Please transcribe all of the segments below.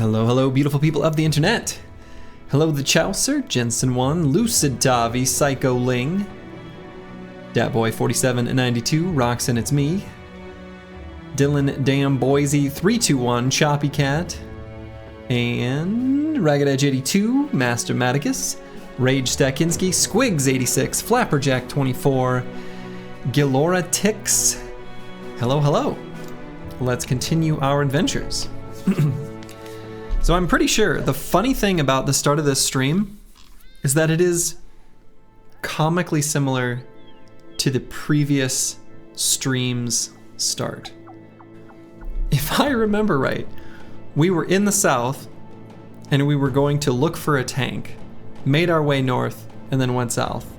Hello, hello, beautiful people of the internet. Hello, the Chaucer, Jensen 1, Lucid Tavi, Psycho Ling, Datboy4792, Roxanne, it's me, Dylan Damn Boise 321, Choppy Cat, and Ragged Edge 82, Master Maticus, Rage Stakinski, Squigs 86, Flapperjack 24, Gilora Tix. Hello, hello. Let's continue our adventures. So I'm pretty sure the funny thing about the start of this stream is that it is comically similar to the previous stream's start. If I remember right, we were in the south and we were going to look for a tank, made our way north, and then went south.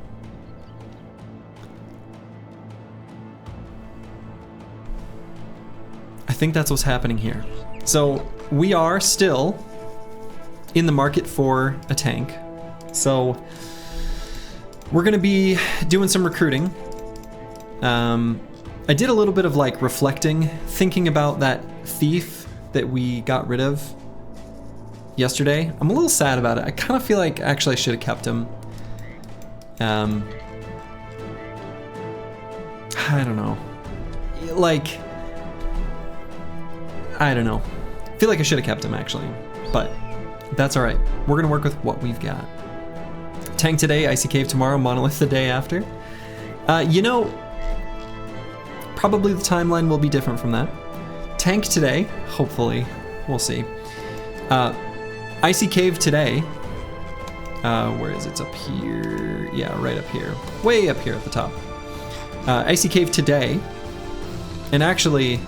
I think that's what's happening here. So we are still in the market for a tank. So we're gonna be doing some recruiting. I did a little bit of like reflecting, thinking about that thief that we got rid of yesterday. I'm a little sad about it. I kind of feel like actually I should have kept him. I don't know. Like, I don't know. I feel like I should have kept him actually, but that's all right. We're gonna work with what we've got. Tank today, Icy Cave tomorrow, Monolith the day after. You know, probably the timeline will be different from that. Tank today, hopefully, we'll see. Icy Cave today, where is it? It's up here. Yeah, right up here. Way up here at the top. Icy Cave today, and actually,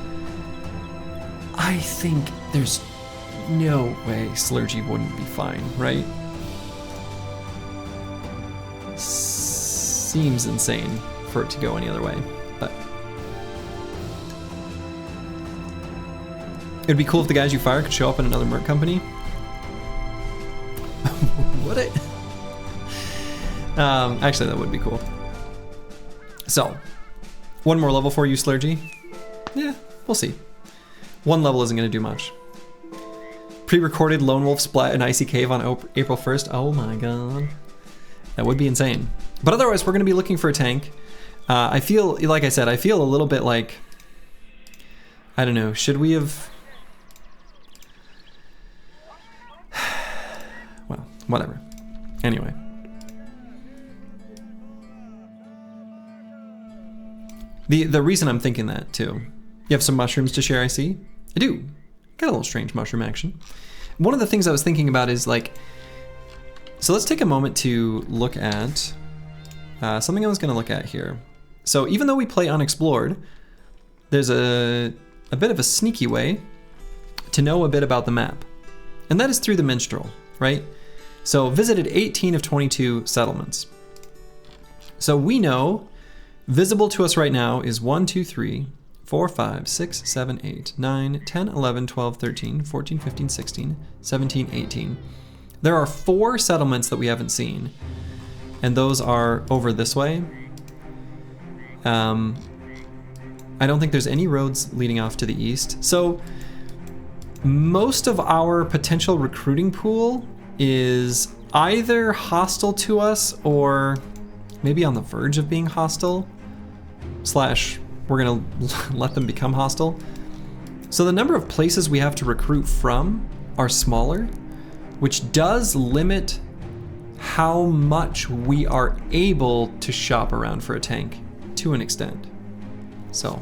I think there's no way Slurgy wouldn't be fine, right? Seems insane for it to go any other way, but it'd be cool if the guys you fire could show up in another merc company. Would it? Actually, that would be cool. So, one more level for you, Slurgy. Yeah, we'll see. One level isn't going to do much. Pre-recorded Lone Wolf Splat in Icy Cave on April 1st. Oh my god. That would be insane. But otherwise, we're going to be looking for a tank. I feel, like I said, I feel a little bit like, I don't know, should we have... Well, whatever. Anyway. The reason I'm thinking that, too, you have some mushrooms to share, I see? I do. Got a little strange mushroom action. One of the things I was thinking about is like, so let's take a moment to look at something I was gonna look at here. So even though we play unexplored, there's a bit of a sneaky way to know a bit about the map. And that is through the minstrel, right? So visited 18 of 22 settlements. So we know visible to us right now is 1, 2, 3, 4, 5, 6, 7, 8, 9, 10, 11, 12, 13, 14, 15, 16, 17, 18. There are 4 settlements that we haven't seen, and those are over this way. I don't think there's any roads leading off to the east. So most of our potential recruiting pool is either hostile to us or maybe on the verge of being hostile, / we're gonna let them become hostile. So the number of places we have to recruit from are smaller, which does limit how much we are able to shop around for a tank to an extent. So,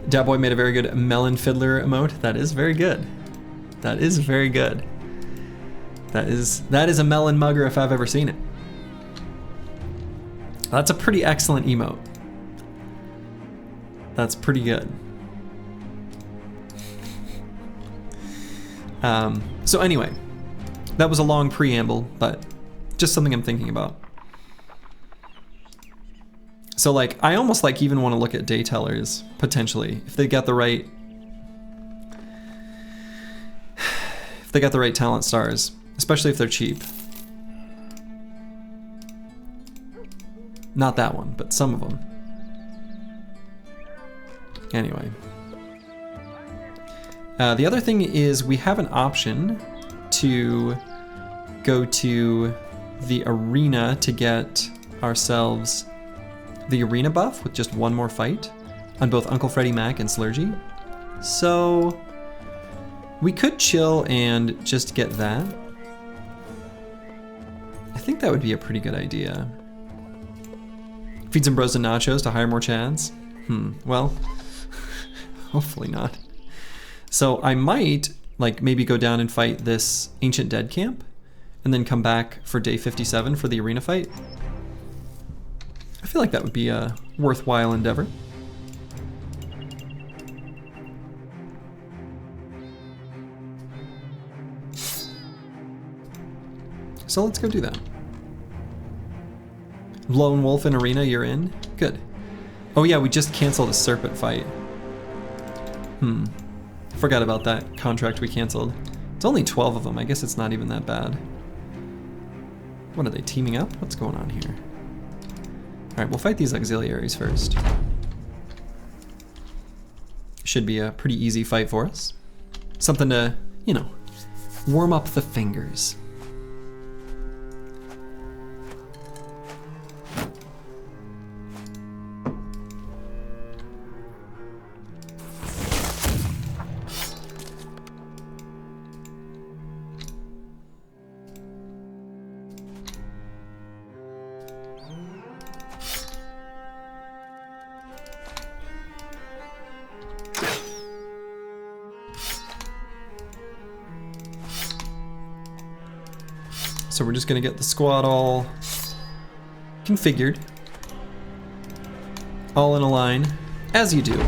Datboy made a very good melon fiddler emote. That is very good. That is very good. That is a melon mugger if I've ever seen it. That's a pretty excellent emote. That's pretty good. So anyway, that was a long preamble, but just something I'm thinking about. So like, I almost like even want to look at day tellers, potentially, if they got the right talent stars, especially if they're cheap. Not that one, but some of them. Anyway. The other thing is we have an option to go to the arena to get ourselves the arena buff with just one more fight on both Uncle Freddy Mac and Slurgy. So we could chill and just get that. I think that would be a pretty good idea. Feed some bros and nachos to hire more chads. Well, hopefully not. So I might like maybe go down and fight this Ancient Dead camp and then come back for day 57 for the arena fight. I feel like that would be a worthwhile endeavor. So let's go do that. Lone Wolf in arena, you're in? Good. Oh yeah, we just canceled a serpent fight. Forgot about that contract we canceled. It's only 12 of them, I guess it's not even that bad. What are they, teaming up? What's going on here? Alright, we'll fight these auxiliaries first. Should be a pretty easy fight for us. Something to, you know, warm up the fingers. So we're just gonna get the squad all configured, all in a line, as you do,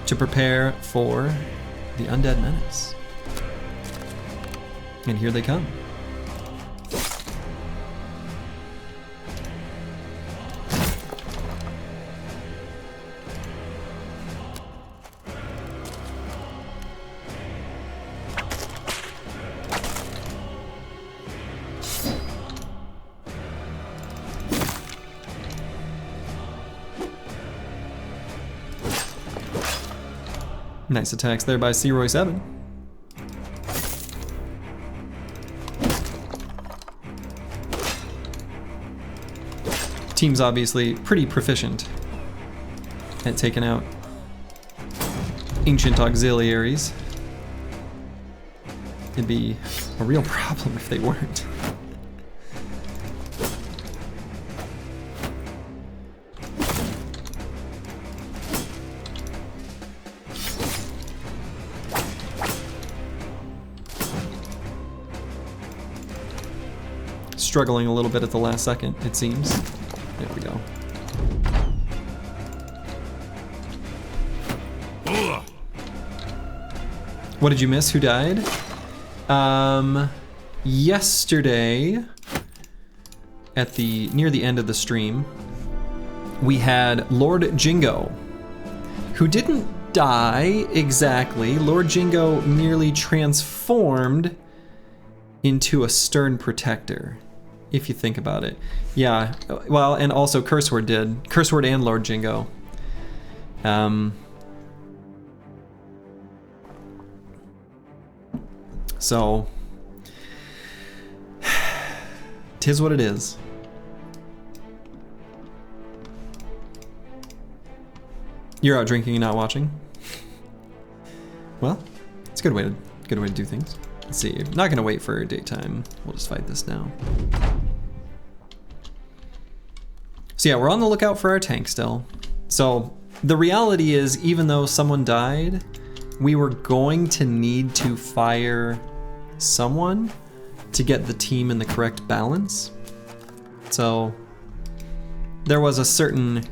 to prepare for the Undead Menace. And here they come. Nice attacks there by Searoy7. Team's obviously pretty proficient at taking out ancient auxiliaries. It'd be a real problem if they weren't. Struggling a little bit at the last second, it seems. There we go. What did you miss? Who died? Yesterday, at near the end of the stream, we had Lord Jingo, who didn't die exactly. Lord Jingo merely transformed into a stern protector, if you think about it. Yeah, well, and also Curseword did. Curseword and Lord Jingo. So, 'tis what it is. You're out drinking and not watching? Well, it's a good way to do things. Let's see, I'm not gonna wait for daytime. We'll just fight this now. So yeah, we're on the lookout for our tank still. So the reality is, even though someone died, we were going to need to fire someone to get the team in the correct balance. So there was a certain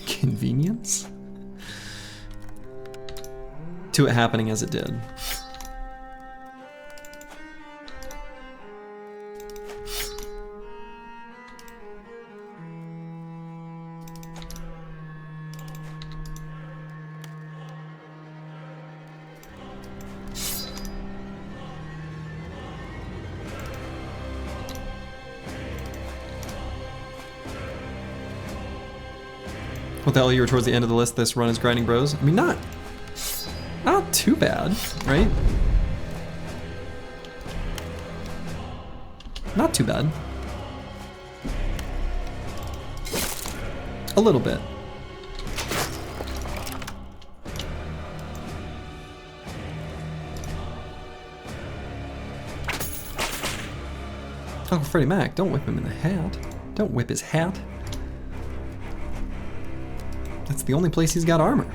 convenience to it happening as it did. What the hell, you were towards the end of the list. This run is grinding bros. I mean, not too bad, right? Not too bad. A little bit. Uncle Freddie Mac, don't whip him in the hat. Don't whip his hat. That's the only place he's got armor.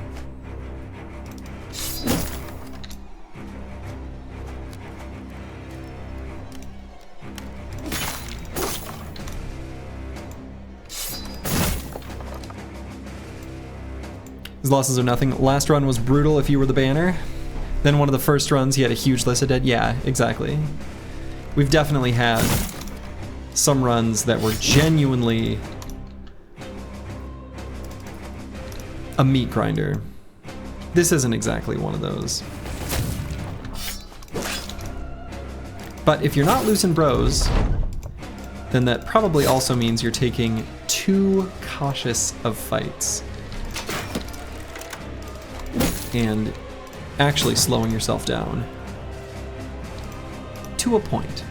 His losses are nothing. Last run was brutal if you were the banner. Then one of the first runs, he had a huge list of dead. Yeah, exactly. We've definitely had some runs that were genuinely a meat grinder. This isn't exactly one of those. But if you're not losing bros, then that probably also means you're taking too cautious of fights and actually slowing yourself down to a point.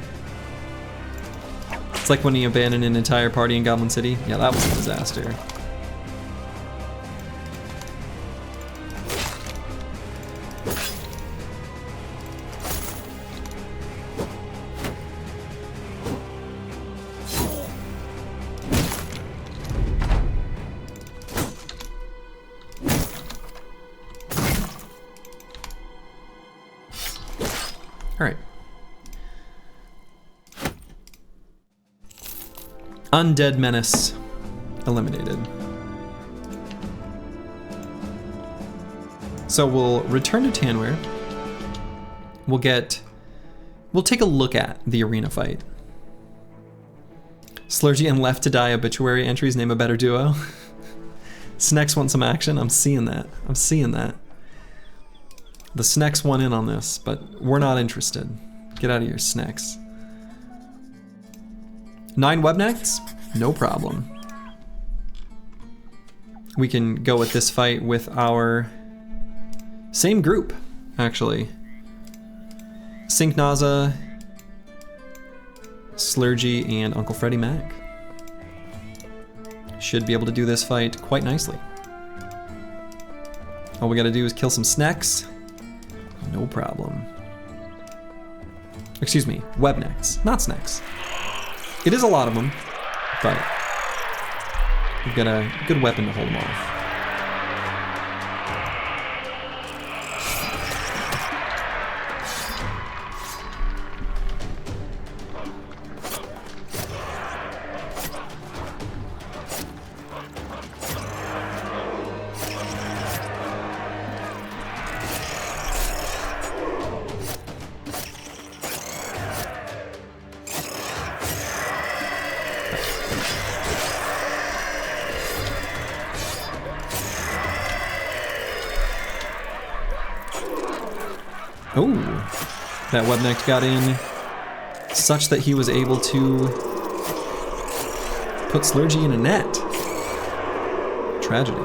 It's like when he abandoned an entire party in Goblin City. Yeah, that was a disaster. All right. Undead Menace eliminated. So we'll return to Tanware. We'll take a look at the arena fight. Slurgy and Left to Die obituary entries name a better duo. Snex want some action. I'm seeing that. I'm seeing that. The Snex won in on this, but we're not interested. Get out of here, Snex. 9 webnecks? No problem. We can go with this fight with our same group, actually. Sink Naza, Slurgy, and Uncle Freddie Mac. Should be able to do this fight quite nicely. All we gotta do is kill some Snex. No problem. Excuse me, webnecks, not Snex. It is a lot of them, but we've got a good weapon to hold them off. Oh, that webneck got in such that he was able to put Slurgy in a net. Tragedy.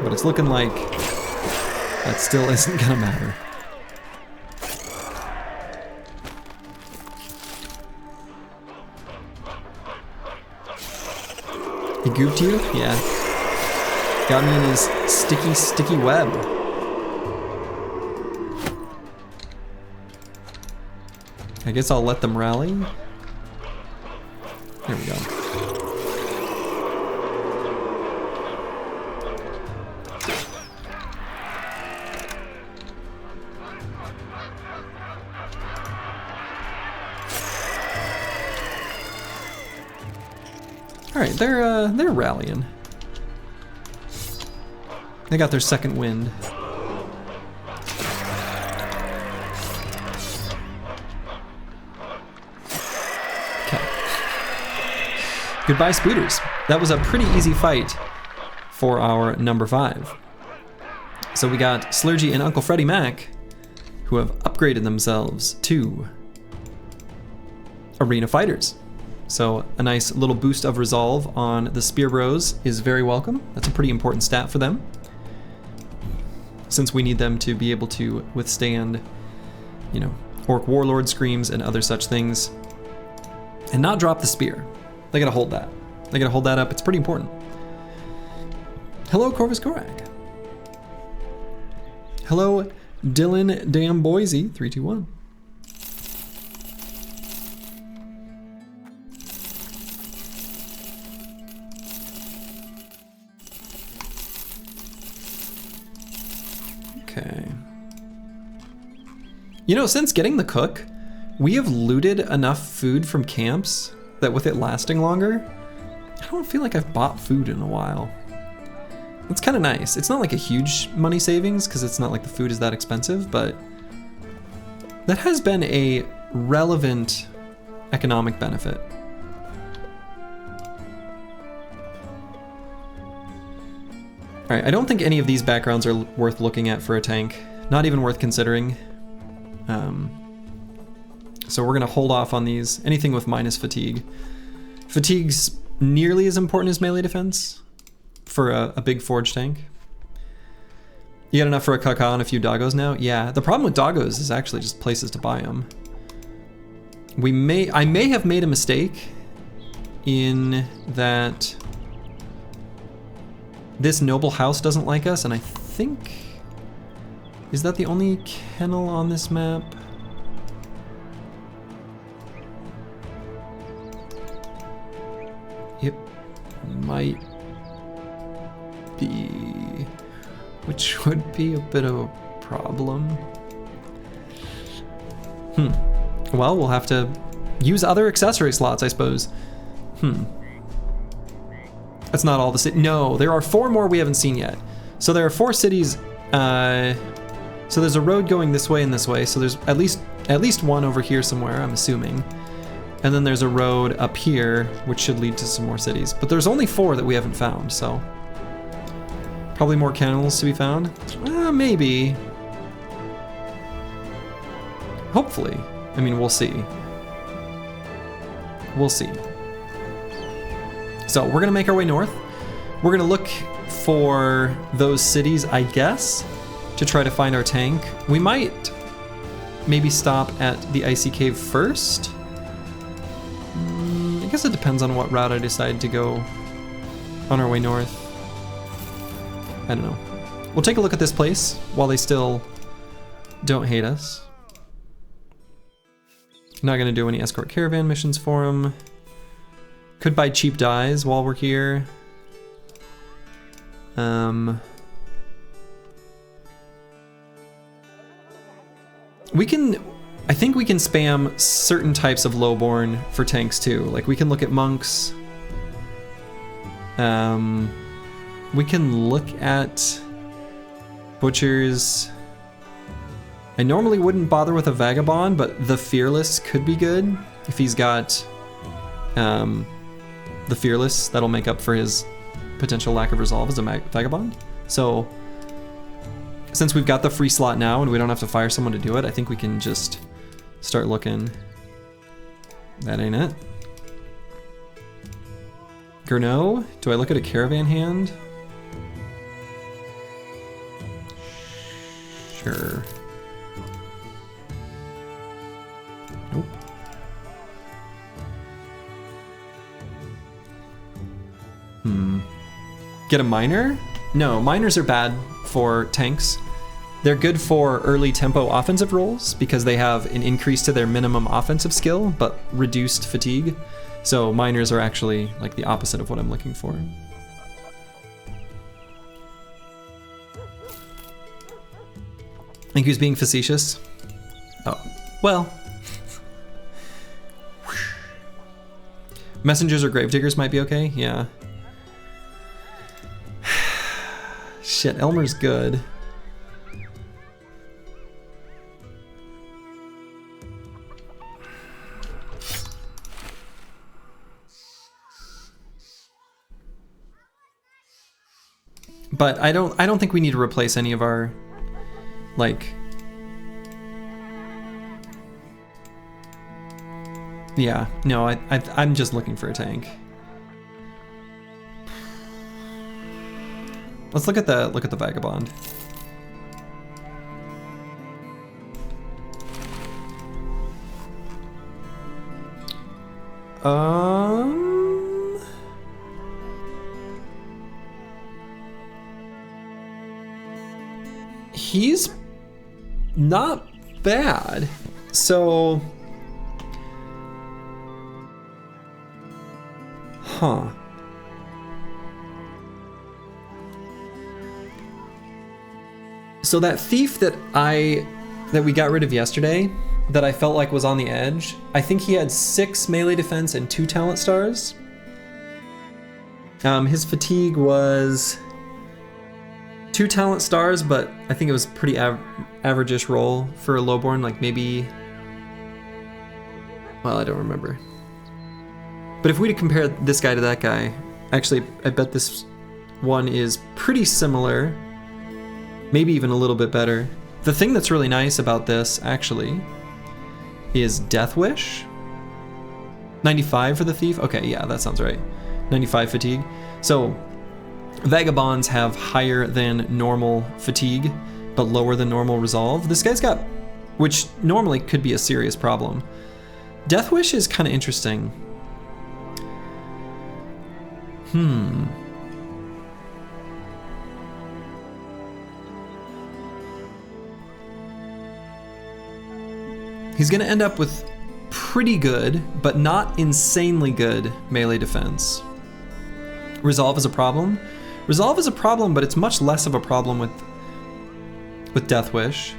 But it's looking like that still isn't gonna matter. He gooped you? Yeah. Got me in his sticky web. I guess I'll let them rally. There we go. All right, they're rallying. They got their second wind. Goodbye, Spooters. That was a pretty easy fight for our number 5. So we got Slurgy and Uncle Freddie Mac, who have upgraded themselves to arena fighters. So a nice little boost of resolve on the Spear Bros is very welcome. That's a pretty important stat for them, since we need them to be able to withstand, you know, Orc Warlord screams and other such things, and not drop the spear. They gotta hold that. They gotta hold that up. It's pretty important. Hello, Corvus Korak. Hello, Dylan Damn Boise 321. Okay. You know, since getting the cook, we have looted enough food from camps that with it lasting longer, I don't feel like I've bought food in a while. It's kind of nice. It's not like a huge money savings because it's not like the food is that expensive, but that has been a relevant economic benefit. All right, I don't think any of these backgrounds are worth looking at for a tank. Not even worth considering. So we're gonna hold off on these. Anything with minus fatigue. Fatigue's nearly as important as melee defense for a big forge tank. You got enough for a Kaka and a few doggos now? Yeah, the problem with doggos is actually just places to buy them. I may have made a mistake in that this noble house doesn't like us, and I think, is that the only kennel on this map? It might be, which would be a bit of a problem. Well, we'll have to use other accessory slots, I suppose. That's not all the cities. No, there are 4 more we haven't seen yet. So there are 4 cities. So there's a road going this way and this way. So there's at least one over here somewhere, I'm assuming. And then there's a road up here, which should lead to some more cities. But there's only 4 that we haven't found, so probably more kennels to be found. Maybe. Hopefully. I mean, we'll see. We'll see. So we're gonna make our way north. We're gonna look for those cities, I guess, to try to find our tank. We might maybe stop at the Icy Cave first. I guess it depends on what route I decide to go on our way north. I don't know. We'll take a look at this place while they still don't hate us. Not gonna do any escort caravan missions for them. Could buy cheap dyes while we're here. I think we can spam certain types of lowborn for tanks too. Like we can look at monks. We can look at butchers. I normally wouldn't bother with a vagabond, but the fearless could be good if he's got the fearless. That'll make up for his potential lack of resolve as a vagabond. So since we've got the free slot now and we don't have to fire someone to do it, I think we can just start looking. That ain't it. Gurno, do I look at a caravan hand? Sure. Nope. Get a miner? No, miners are bad for tanks. They're good for early tempo offensive rolls because they have an increase to their minimum offensive skill, but reduced fatigue. So miners are actually like the opposite of what I'm looking for. I think he was being facetious. Oh, well. Messengers or gravediggers might be okay, yeah. Shit, Elmer's good. But I don't think we need to replace any of our, like, Yeah, no, I'm just looking for a tank. Let's look at the Vagabond. He's not bad. So, huh. So that thief that we got rid of yesterday, that I felt like was on the edge, I think he had 6 melee defense and 2 talent stars. His fatigue was 2 talent stars, but I think it was pretty average-ish roll for a lowborn, like maybe, well, I don't remember. But if we to compare this guy to that guy, actually, I bet this one is pretty similar, maybe even a little bit better. The thing that's really nice about this, actually, is Death Wish. 95 for the thief? Okay, yeah, that sounds right. 95 fatigue. So, Vagabonds have higher than normal fatigue, but lower than normal resolve. This guy's got, which normally could be a serious problem. Death Wish is kind of interesting. He's gonna end up with pretty good, but not insanely good melee defense. Resolve is a problem. Resolve is a problem, but it's much less of a problem with Death Wish.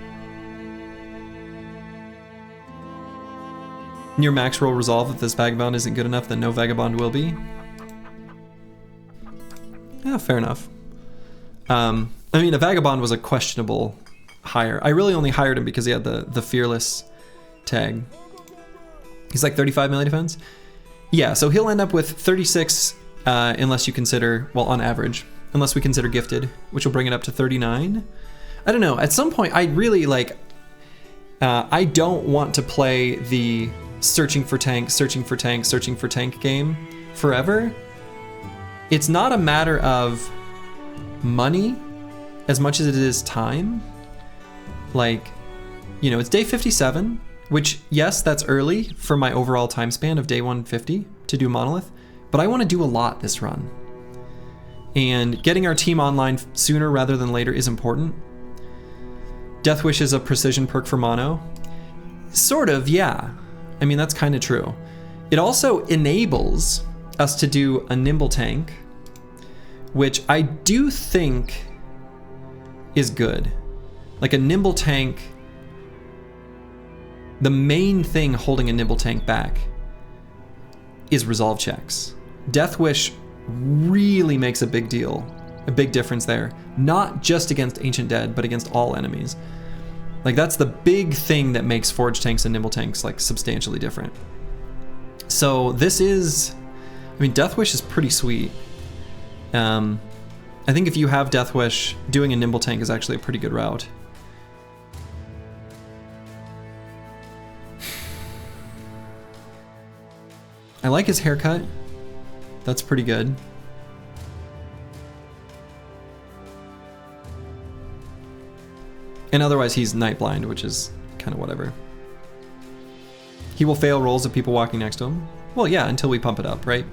Near max roll resolve, if this Vagabond isn't good enough, then no Vagabond will be. Yeah, fair enough. I mean, a Vagabond was a questionable hire. I really only hired him because he had the Fearless tag. He's like 35 melee defense. Yeah, so he'll end up with 36 unless you consider, well, on average, unless we consider gifted, which will bring it up to 39. I don't know. At some point, I really like, I don't want to play the searching for tank game forever. It's not a matter of money as much as it is time. Like, you know, it's day 57, which, yes, that's early for my overall time span of day 150 to do Monolith, but I want to do a lot this run. And getting our team online sooner rather than later is important. Death Wish is a precision perk for mono. Sort of, yeah. I mean, that's kind of true. It also enables us to do a nimble tank, which I do think is good. Like a nimble tank, the main thing holding a nimble tank back is resolve checks. Death Wish really makes a big difference there. Not just against Ancient Dead, but against all enemies. Like that's the big thing that makes Forge tanks and nimble tanks like substantially different. So this is, I mean, Death Wish is pretty sweet. I think if you have Death Wish, doing a nimble tank is actually a pretty good route. I like his haircut. That's pretty good. And otherwise he's night blind, which is kind of whatever. He will fail rolls of people walking next to him. Well, yeah, until we pump it up, right?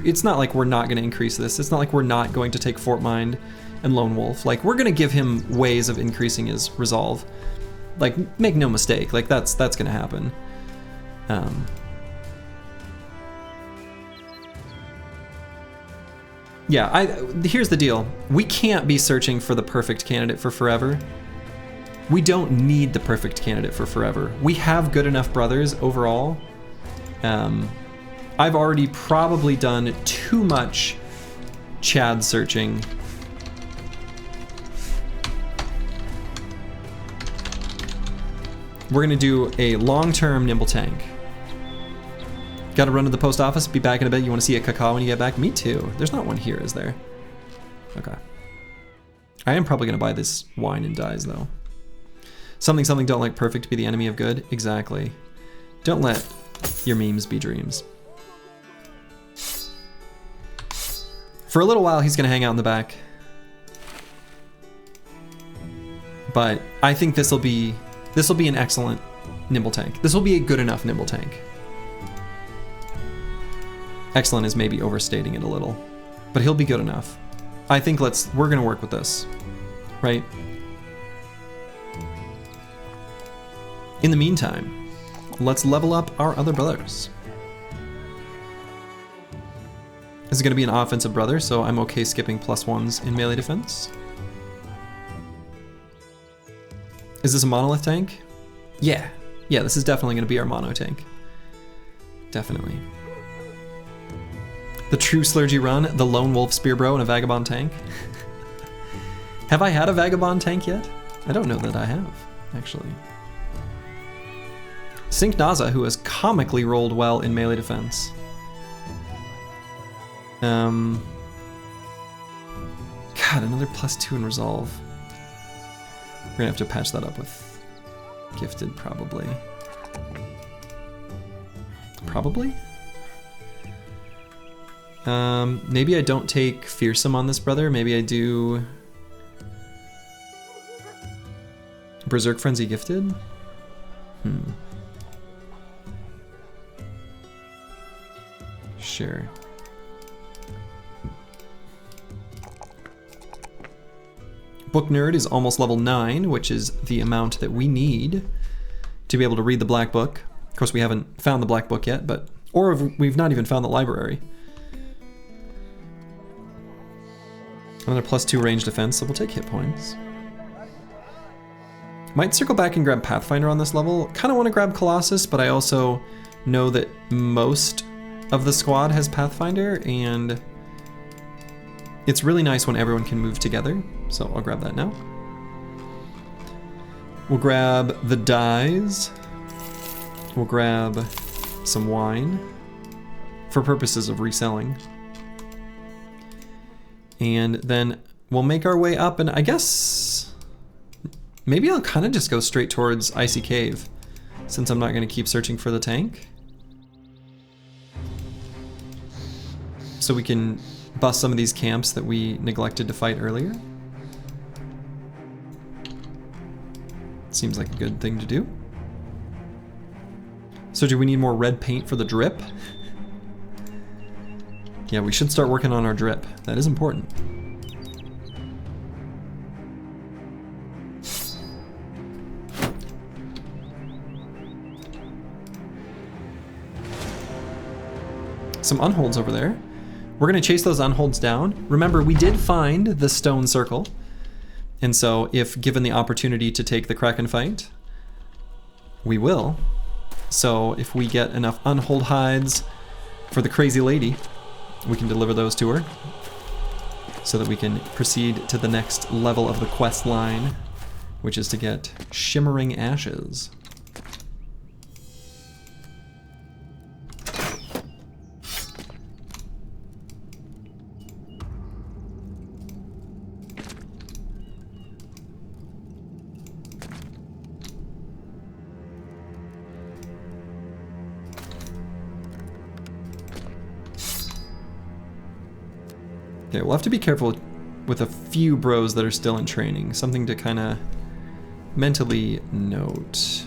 It's not like we're not going to increase this. It's not like we're not going to take Fort Mind and Lone Wolf. Like, we're going to give him ways of increasing his resolve. Like, make no mistake. Like, that's going to happen. Yeah, here's the deal. We can't be searching for the perfect candidate for forever. We don't need the perfect candidate for forever. We have good enough brothers overall. I've already probably done too much Chad searching. We're gonna do a long-term nimble tank. Gotta run to the post office, be back in a bit. You wanna see a cacao when you get back? Me too. There's not one here, is there? Okay. I am probably gonna buy this wine and dyes though. Something don't like perfect be the enemy of good. Exactly. Don't let Your memes be dreams. For a little while, he's gonna hang out in the back. But I think this will be an excellent nimble tank. This will be a good enough nimble tank. Excellent is maybe overstating it a little, but he'll be good enough. I think we're gonna work with this, right? In the meantime, let's level up our other brothers. This is gonna be an offensive brother, so I'm okay skipping +1s in melee defense. Is this a monolith tank? Yeah, this is definitely gonna be our mono tank. Definitely. The true Slurgy run, the lone wolf spear bro, and a vagabond tank. Have I had a vagabond tank yet? I don't know that I have, actually. Sync Naza, who has comically rolled well in melee defense. God, another +2 in resolve. We're gonna have to patch that up with gifted, probably. Probably? Maybe I don't take fearsome on this brother. Maybe I do Berserk Frenzy gifted? Sure. Book Nerd is almost level 9, which is the amount that we need to be able to read the Black Book. Of course, we haven't found the Black Book yet, or we've not even found the library. Another +2 range defense, so we'll take hit points. Might circle back and grab Pathfinder on this level. Kind of want to grab Colossus, but I also know that most of the squad has Pathfinder, and it's really nice when everyone can move together, so I'll grab that now. We'll grab the dyes. We'll grab some wine for purposes of reselling. And then we'll make our way up, and I guess maybe I'll kind of just go straight towards Icy Cave, since I'm not going to keep searching for the tank. So we can bust some of these camps that we neglected to fight earlier. Seems like a good thing to do. So do we need more red paint for the drip? Yeah, we should start working on our drip. That is important. Some unholds over there. We're gonna chase those unholds down. Remember, we did find the stone circle. And so if given the opportunity to take the Kraken fight, we will. So if we get enough unhold hides for the crazy lady, we can deliver those to her so that we can proceed to the next level of the quest line, which is to get Shimmering Ashes. Okay, we'll have to be careful with a few bros that are still in training. Something to kind of mentally note.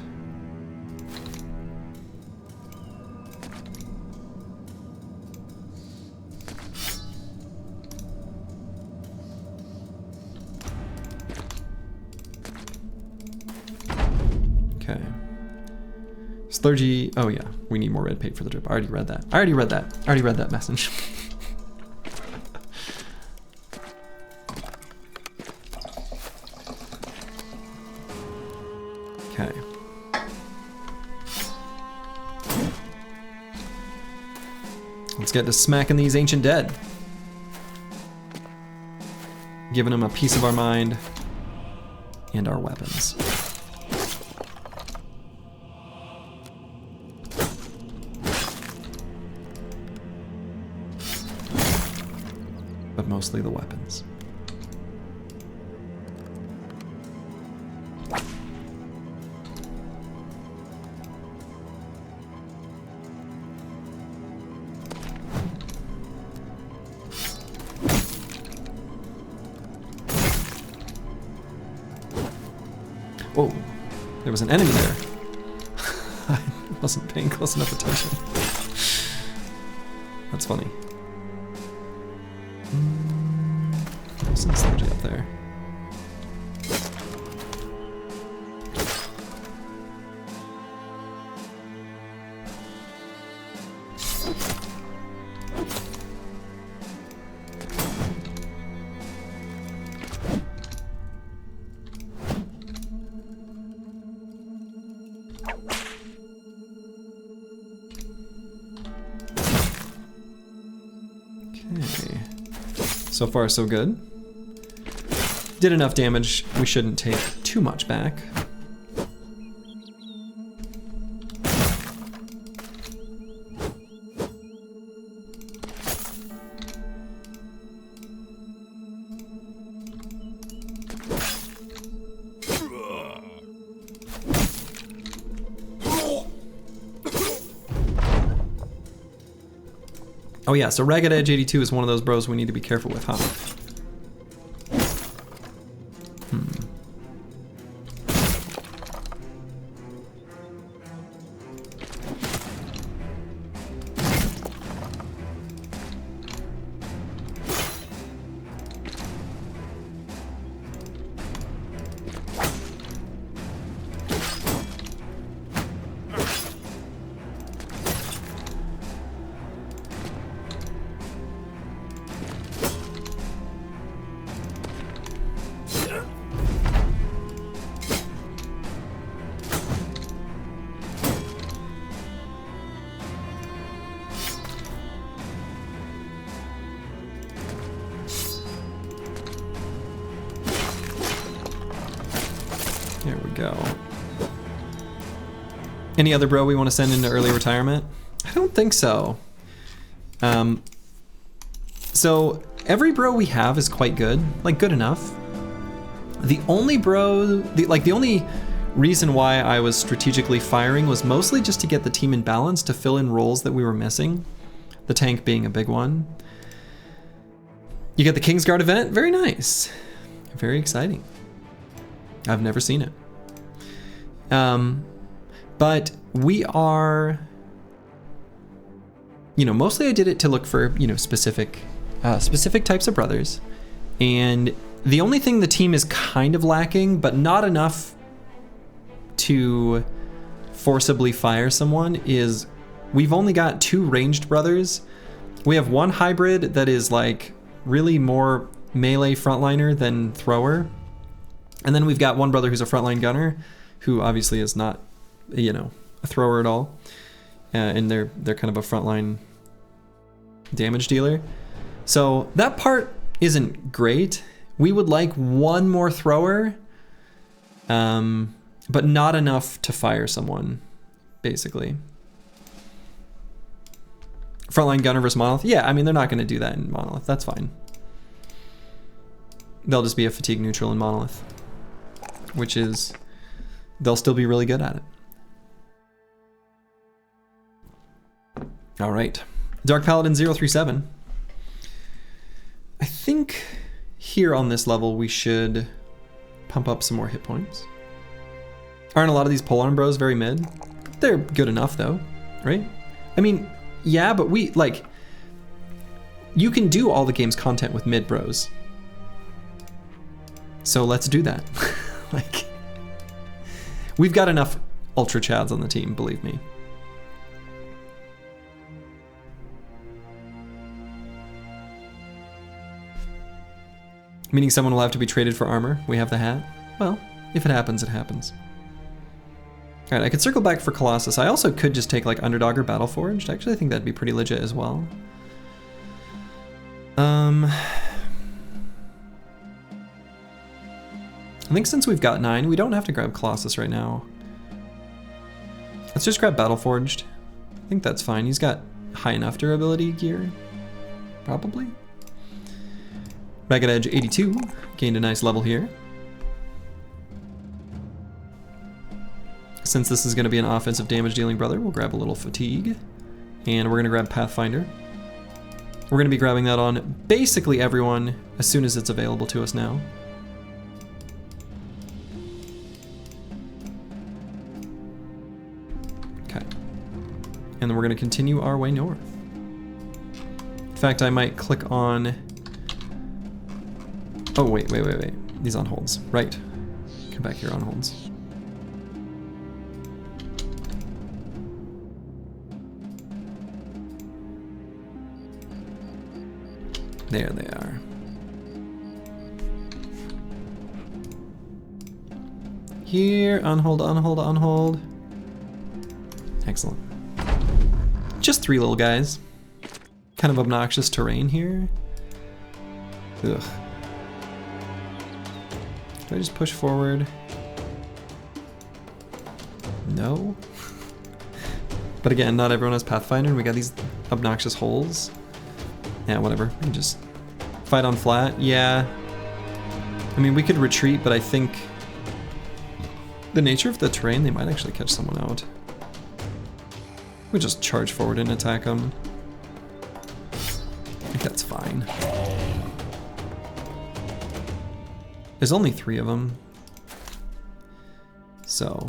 Okay. Slurgy, oh yeah, we need more red paint for the drip. I already read that. I already read that message. Okay. Let's get to smacking these ancient dead. Giving them a piece of our mind and our weapons. But mostly the weapons. Whoa, there was an enemy there. I wasn't paying close enough attention. That's funny. There's some synergy up there. Okay. So far, so good. Did enough damage. We shouldn't take too much back. Oh yeah, so Ragged Edge 82 is one of those bros we need to be careful with, huh? There we go. Any other bro we want to send into early retirement? I don't think so. So every bro we have is quite good, like good enough. The only bro, the only reason why I was strategically firing was mostly just to get the team in balance, to fill in roles that we were missing. The tank being a big one. You get the Kingsguard event, very nice. Very exciting. I've never seen it. But we are, mostly I did it to look for, specific types of brothers. And the only thing the team is kind of lacking, but not enough to forcibly fire someone, is we've only got 2 ranged brothers. We have 1 hybrid that is like really more melee frontliner than thrower. And then we've got 1 brother who's a frontline gunner, who obviously is not, a thrower at all. And they're kind of a frontline damage dealer. So that part isn't great. We would like 1 more thrower, but not enough to fire someone, basically. Frontline gunner versus Monolith. Yeah, I mean, they're not going to do that in Monolith. That's fine. They'll just be a fatigue neutral in Monolith, which is, they'll still be really good at it. All right, Dark Paladin 037. I think here on this level we should pump up some more hit points. Aren't a lot of these polearm bros very mid? They're good enough though, right? I mean, yeah, but you can do all the game's content with mid bros. So let's do that. We've got enough ultra chads on the team, believe me. Meaning someone will have to be traded for armor. We have the hat. Well, if it happens, it happens. All right, I could circle back for Colossus. I also could just take like Underdog or Battleforged. Actually, I think that'd be pretty legit as well. I think since we've got 9, we don't have to grab Colossus right now. Let's just grab Battleforged. I think that's fine. He's got high enough durability gear, probably. Ragged Edge 82, gained a nice level here. Since this is going to be an offensive damage dealing brother, we'll grab a little fatigue. And we're going to grab Pathfinder. We're going to be grabbing that on basically everyone as soon as it's available to us now. And then we're gonna continue our way north. In fact, I might click on... Oh, wait. These on holds. Right. Come back here on holds. There they are. Here, on hold, on hold, on hold. Excellent. Just 3 little guys. Kind of obnoxious terrain here. Ugh. Do I just push forward? No. But again, not everyone has Pathfinder, and we got these obnoxious holes. Yeah, whatever. We can just fight on flat. Yeah. I mean, we could retreat, but I think the nature of the terrain, they might actually catch someone out. We just charge forward and attack them. I think that's fine. There's only 3 of them. So.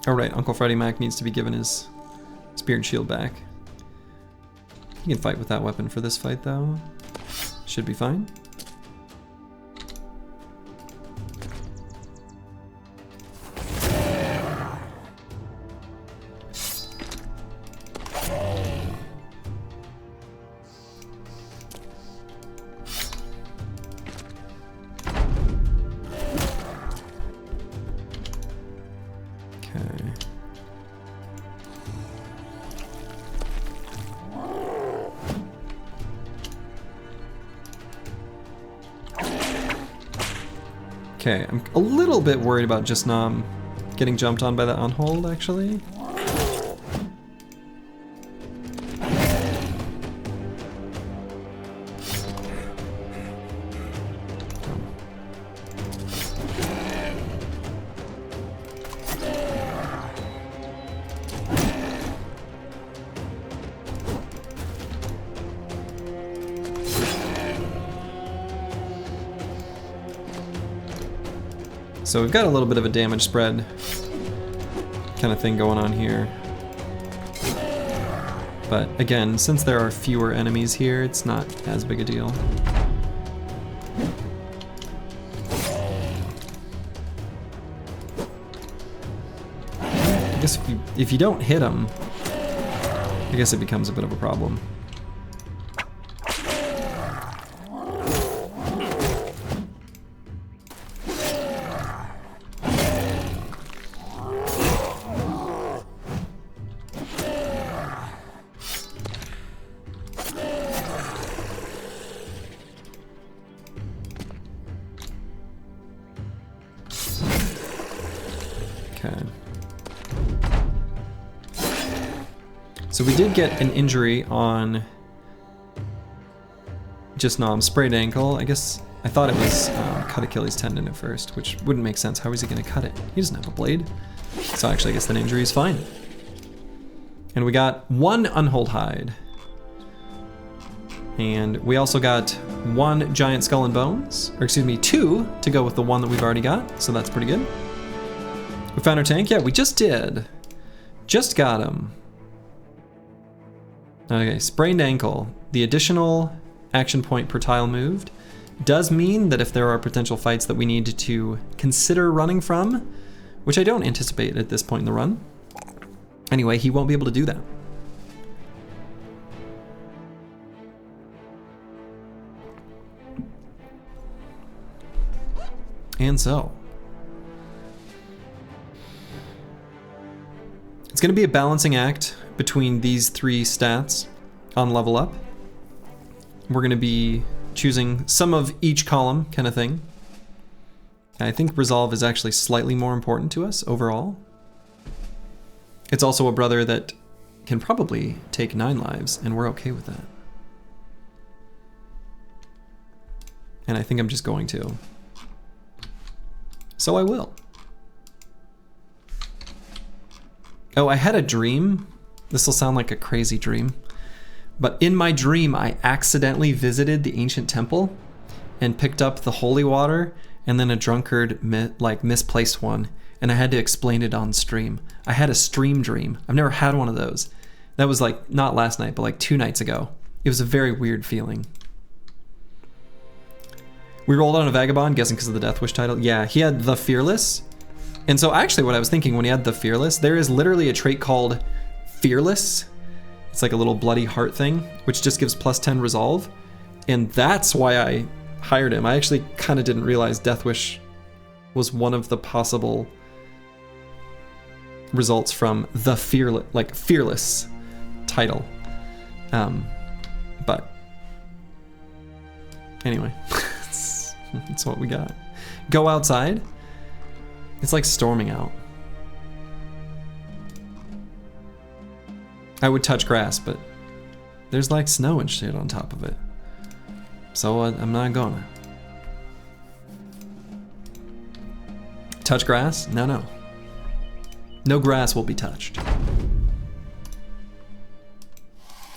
Oh right, Uncle Freddie Mac needs to be given his spear and shield back. He can fight with that weapon for this fight though. Should be fine. Okay, I'm a little bit worried about just getting jumped on by that on hold, actually. So we've got a little bit of a damage spread kind of thing going on here. But again, since there are fewer enemies here, it's not as big a deal. I guess if you don't hit them, I guess it becomes a bit of a problem. So we did get an injury on just Nom's sprayed ankle. I guess I thought it was cut Achilles tendon at first, which wouldn't make sense. How is he going to cut it? He doesn't have a blade. So actually I guess that injury is fine. And we got 1 unhold hide. And we also got 1 giant skull and bones, or excuse me, 2 to go with the 1 that we've already got. So that's pretty good. We found our tank? Yeah, we just did. Just got him. Okay, sprained ankle. The additional action point per tile moved does mean that if there are potential fights that we need to consider running from, which I don't anticipate at this point in the run, anyway, he won't be able to do that. And so, it's going to be a balancing act between these 3 stats on level up. We're going to be choosing some of each column kind of thing. I think resolve is actually slightly more important to us overall. It's also a brother that can probably take 9 lives, and we're okay with that. And I think I'm just going to. So I will. Oh, I had a dream. This will sound like a crazy dream. But in my dream, I accidentally visited the ancient temple and picked up the holy water, and then a drunkard misplaced one, and I had to explain it on stream. I had a stream dream. I've never had one of those. That was like not last night, but like 2 nights ago. It was a very weird feeling. We rolled on a vagabond, guessing because of the Death Wish title. Yeah, he had the Fearless. And so actually what I was thinking when he had the Fearless, there is literally a trait called Fearless. It's like a little bloody heart thing, which just gives +10 resolve. And that's why I hired him. I actually kind of didn't realize Death Wish was one of the possible results from the Fearless title. But anyway, that's what we got. Go outside. It's like storming out. I would touch grass, but there's like snow and shit on top of it. So I'm not gonna. Touch grass? No, no. No grass will be touched.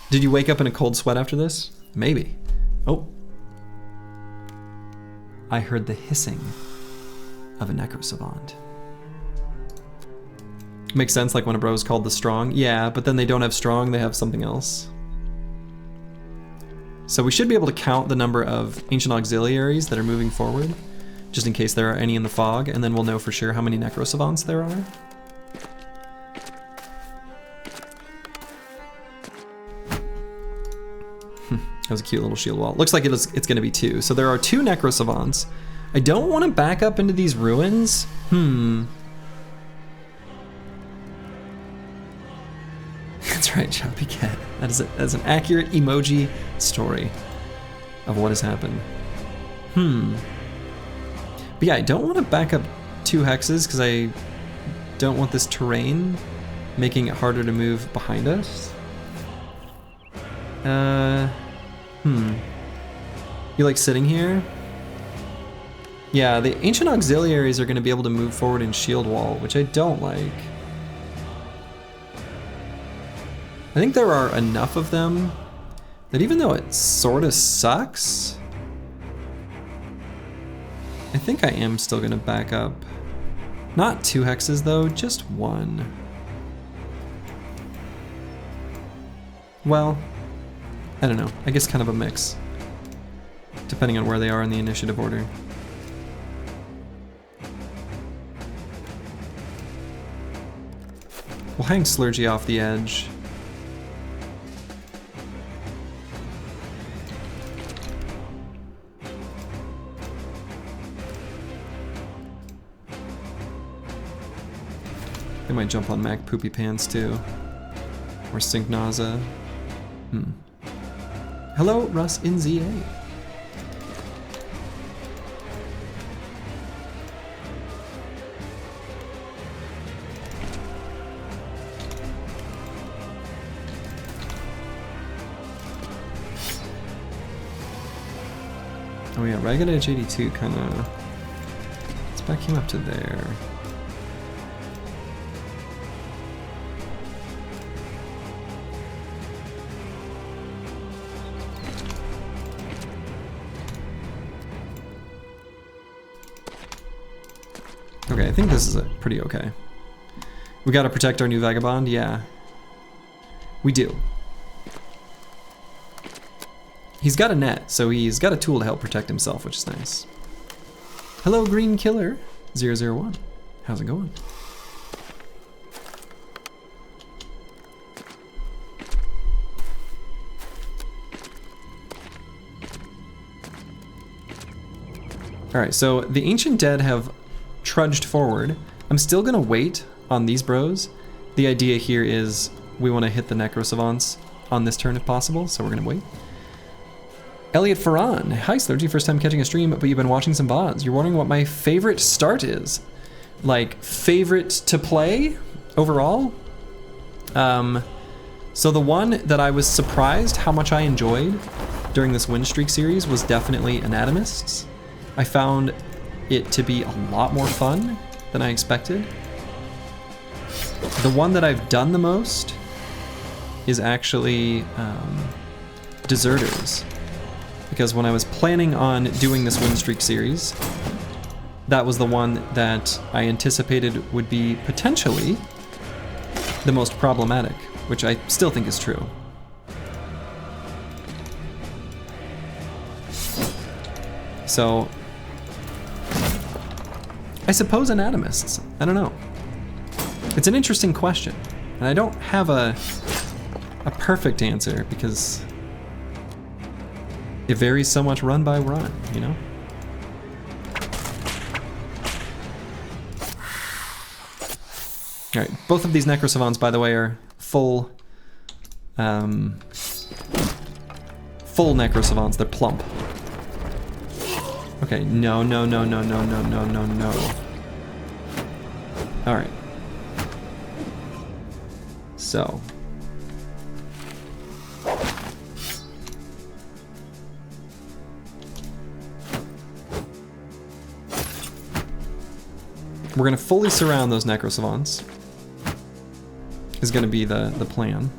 Did you wake up in a cold sweat after this? Maybe. Oh. I heard the hissing of a necrosavant. Makes sense, like when a bro is called the strong. Yeah, but then they don't have strong, they have something else. So we should be able to count the number of ancient auxiliaries that are moving forward, just in case there are any in the fog, and then we'll know for sure how many necrosavants there are. That was a cute little shield wall. Looks like it's going to be 2. So there are 2 necrosavants. I don't want to back up into these ruins. That's right, Choppy Cat. That is an accurate emoji story of what has happened. But yeah, I don't want to back up 2 hexes because I don't want this terrain making it harder to move behind us. You like sitting here? Yeah, the ancient auxiliaries are going to be able to move forward in shield wall, which I don't like. I think there are enough of them that even though it sort of sucks, I think I am still going to back up. Not 2 hexes though, just 1. Well, I don't know. I guess kind of a mix, depending on where they are in the initiative order. We'll hang Slurgy off the edge. They might jump on Mac Poopy Pants too. Or Sync Naza. Hello, Russ in ZA. Oh yeah, Ragged Edge 82 kinda... Let's back him up to there. Okay, I think this is pretty okay. We gotta protect our new vagabond, yeah. We do. He's got a net, so he's got a tool to help protect himself, which is nice. Hello, Green Killer 001. How's it going? Alright, so the Ancient Dead have trudged forward. I'm still gonna wait on these bros. The idea here is we want to hit the necrosavants on this turn if possible, so we're gonna wait. Elliot Ferran, hi Slurgy, first time catching a stream, but you've been watching some VODs. You're wondering what my favorite start is. Like, favorite to play overall? So the one that I was surprised how much I enjoyed during this Winstreak series was definitely Anatomists. I found it to be a lot more fun than I expected. The one that I've done the most is actually Deserters. Because when I was planning on doing this Winstreak series, that was the one that I anticipated would be potentially the most problematic, which I still think is true. So, I suppose anatomists. I don't know. It's an interesting question, and I don't have a perfect answer because it varies so much run by run, you know? All right, both of these Necrosavants, by the way, are full Necrosavants. They're plump. Okay, no. All right. So. We're gonna fully surround those Necrosavants. Is gonna be the plan.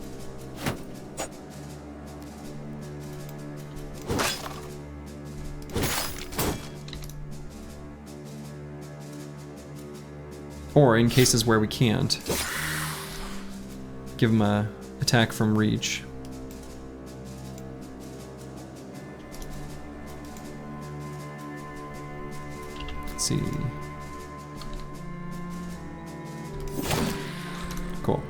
Or in cases where we can't, give them a attack from reach. Let's see. Cool.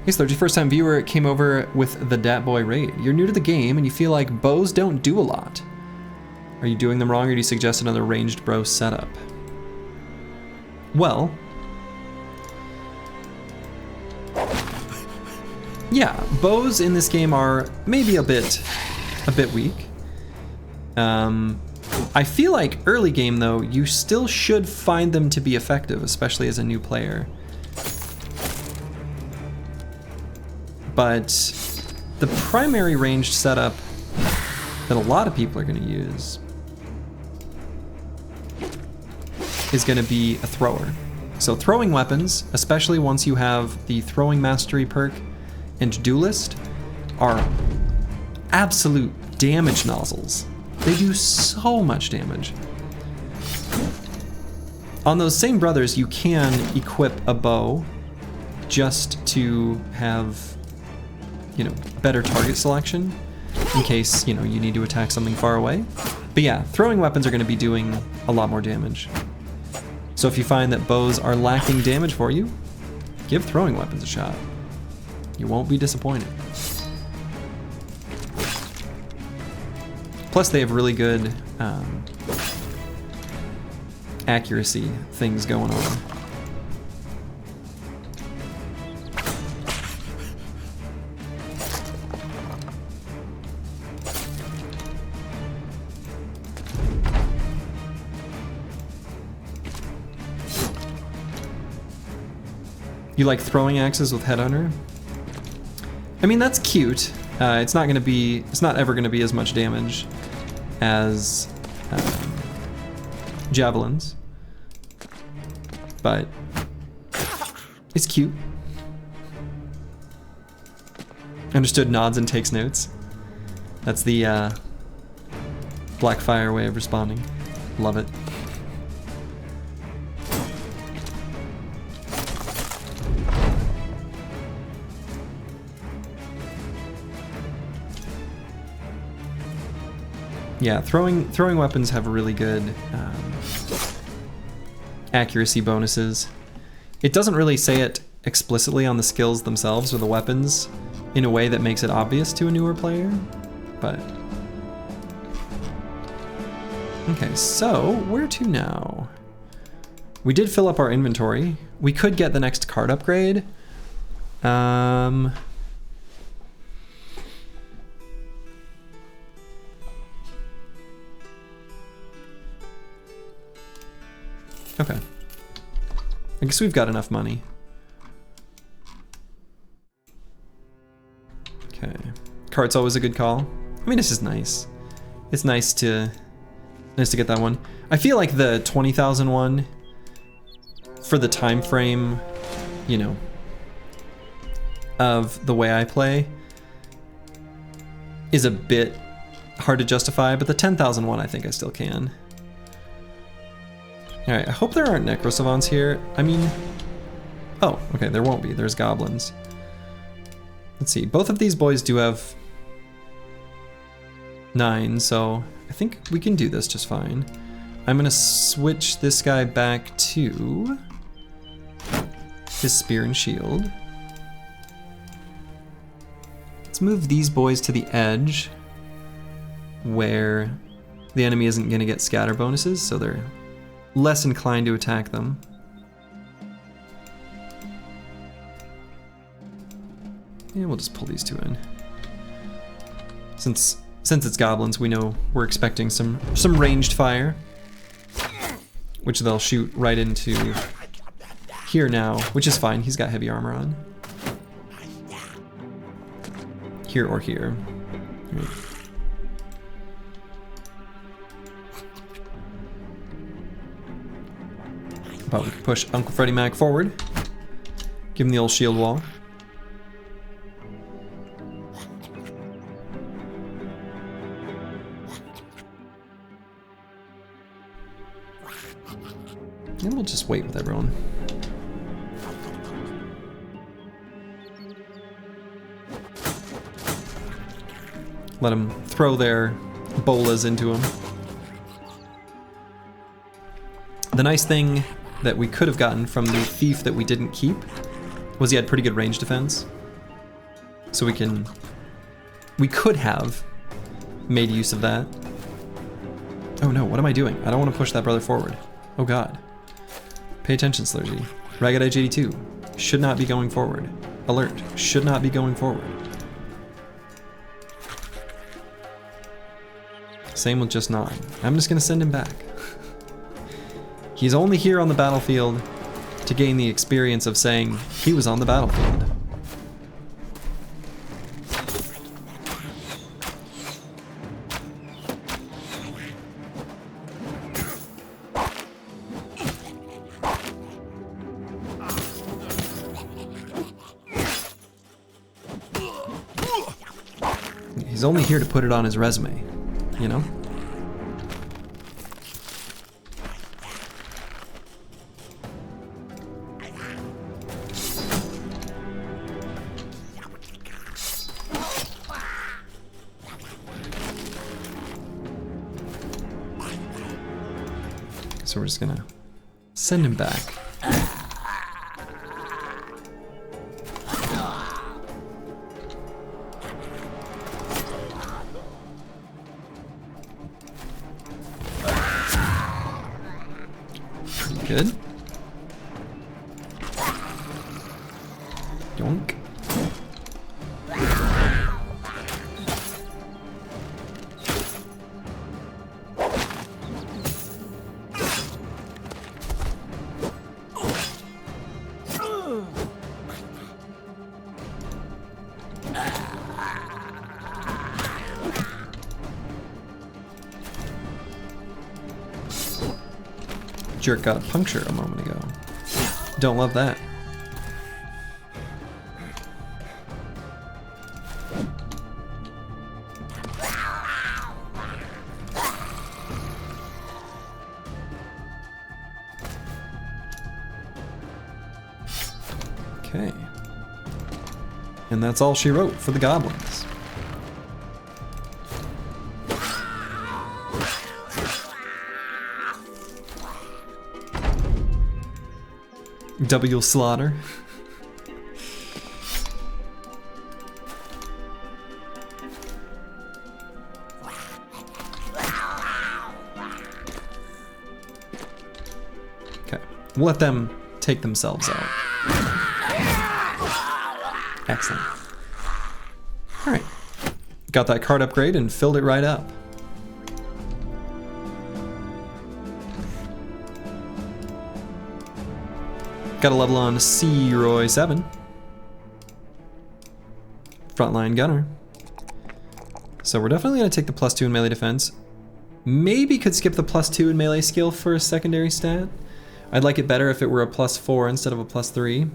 Hey Slurgy, first time viewer, came over with the Dat Boy raid. You're new to the game and you feel like bows don't do a lot. Are you doing them wrong, or do you suggest another ranged bro setup? Well, yeah, bows in this game are maybe a bit weak. I feel like early game though, you still should find them to be effective, especially as a new player. But the primary ranged setup that a lot of people are going to use is going to be a thrower. So throwing weapons, especially once you have the throwing mastery perk and duelist, are absolute damage nozzles. They do so much damage. On those same brothers, you can equip a bow just to have, you know, better target selection in case, you know, you need to attack something far away. But yeah, throwing weapons are going to be doing a lot more damage. So if you find that bows are lacking damage for you, give throwing weapons a shot. You won't be disappointed. Plus they have really good accuracy things going on. You like throwing axes with Headhunter? I mean, that's cute. It's not ever gonna be as much damage as javelins, but it's cute. Understood nods and takes notes. That's the Blackfire way of responding. Love it. Yeah, throwing weapons have really good accuracy bonuses. It doesn't really say it explicitly on the skills themselves or the weapons in a way that makes it obvious to a newer player, but... Okay, so where to now? We did fill up our inventory. We could get the next card upgrade. Okay. I guess we've got enough money. Okay. Cart's always a good call. I mean, this is nice. It's nice to get that one. I feel like the 20,000 one, for the time frame, you know, of the way I play, is a bit hard to justify, but the 10,000 one I think I still can. Alright, I hope there aren't necrosavants here. I mean, oh, okay, there won't be. There's goblins. Let's see, both of these boys do have 9, so I think we can do this just fine. I'm gonna switch this guy back to his spear and shield. Let's move these boys to the edge where the enemy isn't gonna get scatter bonuses, so they're less inclined to attack them. Yeah, we'll just pull these two in. Since it's goblins, we know we're expecting some ranged fire, which they'll shoot right into here now, which is fine. He's got heavy armor on. Here or here. Right. But we can push Uncle Freddie Mac forward. Give him the old shield wall. And we'll just wait with everyone. Let them throw their bolas into him. The nice thing that we could have gotten from the thief that we didn't keep was he had pretty good range defense. So we could have made use of that. Oh no, what am I doing? I don't want to push that brother forward. Oh god. Pay attention, Slurgy. Ragged Edge 82. Should not be going forward. Alert. Should not be going forward. Same with Just 9. I'm just gonna send him back. He's only here on the battlefield to gain the experience of saying he was on the battlefield. He's only here to put it on his resume, you know? So we're just gonna send him back. Pretty good. Yoink. Jerk got a puncture a moment ago. Don't love that. Okay. And that's all she wrote for the goblins. W slaughter. Okay, we'll let them take themselves out. Excellent. All right, got that card upgrade and filled it right up. Got a level on C-Roy 7. Frontline gunner. So we're definitely going to take the +2 in melee defense. Maybe could skip the +2 in melee skill for a secondary stat. I'd like it better if it were a +4 instead of a +3.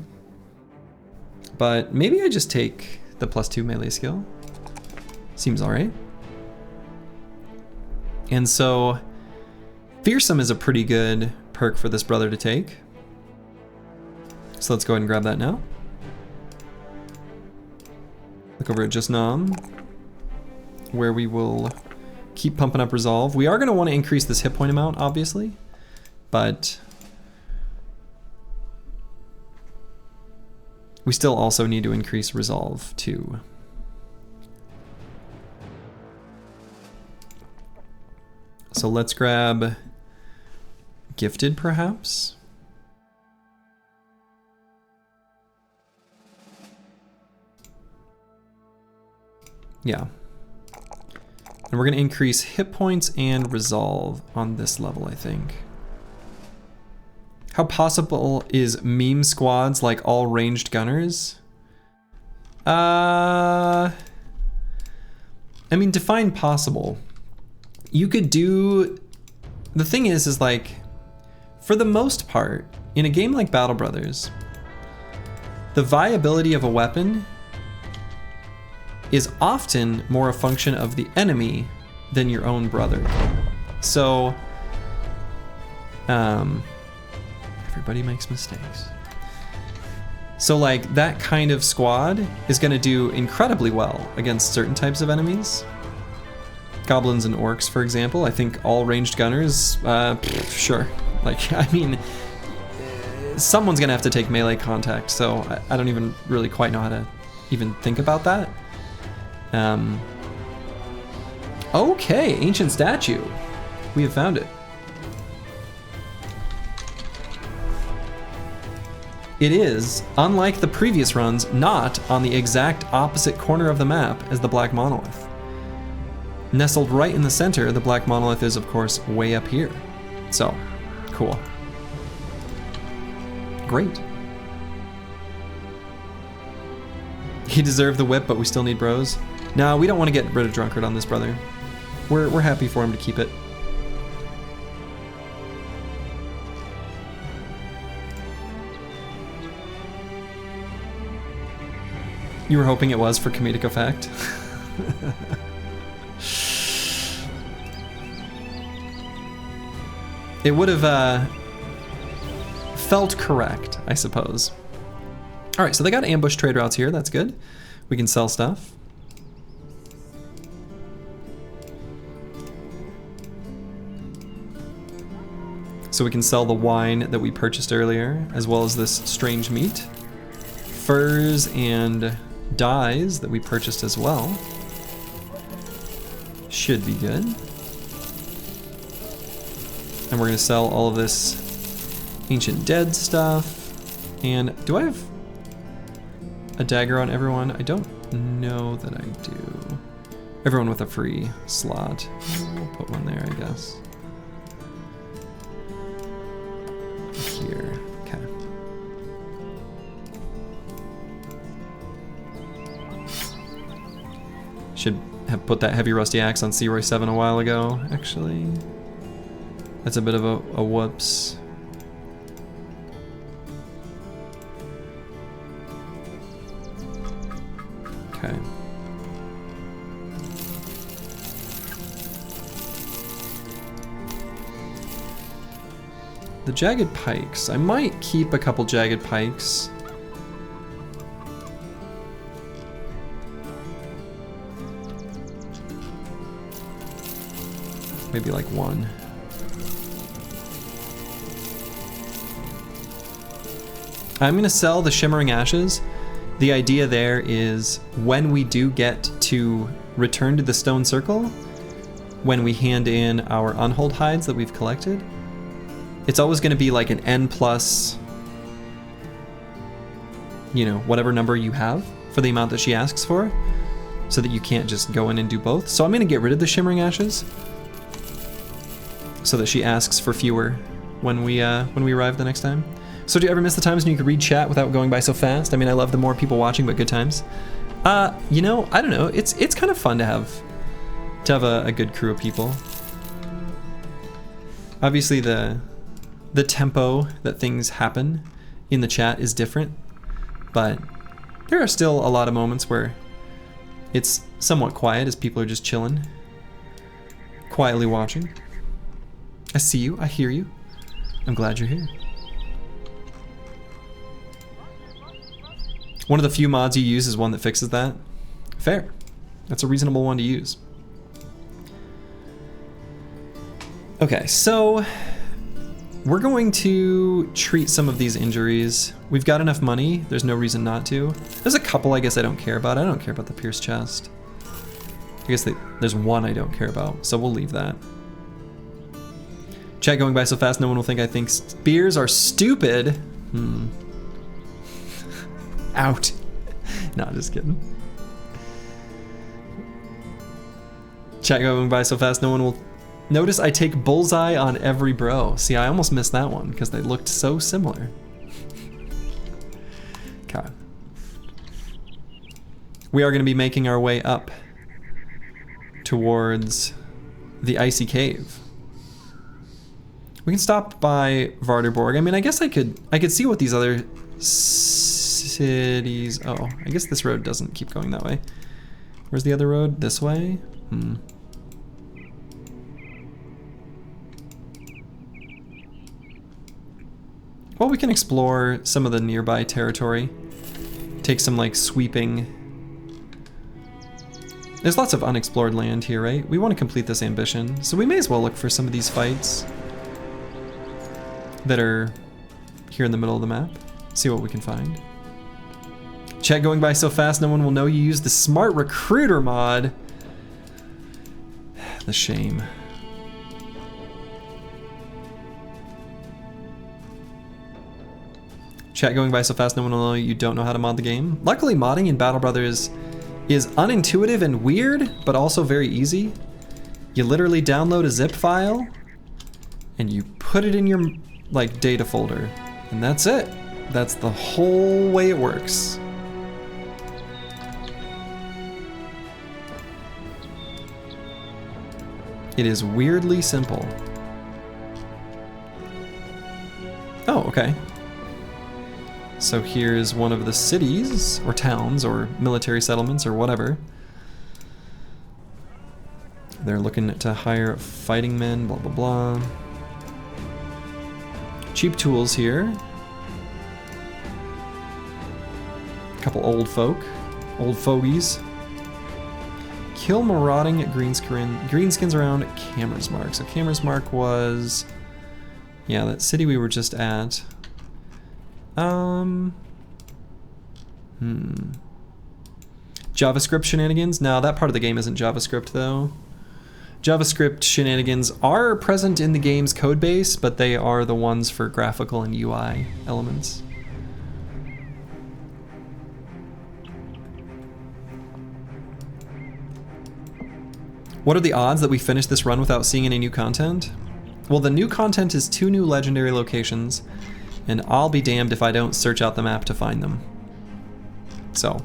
But maybe I just take the +2 melee skill. Seems alright. And so Fearsome is a pretty good perk for this brother to take. So let's go ahead and grab that now. Look over at Just Nom, where we will keep pumping up Resolve. We are going to want to increase this hit point amount, obviously, but we still also need to increase Resolve too. So let's grab Gifted, perhaps. Yeah. And we're going to increase hit points and Resolve on this level, I think. How possible is meme squads like all ranged gunners? I mean, define possible. You could do... The thing is like, for the most part, in a game like Battle Brothers, the viability of a weapon is often more a function of the enemy than your own brother. So, everybody makes mistakes. So like, that kind of squad is gonna do incredibly well against certain types of enemies. Goblins and orcs, for example. I think all ranged gunners, sure. Like, I mean, someone's gonna have to take melee contact, so I don't even really quite know how to even think about that. Okay, ancient statue. We have found it. It is, unlike the previous runs, not on the exact opposite corner of the map as the Black Monolith. Nestled right in the center, the Black Monolith is, of course, way up here. So, cool. Great. He deserved the whip, but we still need bros. No, we don't want to get rid of Drunkard on this brother. We're happy for him to keep it. You were hoping it was for comedic effect? It would have felt correct, I suppose. All right, so they got ambush trade routes here. That's good. We can sell stuff. So we can sell the wine that we purchased earlier, as well as this strange meat. Furs and dyes that we purchased as well. Should be good. And we're gonna sell all of this ancient dead stuff. And do I have a dagger on everyone? I don't know that I do. Everyone with a free slot. We'll put one there, I guess. Here, okay. Should have put that heavy rusty axe on Searoy 7 a while ago, actually. That's a bit of a whoops. Okay. The jagged pikes. I might keep a couple jagged pikes. Maybe like one. I'm gonna sell the Shimmering Ashes. The idea there is when we do get to return to the stone circle, when we hand in our unhold hides that we've collected, it's always gonna be like an N plus, you know, whatever number you have for the amount that she asks for, so that you can't just go in and do both. So I'm gonna get rid of the Shimmering Ashes, so that she asks for fewer when we arrive the next time. So do you ever miss the times when you could read chat without going by so fast? I mean, I love the more people watching, but good times. You know, I don't know. It's kind of fun to have to have a good crew of people. Obviously the tempo that things happen in the chat is different, but there are still a lot of moments where it's somewhat quiet as people are just chilling, quietly watching. I see you, I hear you. I'm glad you're here. One of the few mods you use is one that fixes that. Fair. That's a reasonable one to use. Okay, so we're going to treat some of these injuries. We've got enough money, there's no reason not to. There's a couple I guess I don't care about. I don't care about the pierced chest. I guess there's one I don't care about, so we'll leave that. Chat going by so fast no one will think I think spears are stupid. Out. No, just kidding. Chat going by so fast no one will notice I take bullseye on every bro. See, I almost missed that one because they looked so similar. Okay. We are going to be making our way up towards the icy cave. We can stop by Varderborg. I mean, I guess I could see what these other cities. Oh, I guess this road doesn't keep going that way. Where's the other road? This way? Well, we can explore some of the nearby territory. Take some like sweeping. There's lots of unexplored land here, right? We want to complete this ambition, so we may as well look for some of these fights that are here in the middle of the map. See what we can find. Chat going by so fast no one will know you use the Smart Recruiter mod. The shame. Chat going by so fast no one will know you don't know how to mod the game. Luckily modding in Battle Brothers is unintuitive and weird, but also very easy. You literally download a zip file and you put it in your like data folder, and that's it. That's the whole way it works. It is weirdly simple. Oh, okay. So here's one of the cities, or towns, or military settlements, or whatever. They're looking to hire fighting men, blah, blah, blah. Cheap tools here. A couple old folk, old fogies. Kill marauding greenskins around Camersmark. So Camersmark was, yeah, that city we were just at. JavaScript shenanigans? No, that part of the game isn't JavaScript though. JavaScript shenanigans are present in the game's codebase, but they are the ones for graphical and UI elements. What are the odds that we finish this run without seeing any new content? Well, the new content is 2 new legendary locations, and I'll be damned if I don't search out the map to find them. So.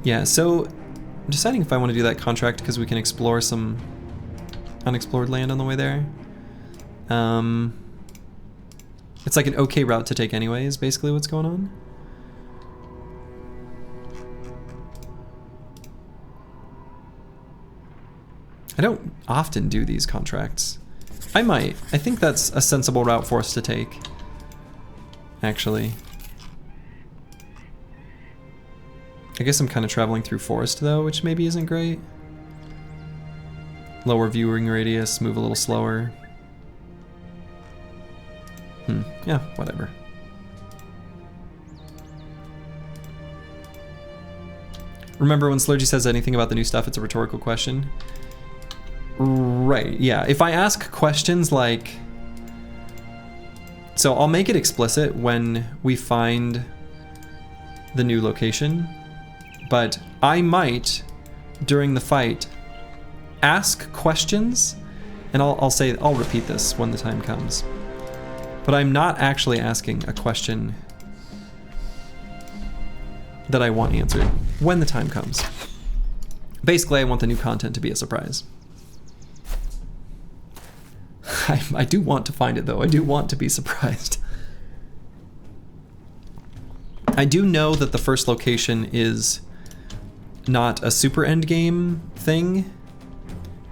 Yeah, so I'm deciding if I want to do that contract because we can explore some unexplored land on the way there. It's like an okay route to take anyway, is basically what's going on. I don't often do these contracts. I might. I think that's a sensible route for us to take, actually. I guess I'm kind of traveling through forest though, which maybe isn't great. Lower viewing radius, move a little slower. Yeah, whatever. Remember when Slurgy says anything about the new stuff, it's a rhetorical question? Right, yeah. If I ask questions like... So I'll make it explicit when we find the new location, but I might, during the fight, ask questions, and I'll repeat this when the time comes. But I'm not actually asking a question that I want answered when the time comes. Basically, I want the new content to be a surprise. I do want to find it, though. I do want to be surprised. I do know that the first location is not a super end game thing,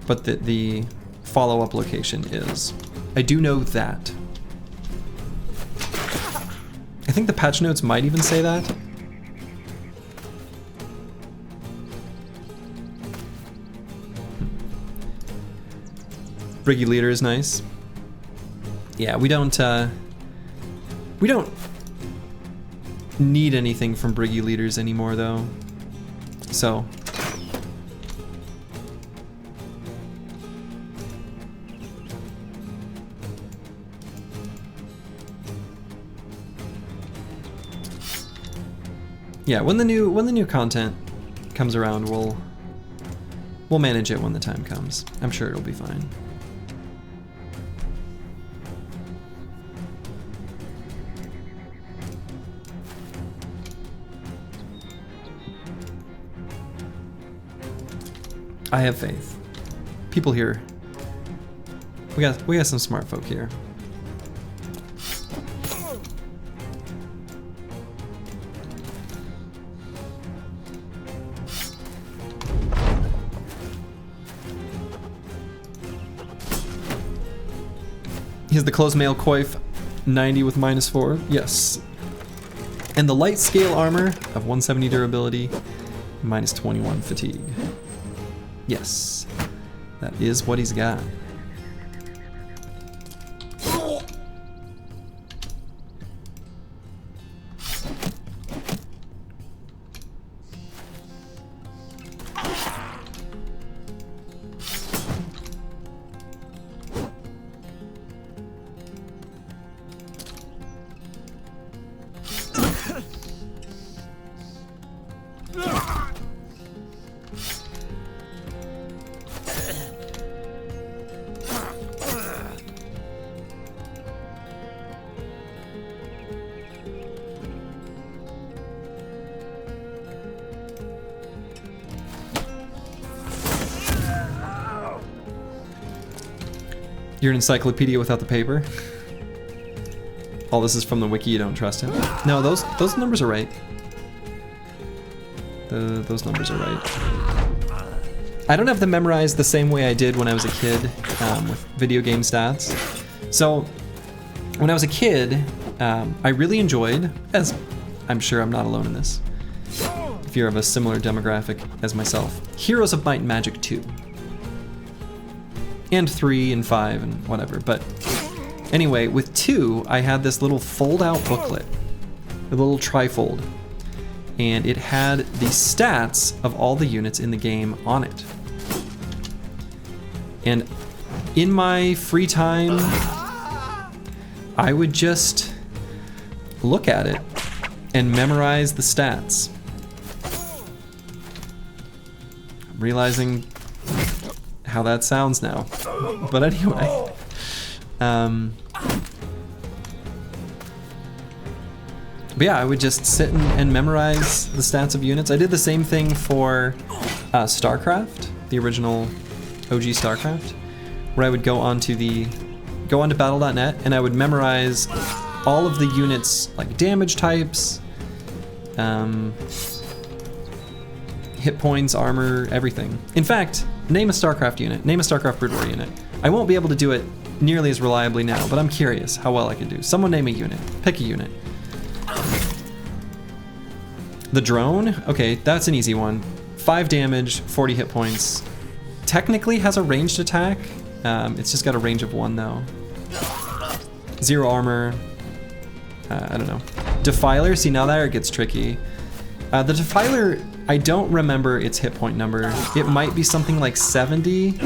but that the follow-up location is. I do know that. I think the patch notes might even say that. Briggy leader is nice. Yeah, we don't need anything from Briggy leaders anymore, though. So yeah, when the new content comes around, we'll manage it when the time comes. I'm sure it'll be fine. I have faith. People here. We got some smart folk here. He has the closed mail coif 90 with -4. Yes. And the light scale armor of 170 durability, -21 fatigue. Yes, that is what he's got. You're an encyclopedia without the paper. All this is from the wiki, you don't trust him. No, those numbers are right. Those numbers are right. I don't have them memorized the same way I did when I was a kid with video game stats. So when I was a kid, I really enjoyed, as I'm sure I'm not alone in this, if you're of a similar demographic as myself, Heroes of Might and Magic 2. And 3 and 5 and whatever, but anyway, with 2, I had this little fold-out booklet, a little trifold, and it had the stats of all the units in the game on it. And in my free time, I would just look at it and memorize the stats. I'm realizing how that sounds now. But anyway, but yeah, I would just sit and memorize the stats of units. I did the same thing for StarCraft, the original OG StarCraft, where I would go onto battle.net and I would memorize all of the units, like damage types, hit points, armor, everything. In fact, name a StarCraft unit, name a StarCraft Brood War unit. I won't be able to do it nearly as reliably now, but I'm curious how well I can do. Someone name a unit. Pick a unit. The drone? Okay, that's an easy one. 5 damage, 40 hit points. Technically has a ranged attack. It's just got a range of 1 though. 0 armor. I don't know. Defiler, see now that it gets tricky. The Defiler, I don't remember its hit point number. It might be something like 70.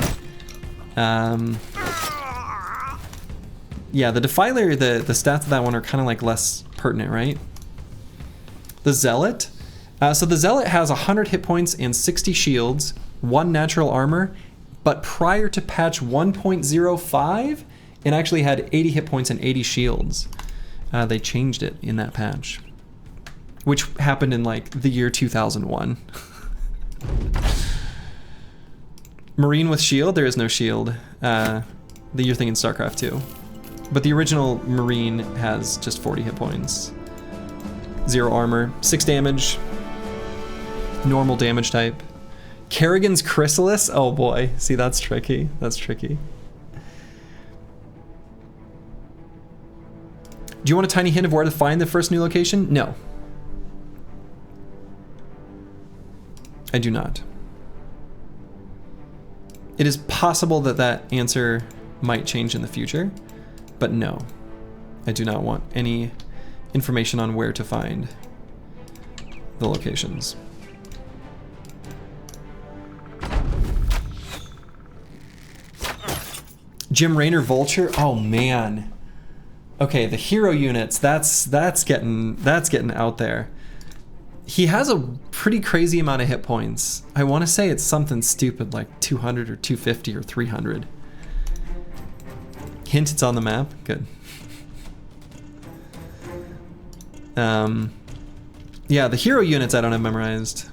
Yeah, the Defiler, the stats of that one are kind of like less pertinent, right? The Zealot. So the Zealot has 100 hit points and 60 shields, 1 natural armor, but prior to patch 1.05, it actually had 80 hit points and 80 shields. They changed it in that patch. which happened in like the year 2001. Marine with shield? There is no shield. You're thinking StarCraft 2. But the original Marine has just 40 hit points. 0 armor, 6 damage, normal damage type. Kerrigan's Chrysalis? Oh boy, see that's tricky, that's tricky. Do you want a tiny hint of where to find the first new location? No. I do not. It is possible that that answer might change in the future, but no. I do not want any information on where to find the locations. Jim Raynor Vulture? Oh man. Okay, the hero units, that's getting out there. He has a pretty crazy amount of hit points. I want to say it's something stupid like 200 or 250 or 300. Hint, it's on the map. Good. Yeah, the hero units I don't have memorized.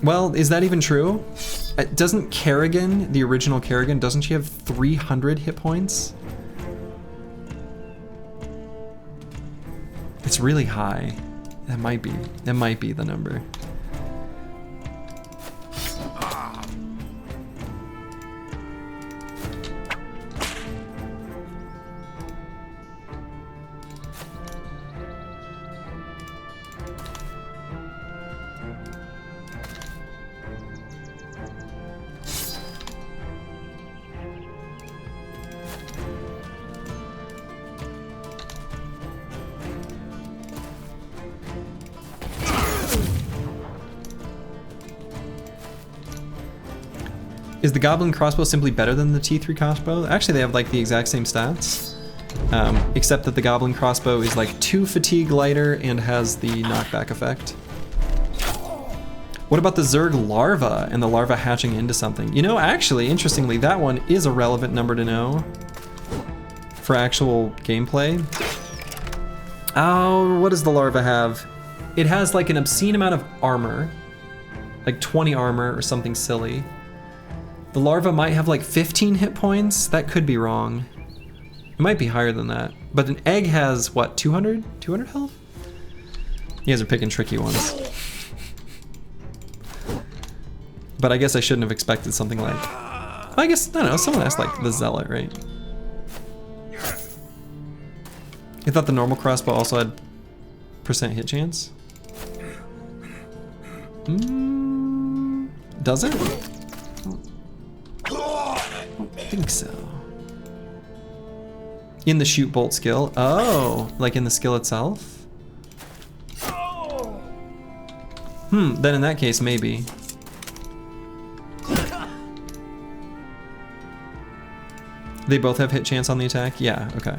Well, is that even true? Doesn't Kerrigan, the original Kerrigan, doesn't she have 300 hit points? It's really high. That might be the number. Is the Goblin crossbow simply better than the T3 crossbow? Actually, they have like the exact same stats, except that the Goblin crossbow is like 2 fatigue lighter and has the knockback effect. What about the Zerg larva and the larva hatching into something? You know, actually, interestingly, that one is a relevant number to know for actual gameplay. Oh, what does the larva have? It has like an obscene amount of armor, like 20 armor or something silly. The larva might have like 15 hit points. That could be wrong. It might be higher than that. But an egg has what, 200? 200 health? You guys are picking tricky ones. But I guess I shouldn't have expected something like... I guess, I don't know, someone asked like the Zealot, right? I thought the normal crossbow also had % hit chance. Does it? I think so. In the shoot bolt skill. Oh, like in the skill itself? Then in that case, maybe. They both have hit chance on the attack? Yeah, okay.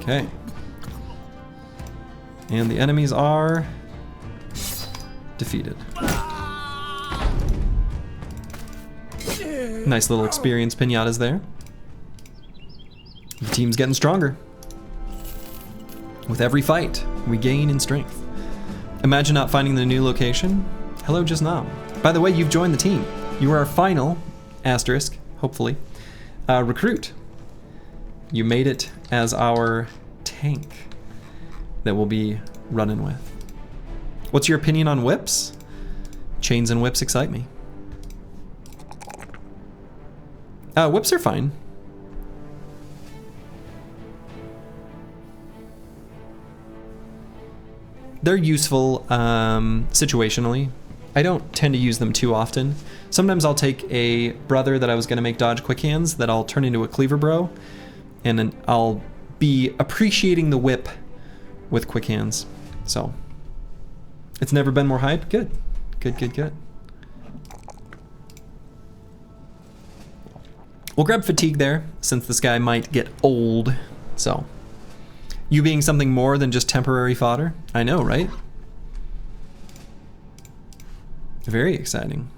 Okay. And the enemies are defeated. Nice little experience pinatas there. The team's getting stronger. With every fight, we gain in strength. Imagine not finding the new location. Hello, just now. By the way, you've joined the team. You are our final, asterisk, hopefully, recruit. You made it as our tank that we'll be running with. What's your opinion on whips? Chains and whips excite me. Whips are fine. they're useful situationally. I don't tend to use them too often. Sometimes I'll take a brother that I was going to make dodge quick hands that I'll turn into a cleaver bro, and then I'll be appreciating the whip with quick hands. So it's never been more hype. Good. Good, good, good. We'll grab fatigue there, since this guy might get old. So, you being something more than just temporary fodder? I know, right? Very exciting.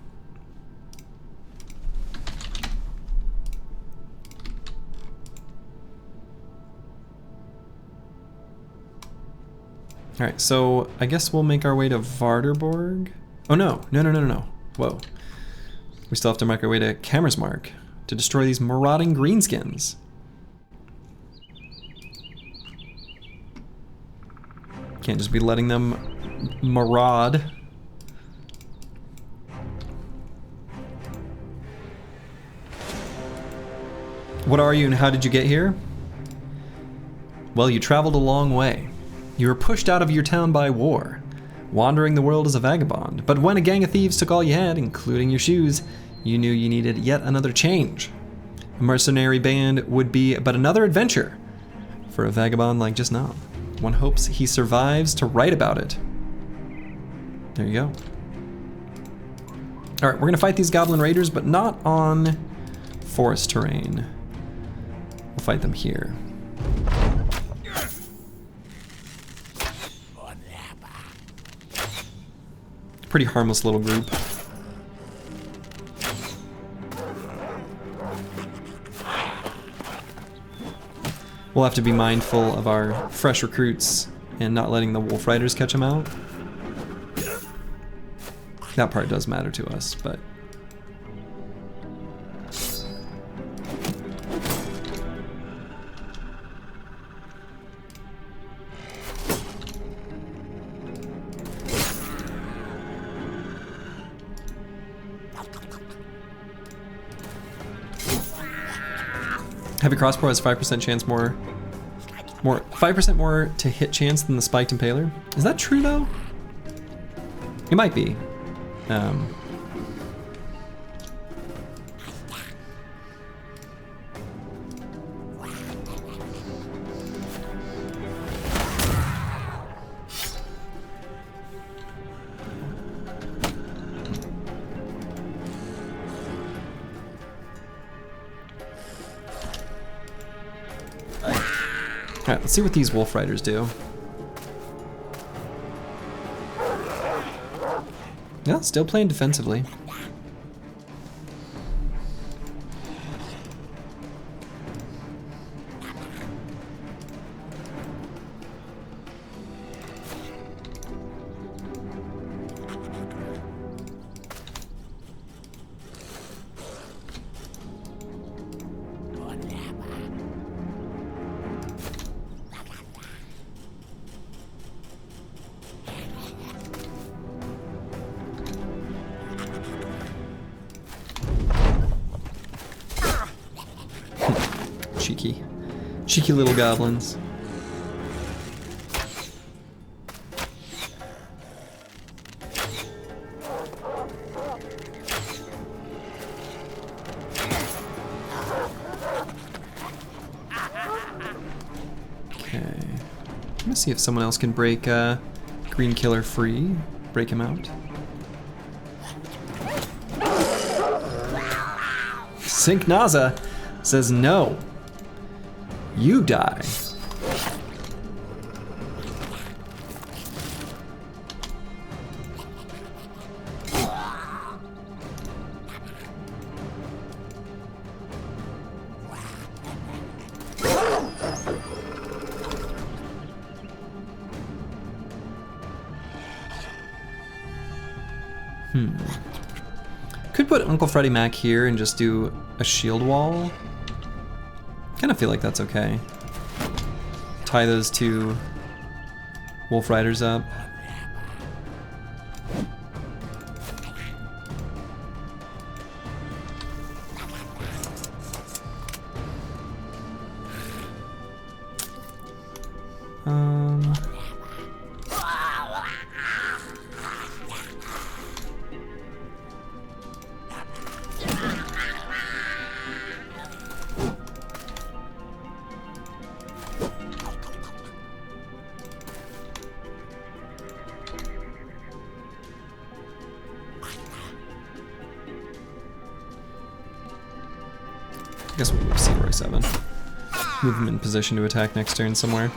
Alright, so I guess we'll make our way to Varderborg. Oh no, no. Whoa. We still have to make our way to Kammersmark to destroy these marauding greenskins. Can't just be letting them maraud. What are you and how did you get here? Well, you traveled a long way. You were pushed out of your town by war, wandering the world as a vagabond. But when a gang of thieves took all you had, including your shoes, you knew you needed yet another change. A mercenary band would be but another adventure for a vagabond like just now. One hopes he survives to write about it. There you go. All right, we're gonna fight these goblin raiders, but not on forest terrain. We'll fight them here. Pretty harmless little group. We'll have to be mindful of our fresh recruits and not letting the wolf riders catch them out. That part does matter to us, but... Heavy crossbow has 5% chance more 5% more to hit chance than the spiked impaler. Is that true though? It might be. Alright, let's see what these wolf riders do. Yeah, still playing defensively. Cheeky little goblins. Okay. I'm gonna see if someone else can break Green Killer free. Break him out. Sinknaza says no. You die. Could put Uncle Freddy Mac here and just do a shield wall. Kind of feel like that's okay. Tie those two wolf riders up. I guess we'll move Searoy 7. Move him in position to attack next turn somewhere.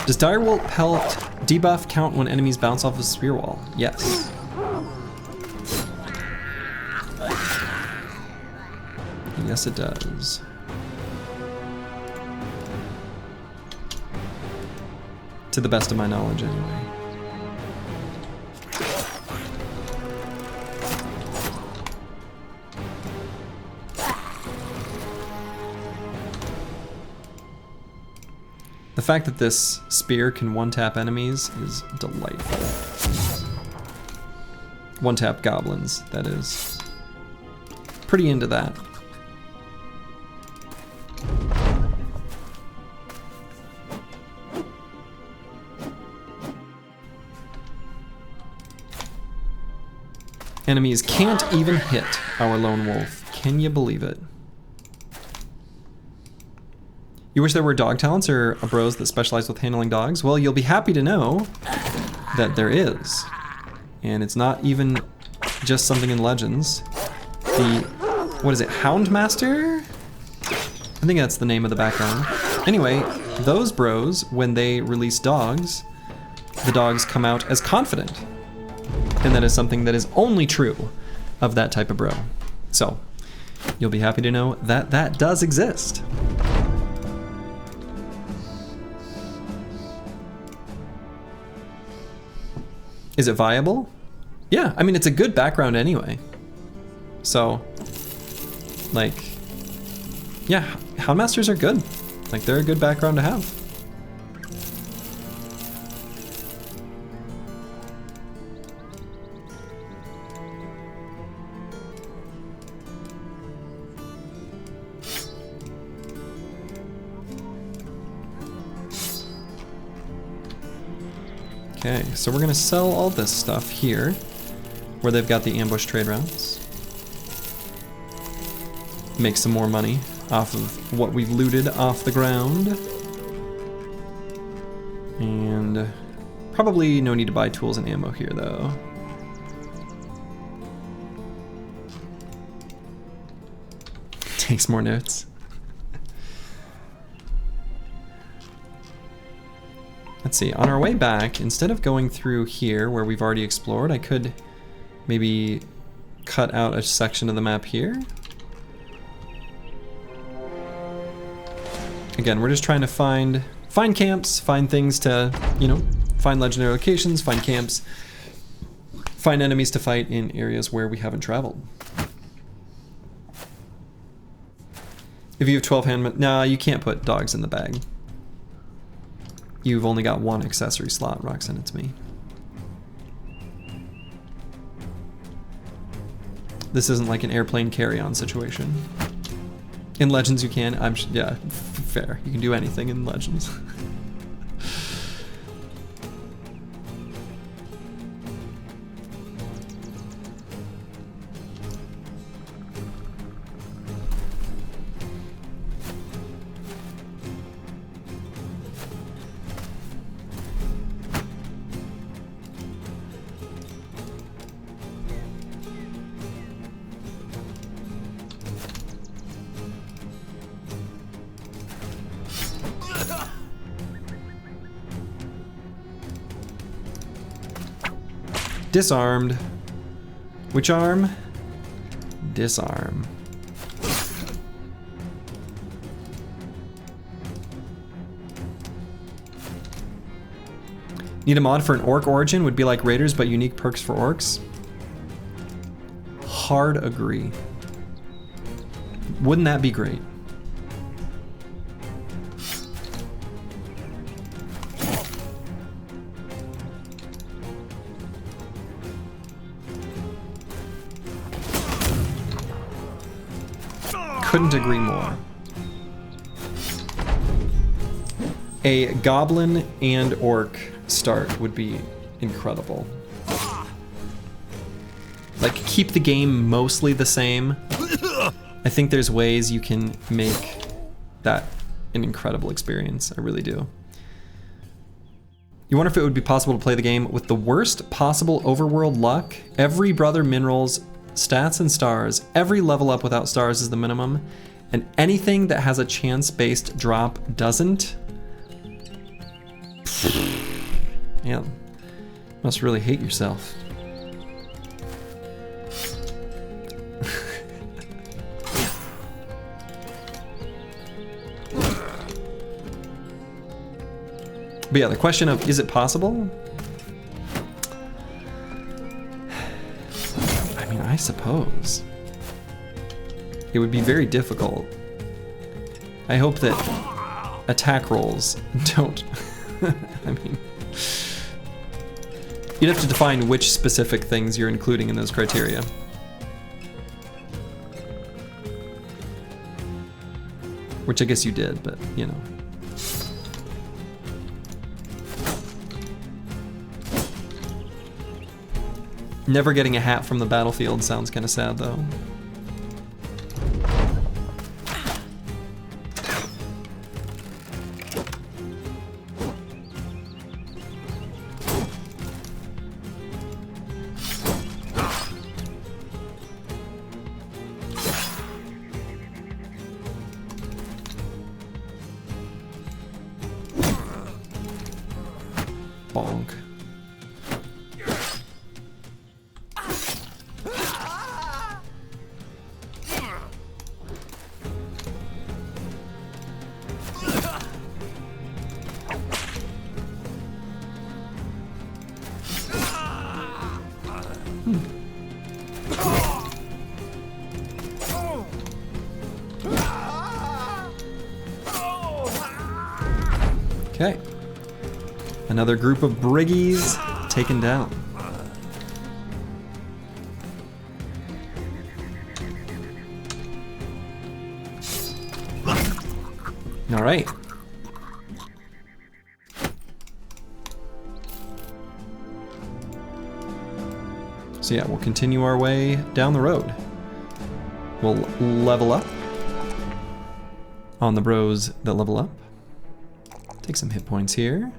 Does Direwolf Pelt debuff count when enemies bounce off a spear wall? Yes. Yes, it does. To the best of my knowledge, anyway. The fact that this spear can one-tap enemies is delightful. One-tap goblins, that is. Pretty into that. Enemies can't even hit our lone wolf. Can you believe it? You wish there were dog talents or bros that specialize with handling dogs? Well, you'll be happy to know that there is. And it's not even just something in Legends. The, what is it, Houndmaster? I think that's the name of the background. Anyway, those bros, when they release dogs, the dogs come out as confident. And that is something that is only true of that type of bro. So, you'll be happy to know that that does exist. Is it viable? Yeah, I mean, it's a good background anyway. So, like, yeah, Houndmasters are good. Like, they're a good background to have. Okay, so we're gonna sell all this stuff here, where they've got the ambush trade routes. Make some more money off of what we've looted off the ground. And probably no need to buy tools and ammo here though. Takes more notes. Let's see, on our way back, instead of going through here where we've already explored, I could maybe cut out a section of the map here. Again, we're just trying to find camps, find things to, you know, find legendary locations, find camps, find enemies to fight in areas where we haven't traveled. If you have 12 hand, nah, you can't put dogs in the bag. You've only got one accessory slot, Roxanne, it's me. This isn't like an airplane carry-on situation. In Legends you can, yeah, fair. You can do anything in Legends. Disarmed. Which arm? Disarm. Need a mod for an orc origin? Would be like raiders, but unique perks for orcs? Hard agree. Wouldn't that be great? Couldn't agree more. A goblin and orc start would be incredible. Like, keep the game mostly the same. I think there's ways you can make that an incredible experience. I really do. You wonder if it would be possible to play the game with the worst possible overworld luck? Every brother minerals, stats and stars, every level up without stars is the minimum, and anything that has a chance-based drop doesn't? Yeah, must really hate yourself. But yeah, the question of, is it possible? I mean, I suppose. It would be very difficult. I hope that attack rolls don't. I mean, you'd have to define which specific things you're including in those criteria. Which I guess you did, but you know. Never getting a hat from the battlefield sounds kind of sad, though. Bonk. Okay. Another group of briggies taken down. All right. So yeah, we'll continue our way down the road. We'll level up on the bros that level up. Take some hit points here.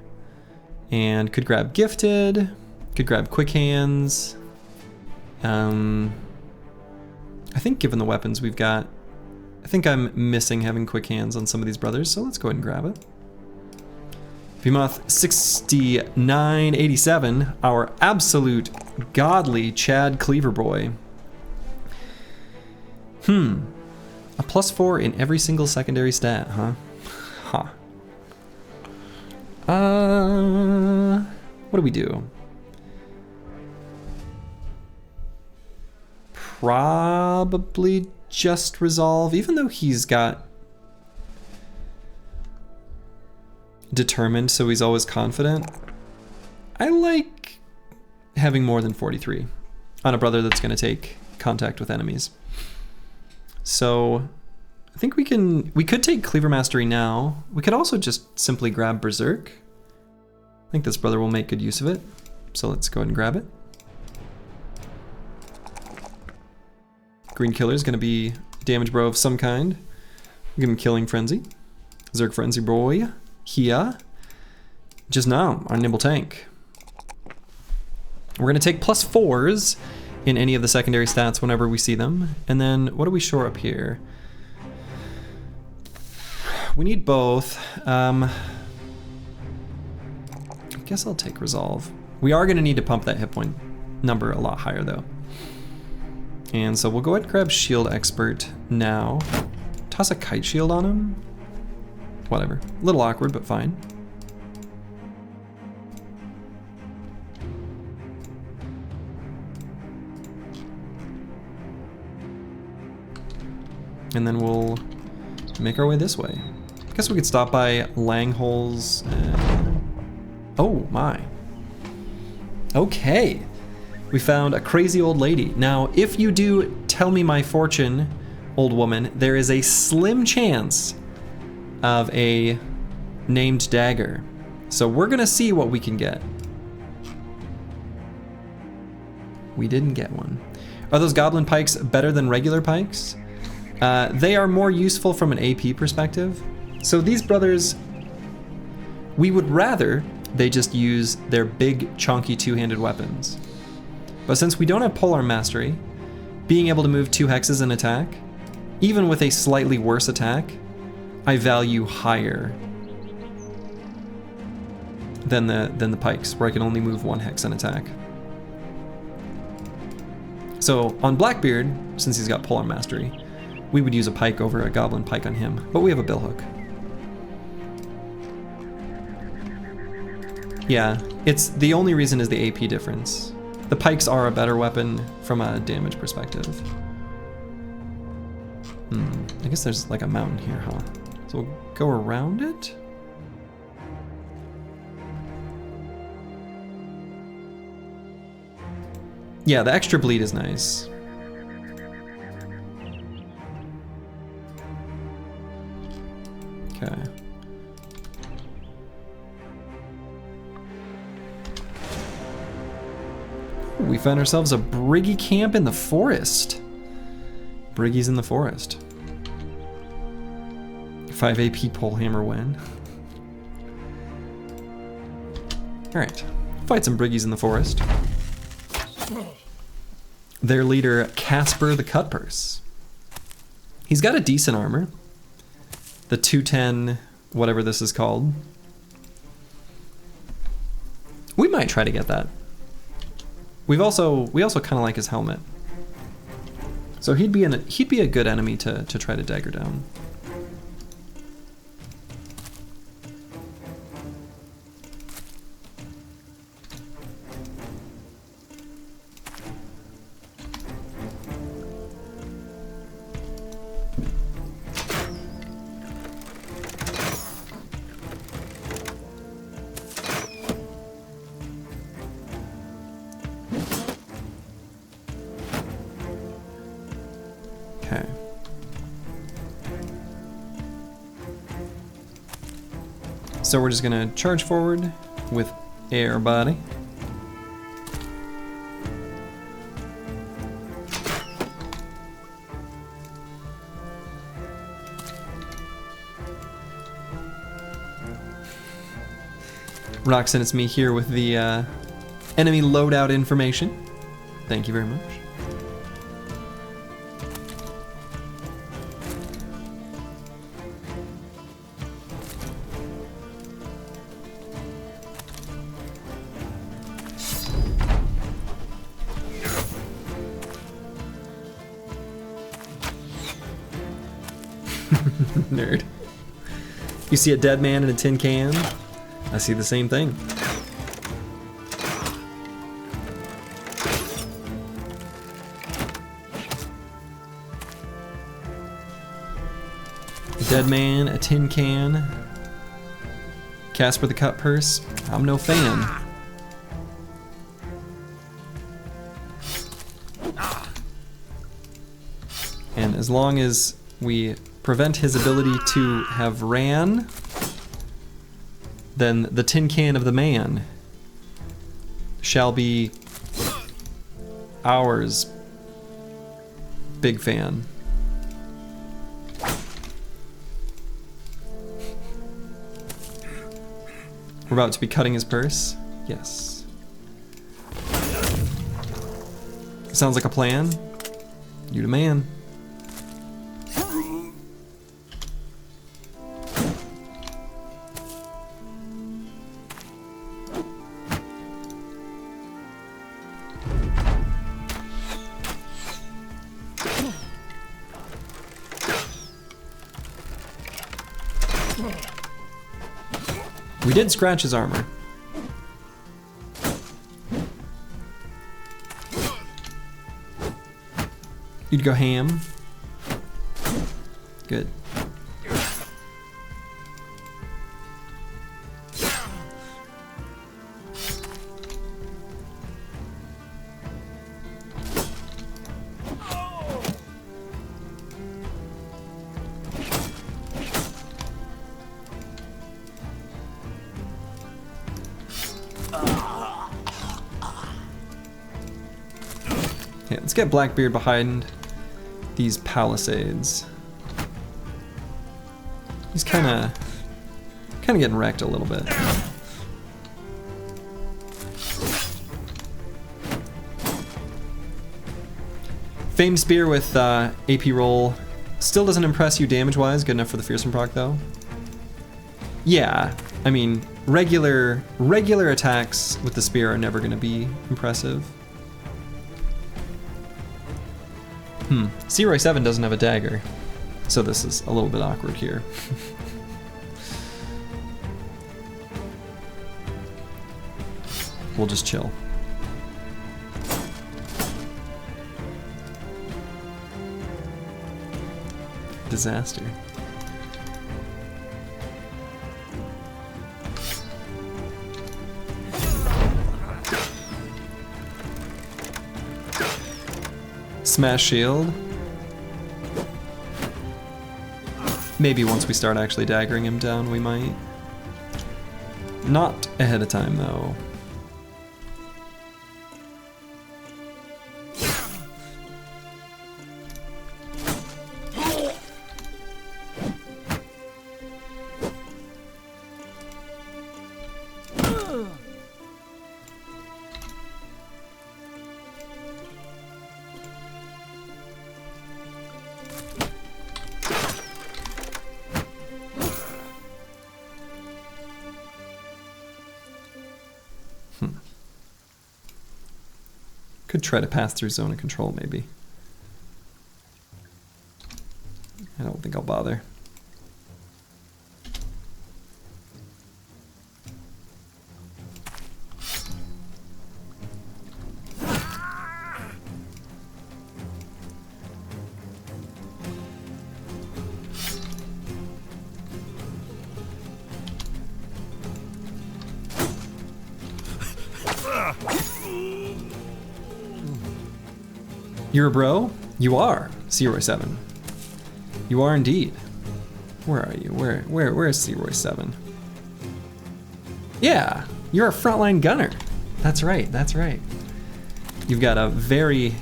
And could grab gifted, could grab quick hands. I think given the weapons we've got, I think I'm missing having quick hands on some of these brothers, so let's go ahead and grab it. Behemoth 6987, our absolute godly Chad Cleaver boy. A +4 in every single secondary stat, huh? Huh. What do we do? Probably just resolve, even though he's got determined, so he's always confident. I like having more than 43 on a brother that's going to take contact with enemies. So I think we could take Cleaver Mastery now. We could also just simply grab Berserk. I think this brother will make good use of it. So let's go ahead and grab it. Green Killer is going to be damage bro of some kind. Give him Killing Frenzy. Zerg Frenzy boy. Here. Just now, our Nimble Tank. We're going to take +4s in any of the secondary stats whenever we see them. And then what do we shore up here? We need both. I guess I'll take Resolve. We are going to need to pump that hit point number a lot higher though. And so we'll go ahead and grab Shield Expert now. Toss a Kite Shield on him. Whatever. A little awkward, but fine. And then we'll make our way this way. I guess we could stop by Langholes. Oh my. Okay. We found a crazy old lady. Now, if you do tell me my fortune, old woman, there is a slim chance of a named dagger So we're gonna see what we can get. We didn't get one. Are those goblin pikes better than regular pikes? They are more useful from an AP perspective. So these brothers, we would rather they just use their big, chunky two-handed weapons. But since we don't have polearm mastery, being able to move 2 hexes and attack, even with a slightly worse attack, I value higher than the pikes, where I can only move 1 hex and attack. So on Blackbeard, since he's got polearm mastery, we would use a pike over a goblin pike on him, but we have a billhook. Yeah, it's the only reason is the AP difference. The pikes are a better weapon from a damage perspective. I guess there's like a mountain here, huh? So we'll go around it? Yeah, the extra bleed is nice. Okay. We found ourselves a Briggy camp in the forest. Briggy's in the forest. 5 AP polehammer win. Alright, fight some Briggies in the forest. Their leader, Casper the Cutpurse. He's got a decent armor. The 210, whatever this is called. We might try to get that. We also kind of like his helmet. So he'd be a good enemy to try to dagger down. Okay. So we're just gonna charge forward with air body. Roxanne, it's me here with the enemy loadout information. Thank you very much. Nerd. You see a dead man in a tin can? I see the same thing. A dead man, a tin can. Casper the Cutpurse. I'm no fan. And as long as we prevent his ability to have ran, then the tin can of the man shall be ours. Big fan. We're about to be cutting his purse. Yes. Sounds like a plan. You the man. We did scratch his armor. You'd go ham. Good. Let's get Blackbeard behind these palisades. He's kind of getting wrecked a little bit. Fame Spear with AP roll still doesn't impress you damage-wise. Good enough for the Fearsome proc though. Yeah, I mean, regular attacks with the spear are never going to be impressive. Searoy 7 doesn't have a dagger, so this is a little bit awkward here. We'll just chill. Disaster. Smash shield. Maybe once we start actually daggering him down, we might. Not ahead of time, though. Could try to pass through zone of control, maybe. I don't think I'll bother. You're a bro? You are, Searoy 7. You are indeed. Where are you? Where is Searoy 7? Yeah, you're a frontline gunner. That's right, that's right. You've got a very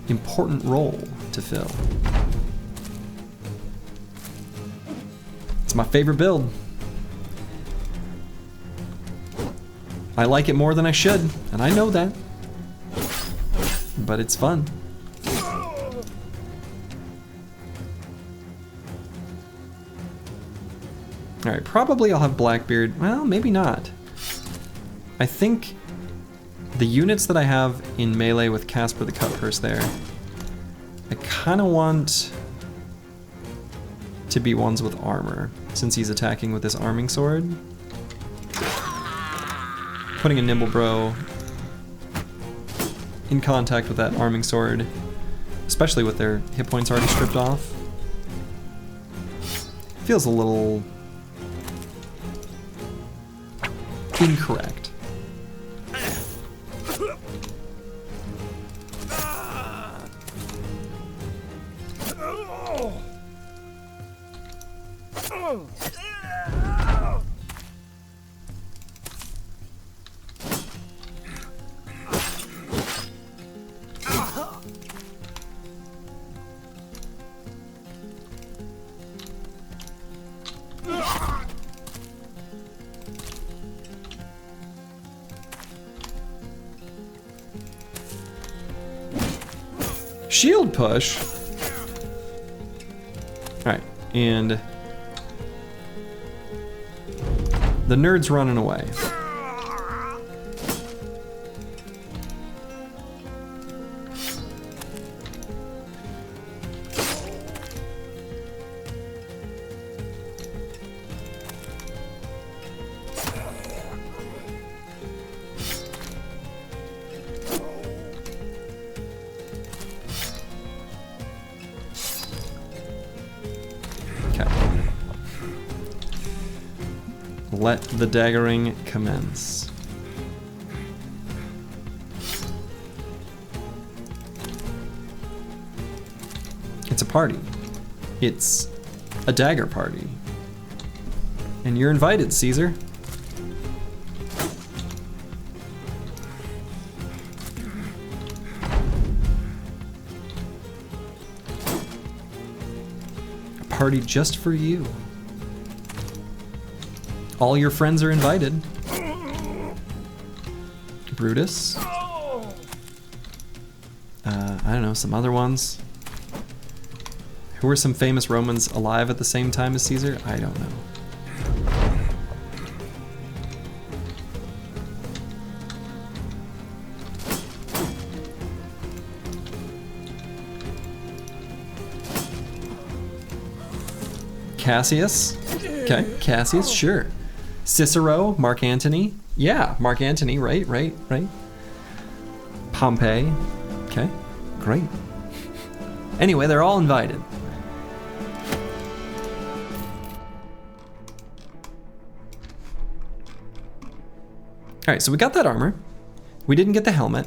important role to fill. It's my favorite build. I like it more than I should, and I know that. But it's fun. Alright, probably I'll have Blackbeard. Well, maybe not. I think the units that I have in melee with Casper the Cutpurse there, I kind of want to be ones with armor, since he's attacking with this arming sword. Putting a Nimble Bro in contact with that arming sword, especially with their hit points already stripped off, feels a little incorrect. Shield push. Alright, and the nerd's running away. Let the daggering commence. It's a party. It's a dagger party. And you're invited, Caesar. party just for you. All your friends are invited. Brutus. I don't know, some other ones. Who were some famous Romans alive at the same time as Caesar? I don't know. Cassius. Okay, Cassius, sure. Cicero, Mark Antony. Yeah, Mark Antony, right. Pompey. Okay, great. Anyway, they're all invited. All right, so we got that armor. We didn't get the helmet.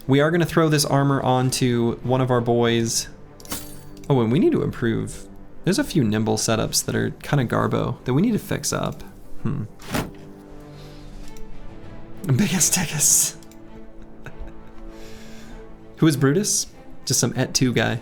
We are gonna throw this armor onto one of our boys. Oh, and we need to improve. There's a few nimble setups that are kind of garbo that we need to fix up. Biggest Tickus. Who is Brutus? Just some Et2 guy.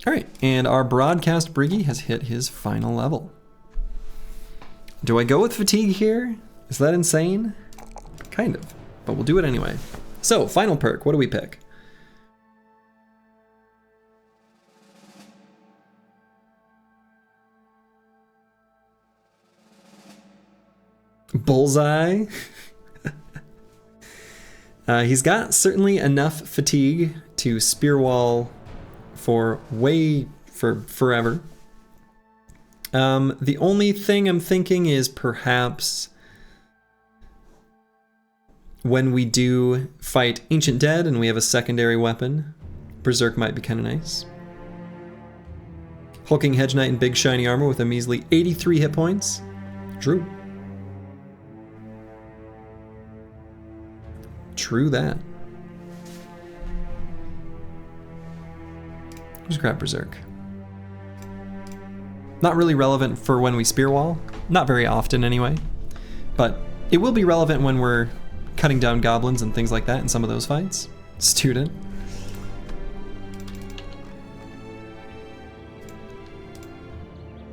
All right, and our broadcast Briggy has hit his final level. Do I go with fatigue here? Is that insane? Kind of, but we'll do it anyway. So, final perk, what do we pick? Bullseye. He's got certainly enough fatigue to spear wall for forever. The only thing I'm thinking is perhaps when we do fight Ancient Dead and we have a secondary weapon, Berserk might be kind of nice. Hulking Hedge Knight in big shiny armor with a measly 83 hit points. True. True that. Just grab Berserk. Not really relevant for when we spear wall. Not very often anyway. But it will be relevant when we're cutting down goblins and things like that in some of those fights. Student.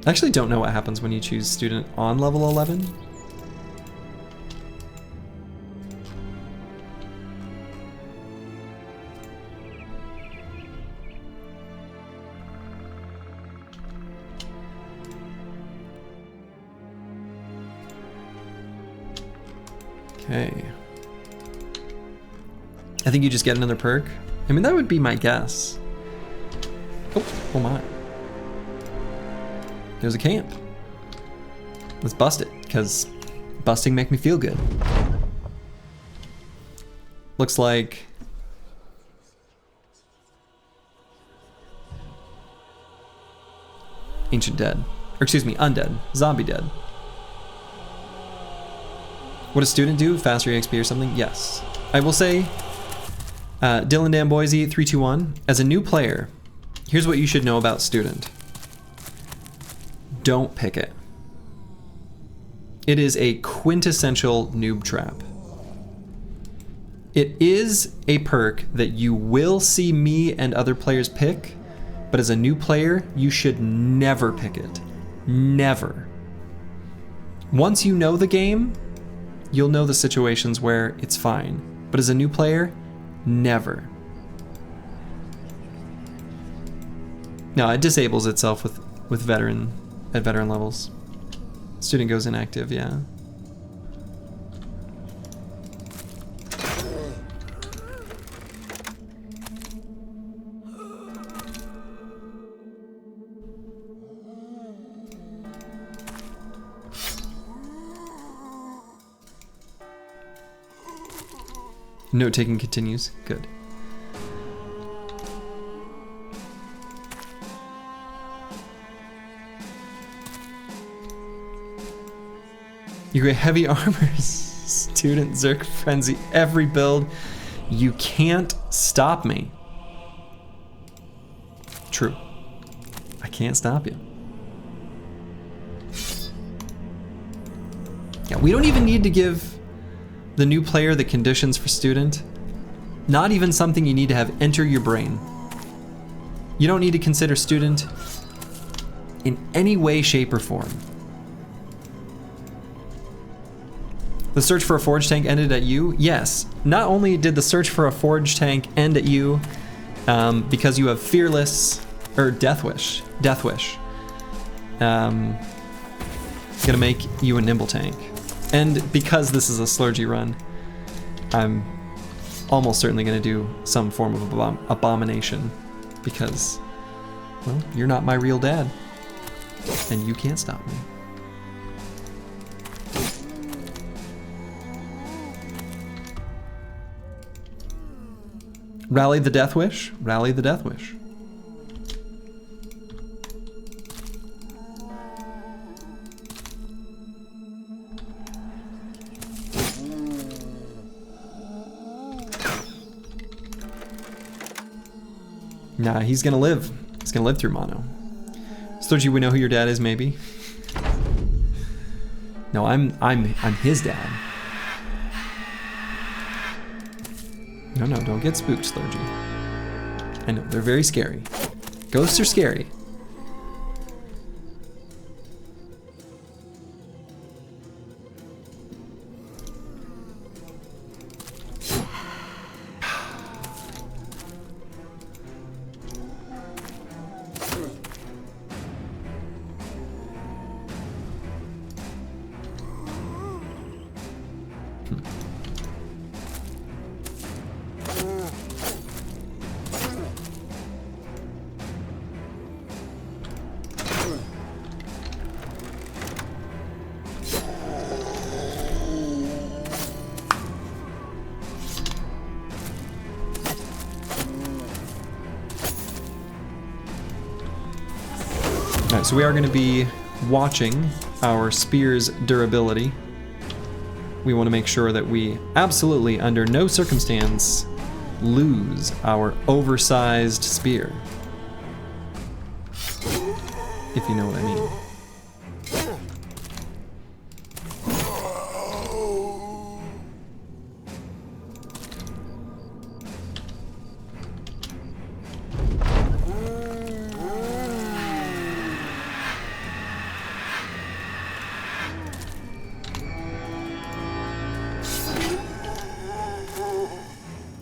I actually don't know what happens when you choose student on level 11. Okay. I think you just get another perk. I mean, that would be my guess. Oh my. There's a camp. Let's bust it, because busting make me feel good. Looks like Ancient Dead. Or excuse me, Undead. Zombie Dead. What does student do? Faster EXP or something? Yes. I will say, Dylan Dan Boise 321. As a new player, here's what you should know about student. Don't pick it. It is a quintessential noob trap. It is a perk that you will see me and other players pick, but as a new player, you should never pick it. Never. Once you know the game, you'll know the situations where it's fine. But as a new player, never. No, it disables itself with veteran at veteran levels. Student goes inactive, yeah. Note taking continues. Good. You get heavy armors, student Zerk frenzy, every build. You can't stop me. True. I can't stop you. Yeah, we don't even need to give the new player the conditions for student. Not even something you need to have enter your brain. You don't need to consider student in any way, shape, or form. The search for a forge tank ended at you? Yes. Not only did the search for a forge tank end at you because you have fearless, or death wish. Gonna make you a nimble tank. And because this is a slurgy run, I'm almost certainly gonna do some form of abomination because, well, you're not my real dad. And you can't stop me. Rally the death wish. Rally the death wish. Nah, he's gonna live. He's gonna live through mono. Slurgy, we know who your dad is, maybe. No, I'm his dad. No, don't get spooked, Slurgy. I know, they're very scary. Ghosts are scary. Alright, so we are going to be watching our spear's durability. We want to make sure that we absolutely, under no circumstance, lose our oversized spear. If you know what I mean.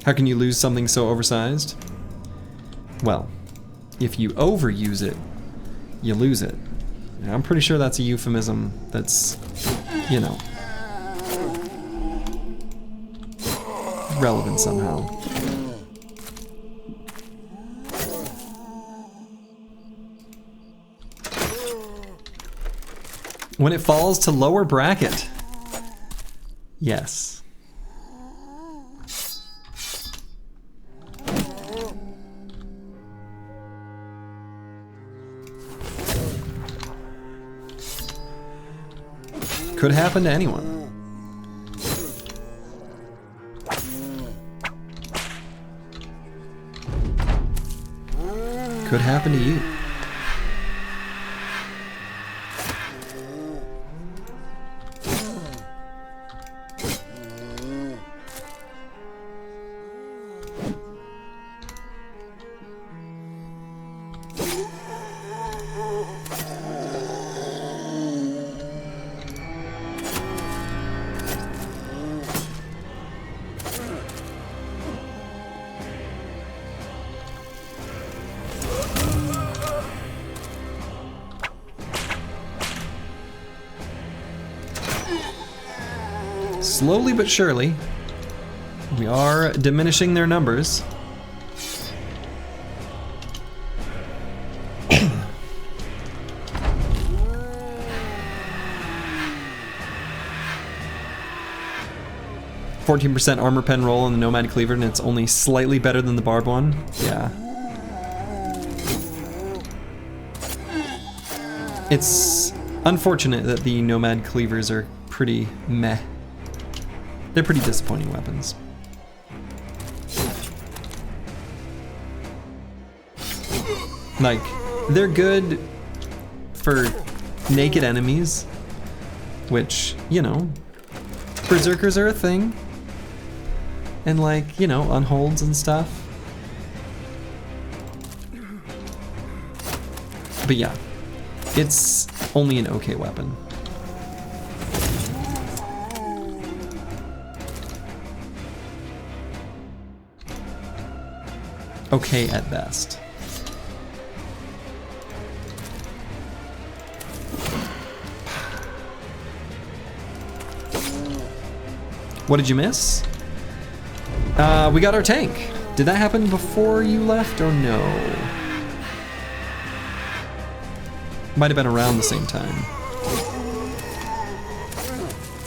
How can you lose something so oversized? Well, if you overuse it, you lose it. And I'm pretty sure that's a euphemism that's, you know, relevant somehow. When it falls to lower bracket. Yes. Could happen to anyone. Could happen to you. Slowly but surely, we are diminishing their numbers. (14% armor pen roll on the Nomad Cleaver, and it's only slightly better than the Barb one. Yeah. It's unfortunate that the Nomad Cleavers are pretty meh. They're pretty disappointing weapons. Like, they're good for naked enemies, which, you know, Berserkers are a thing. And like, you know, unholds and stuff. But yeah, it's only an okay weapon. Okay at best. What did you miss? We got our tank. Did that happen before you left or no? Might have been around the same time.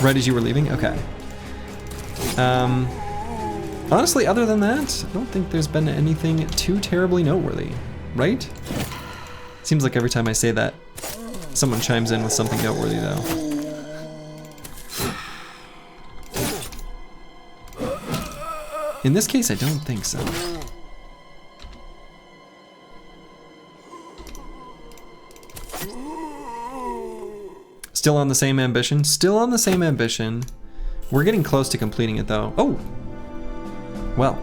Right as you were leaving? Okay. Honestly, other than that, I don't think there's been anything too terribly noteworthy, right? Seems like every time I say that, someone chimes in with something noteworthy though. In this case, I don't think so. Still on the same ambition? Still on the same ambition. We're getting close to completing it though. Oh! Well.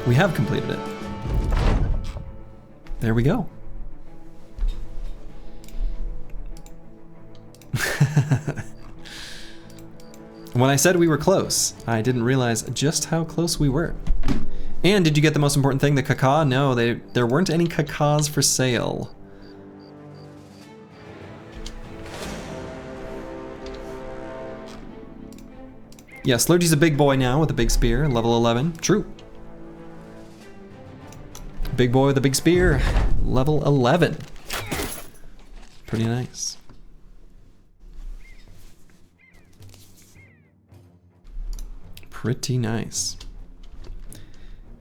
We have completed it. There we go. When I said we were close, I didn't realize just how close we were. And did you get the most important thing, the caca? No, there weren't any cacas for sale. Yeah, Slurgy's a big boy now with a big spear, level 11. True. Big boy with a big spear, level 11. Pretty nice. Pretty nice.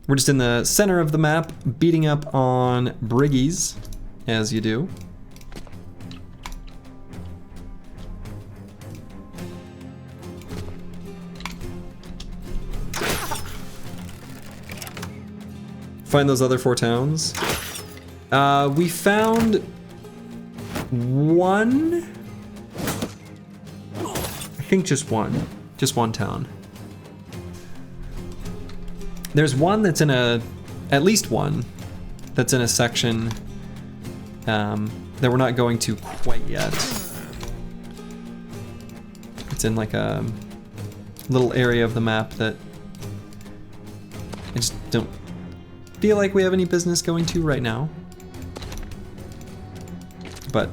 We're just in the center of the map, beating up on briggies, as you do. Find those other 4 towns. We found one. I think just one. Just one town. There's one that's in at least one that's in a section that we're not going to quite yet. It's in like a little area of the map that I just don't feel like we have any business going to right now. But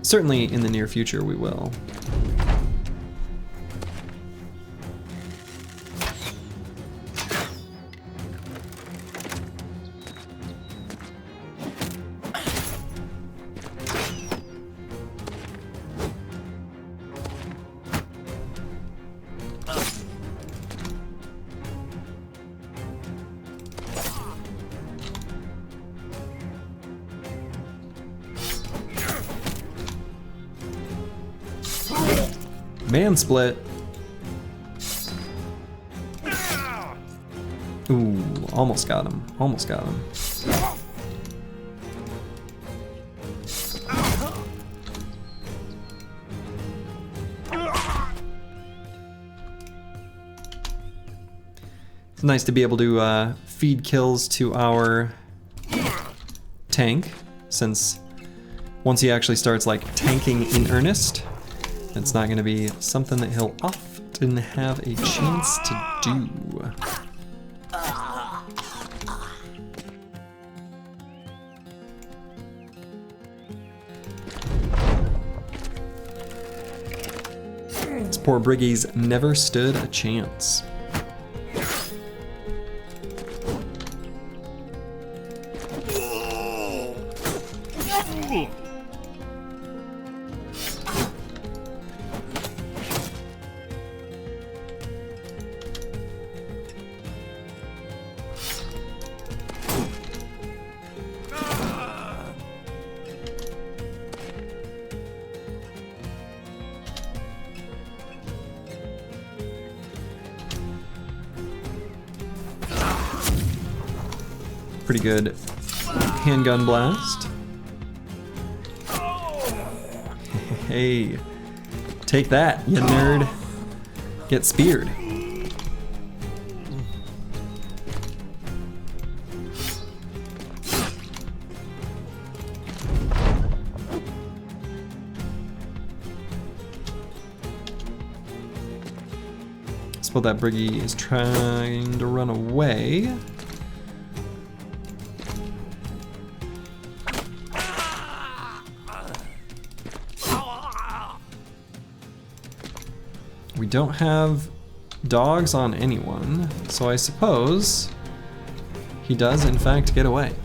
certainly in the near future we will. Man split. Ooh, almost got him. Almost got him. It's nice to be able to feed kills to our tank, since once he actually starts like tanking in earnest, it's not going to be something that he'll often have a chance to do. These poor briggies never stood a chance. Pretty good handgun blast. Hey, take that, you nerd. Get speared. Well, that Briggy is trying to run away. We don't have dogs on anyone, so I suppose he does in fact get away.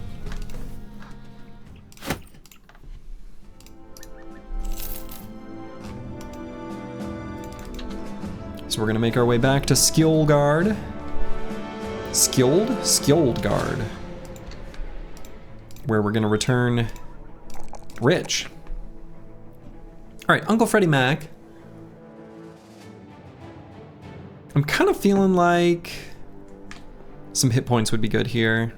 So we're gonna make our way back to Skjoldgard. Skjoldgard. Where we're gonna return rich. All right, Uncle Freddie Mac. I'm kind of feeling like some hit points would be good here.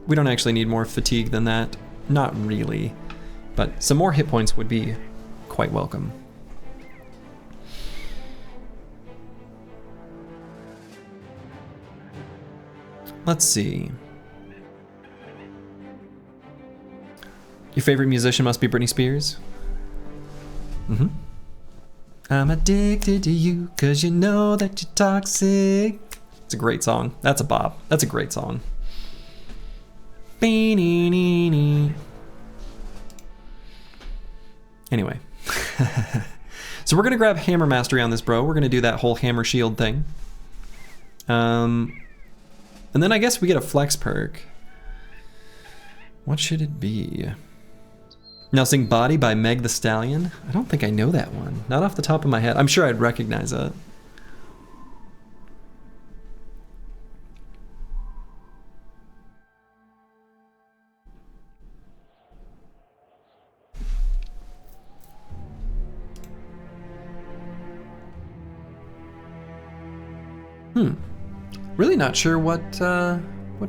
We don't actually need more fatigue than that. Not really, but some more hit points would be quite welcome. Let's see. Your favorite musician must be Britney Spears? Mm-hmm. I'm addicted to you cause you know that you're toxic. It's a great song. That's a bop. That's a great song. Anyway. So we're gonna grab Hammer Mastery on this bro. We're gonna do that whole hammer shield thing. And then I guess we get a flex perk. What should it be? Now sing Body by Meg the Stallion. I don't think I know that one. Not off the top of my head. I'm sure I'd recognize it. Really not sure what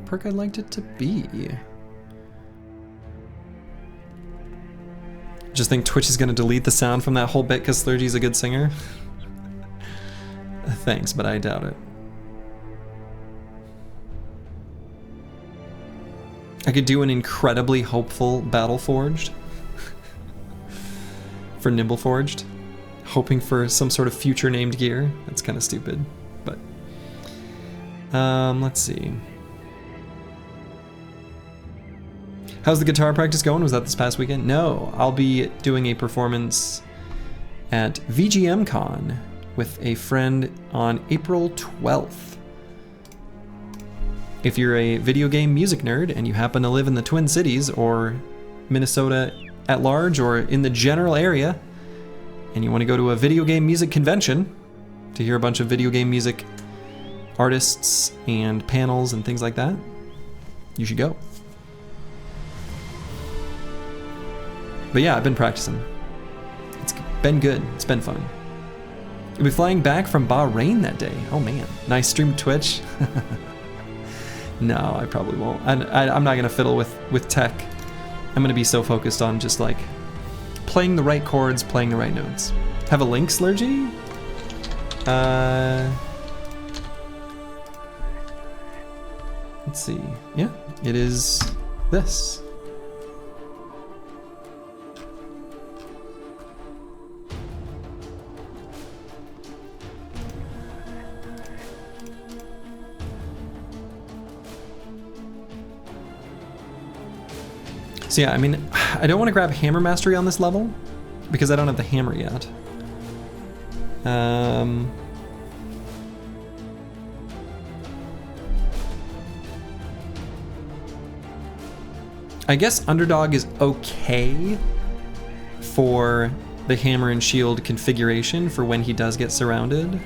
perk I'd like it to be. Just think Twitch is gonna delete the sound from that whole bit because Slurgy's a good singer. Thanks, but I doubt it. I could do an incredibly hopeful Battle Forged for Nimble Forged, hoping for some sort of future named gear. That's kind of stupid, but let's see. How's the guitar practice going? Was that this past weekend? No, I'll be doing a performance at VGM Con with a friend on April 12th. If you're a video game music nerd and you happen to live in the Twin Cities or Minnesota at large or in the general area, and you want to go to a video game music convention to hear a bunch of video game music artists and panels and things like that, you should go. But yeah, I've been practicing. It's been good. It's been fun. I'll be flying back from Bahrain that day. Oh man, nice stream Twitch. No, I probably won't. I'm not gonna fiddle with tech. I'm gonna be so focused on just like playing the right chords, playing the right notes. Have a link, Slurgy? Let's see. Yeah, it is this. So yeah, I mean, I don't want to grab Hammer Mastery on this level because I don't have the hammer yet. I guess Underdog is okay for the hammer and shield configuration for when he does get surrounded.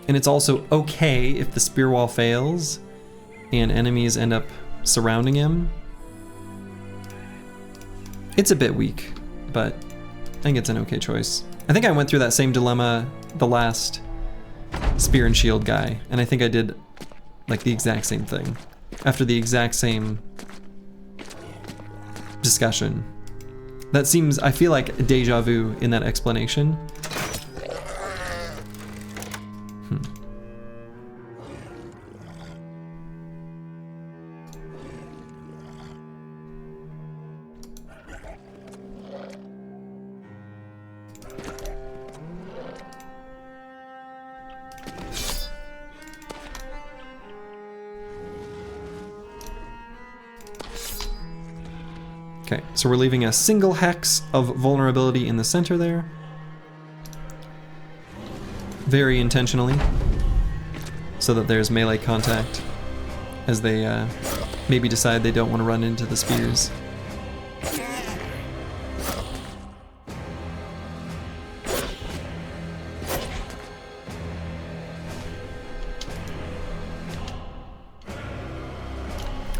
And it's also okay if the spear wall fails and enemies end up surrounding him. It's a bit weak, but I think it's an okay choice. I think I went through that same dilemma the last spear and shield guy, and I think I did like the exact same thing. After the exact same discussion. That seems, I feel like deja vu in that explanation. Okay, so we're leaving a single hex of vulnerability in the center there. Very intentionally, so that there's melee contact as they maybe decide they don't want to run into the spears.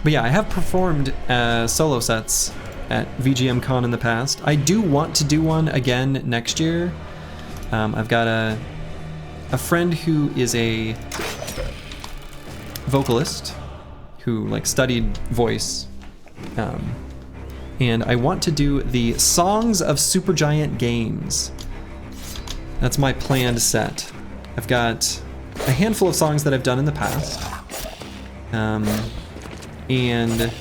But yeah, I have performed solo sets at VGM Con in the past. I do want to do one again next year. I've got a friend who is a vocalist who like studied voice, and I want to do the Songs of Supergiant Games. That's my planned set. I've got a handful of songs that I've done in the past, and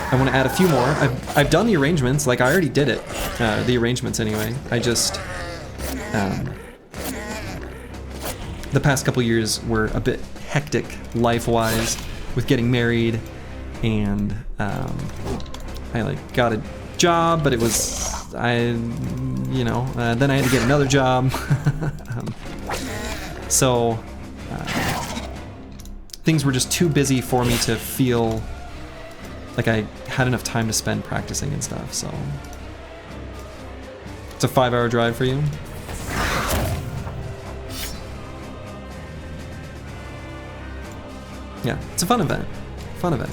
I want to add a few more. I've done the arrangements, like I already did it, the arrangements anyway. I just, the past couple years were a bit hectic life-wise with getting married, and I like got a job, but it was, then I had to get another job. So things were just too busy for me to feel like I had enough time to spend practicing and stuff, so. It's a 5-hour drive for you? Yeah, it's a fun event. Fun event.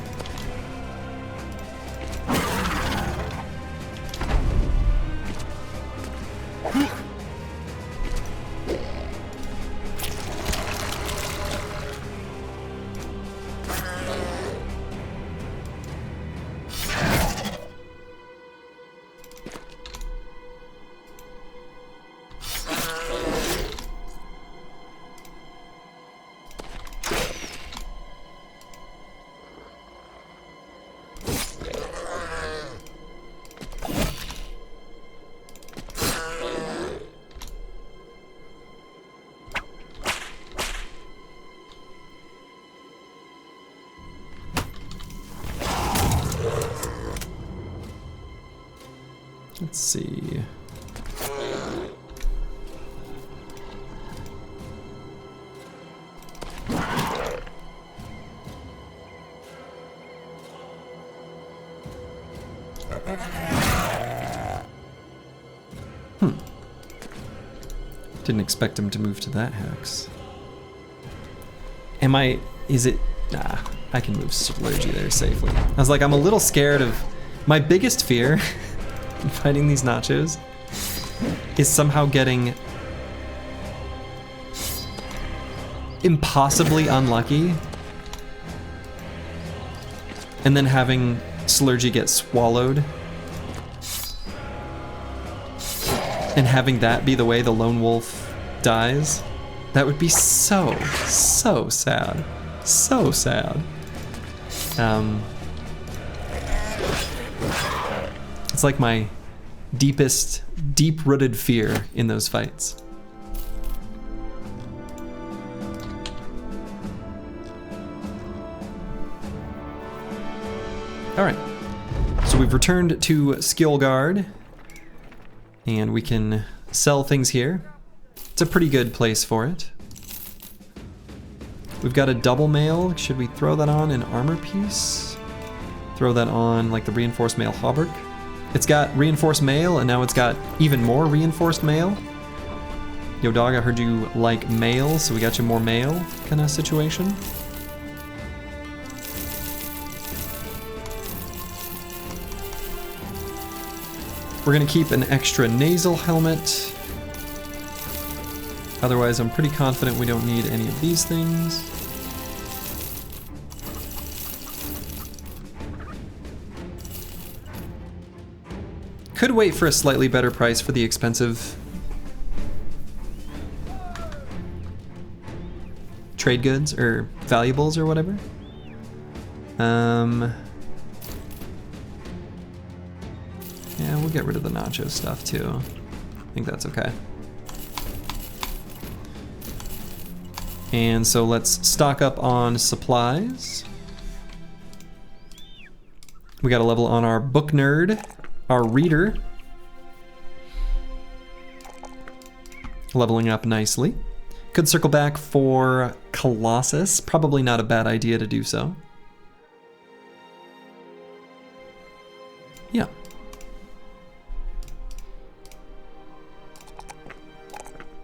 Let's see. Didn't expect him to move to that hex. Is it? Nah, I can move Slurgy there safely. I was like, I'm a little scared of, my biggest fear in fighting these nachos is somehow getting impossibly unlucky and then having Slurgy get swallowed and having that be the way the lone wolf dies. That would be so sad. So sad. It's like my deep-rooted fear in those fights. All right, so we've returned to Skill Guard, and we can sell things here. It's a pretty good place for it. We've got a double mail. Should we throw that on an armor piece? Throw that on like the reinforced mail hauberk. It's got reinforced mail, and now it's got even more reinforced mail. Yo, dog, I heard you like mail, so we got you more mail kind of situation. We're gonna keep an extra nasal helmet. Otherwise, I'm pretty confident we don't need any of these things. Could wait for a slightly better price for the expensive trade goods or valuables or whatever. Yeah, we'll get rid of the nacho stuff too. I think that's okay. And so let's stock up on supplies. We got a level on our book nerd, our reader. Leveling up nicely. Could circle back for Colossus. Probably not a bad idea to do so. Yeah.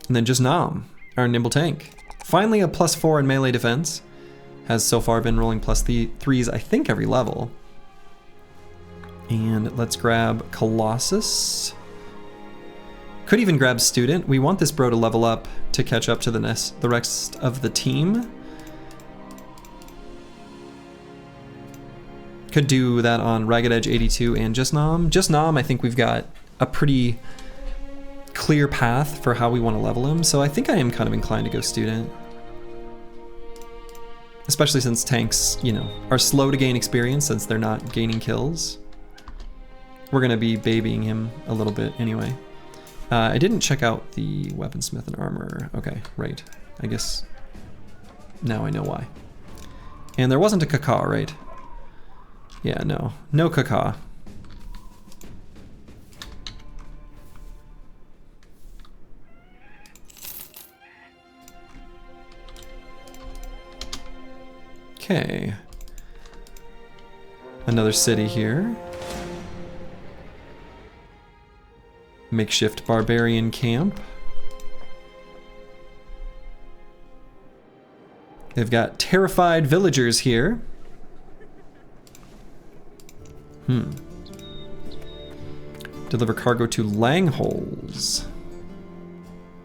And then just Nam, our nimble tank. Finally a +4 in melee defense. Has so far been rolling +3s, I think, every level. And let's grab Colossus. Could even grab Student. We want this bro to level up to catch up to the rest of the team. Could do that on Ragged Edge 82 and Just Nam. Just Nam, I think we've got a pretty clear path for how we want to level him, so I think I am kind of inclined to go Student. Especially since tanks, you know, are slow to gain experience since they're not gaining kills. We're gonna be babying him a little bit anyway. I didn't check out the weaponsmith and armor. Okay, right. I guess now I know why. And there wasn't a caca, right? Yeah, no. No caca. Okay. Another city here. Makeshift barbarian camp. They've got terrified villagers here. Deliver cargo to Langholes.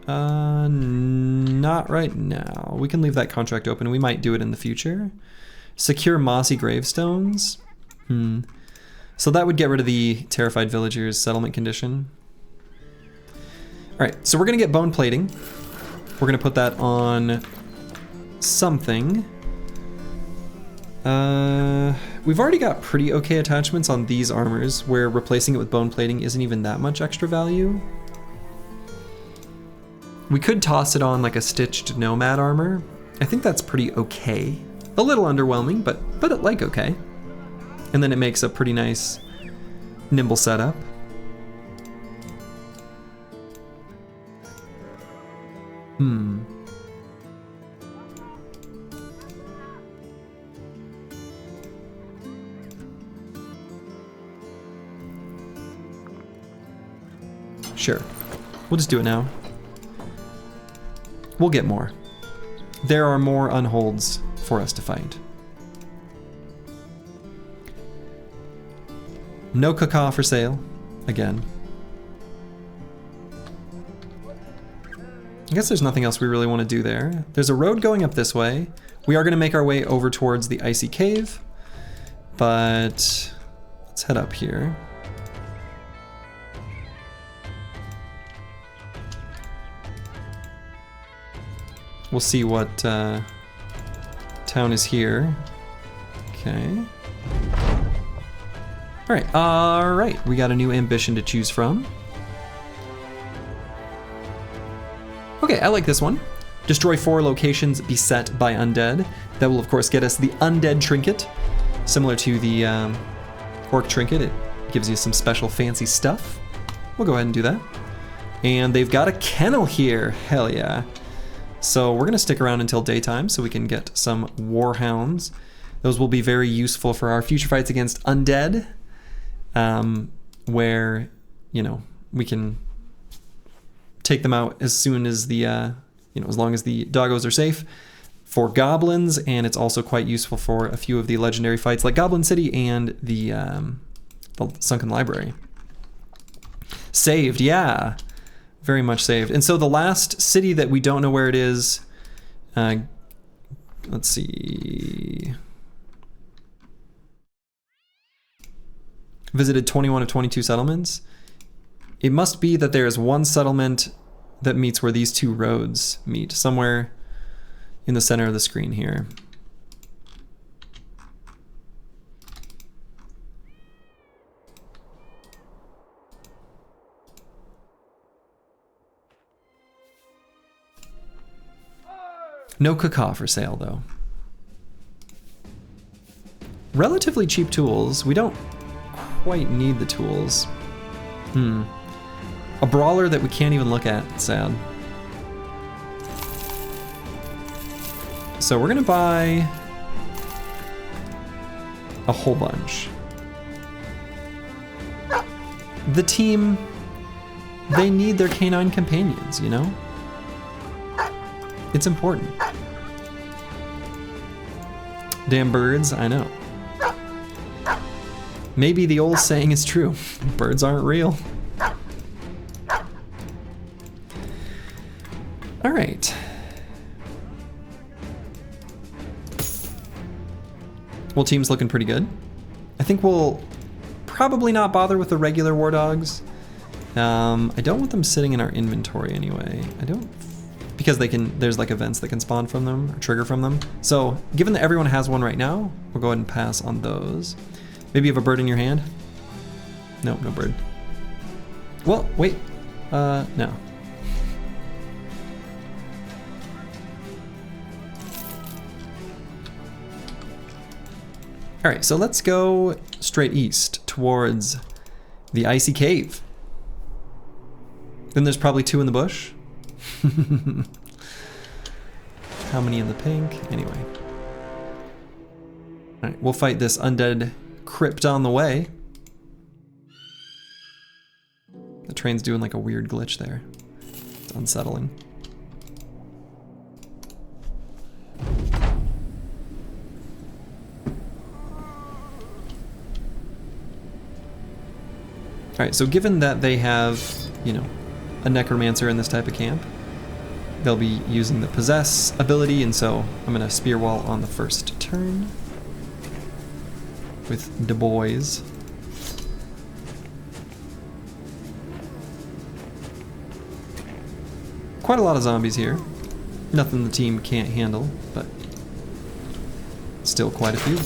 Not right now. We can leave that contract open. We might do it in the future. Secure mossy gravestones. So that would get rid of the terrified villagers settlement condition. Alright, so we're gonna get bone plating. We're gonna put that on something. We've already got pretty okay attachments on these armors, where replacing it with bone plating isn't even that much extra value. We could toss it on like a stitched nomad armor. I think that's pretty okay. A little underwhelming, but like okay. And then it makes a pretty nice nimble setup. Sure. We'll just do it now. We'll get more. There are more unholds for us to find. No caca for sale. Again. I guess there's nothing else we really want to do there. There's a road going up this way. We are going to make our way over towards the icy cave. But let's head up here. We'll see what town is here. Okay. All right. We got a new ambition to choose from. Okay, I like this one. Destroy 4 locations beset by undead. That will, of course, get us the undead trinket. Similar to the orc trinket, it gives you some special fancy stuff. We'll go ahead and do that. And they've got a kennel here. Hell yeah. So we're gonna stick around until daytime so we can get some warhounds. Those will be very useful for our future fights against undead, where, you know, we can take them out as soon as the, you know, as long as the doggos are safe. For goblins, and it's also quite useful for a few of the legendary fights like Goblin City and the Sunken Library. Saved, yeah. Very much saved. And so the last city that we don't know where it is, let's see. Visited 21 of 22 settlements. it must be that there is one settlement that meets where these two roads meet, somewhere in the center of the screen here. No cacao for sale, though. Relatively cheap tools. We don't quite need the tools. A brawler that we can't even look at. Sad. So we're gonna buy a whole bunch. The team, they need their canine companions, you know? It's important. Damn birds, I know. Maybe the old saying is true. Birds aren't real. All right. Well, team's looking pretty good. I think we'll probably not bother with the regular war dogs. I don't want them sitting in our inventory anyway. Because there's like events that can spawn from them or trigger from them. So given that everyone has one right now, we'll go ahead and pass on those. Maybe you have a bird in your hand? Nope, no bird. Well, wait, no. All right, so let's go straight east towards the icy cave. Then there's probably 2 in the bush. How many in the pink? Anyway. All right, we'll fight this undead crypt on the way. The train's doing like a weird glitch there. It's unsettling. All right, so given that they have, you know, a necromancer in this type of camp, they'll be using the possess ability, and so I'm gonna spear wall on the first turn with Du Bois. Quite a lot of zombies here. Nothing the team can't handle, but still quite a few.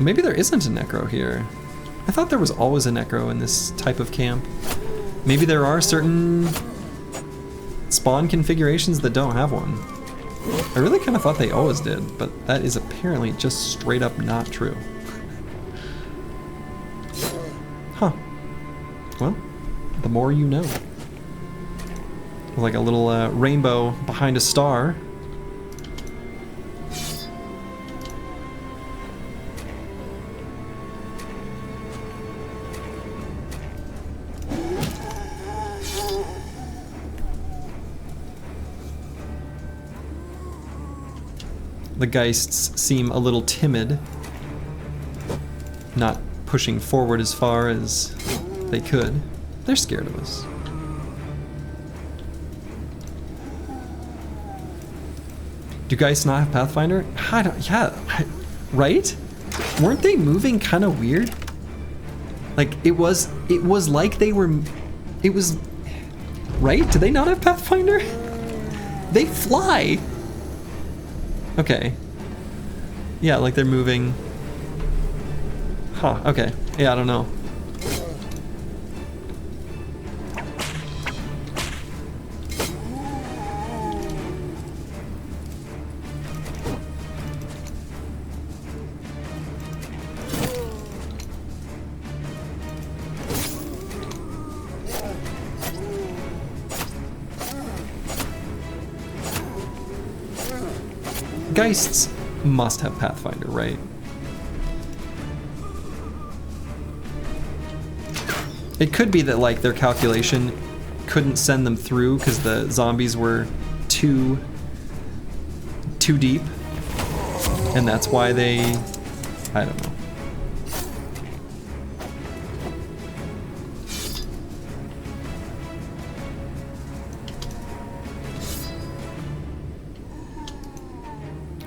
Maybe there isn't a necro here. I thought there was always a necro in this type of camp. Maybe there are certain spawn configurations that don't have one. I really kind of thought they always did, but that is apparently just straight up not true. Huh. Well, the more you know. Like a little rainbow behind a star. The Geists seem a little timid, not pushing forward as far as they could. They're scared of us. Do Geists not have Pathfinder? Right? Weren't they moving kind of weird? Like it was like they were, it was, right? Do they not have Pathfinder? They fly. Okay. Yeah, like they're moving. Huh, okay. Yeah, I don't know. Geists must have Pathfinder, right? It could be that like their calculation couldn't send them through because the zombies were too deep, and that's why they I don't know.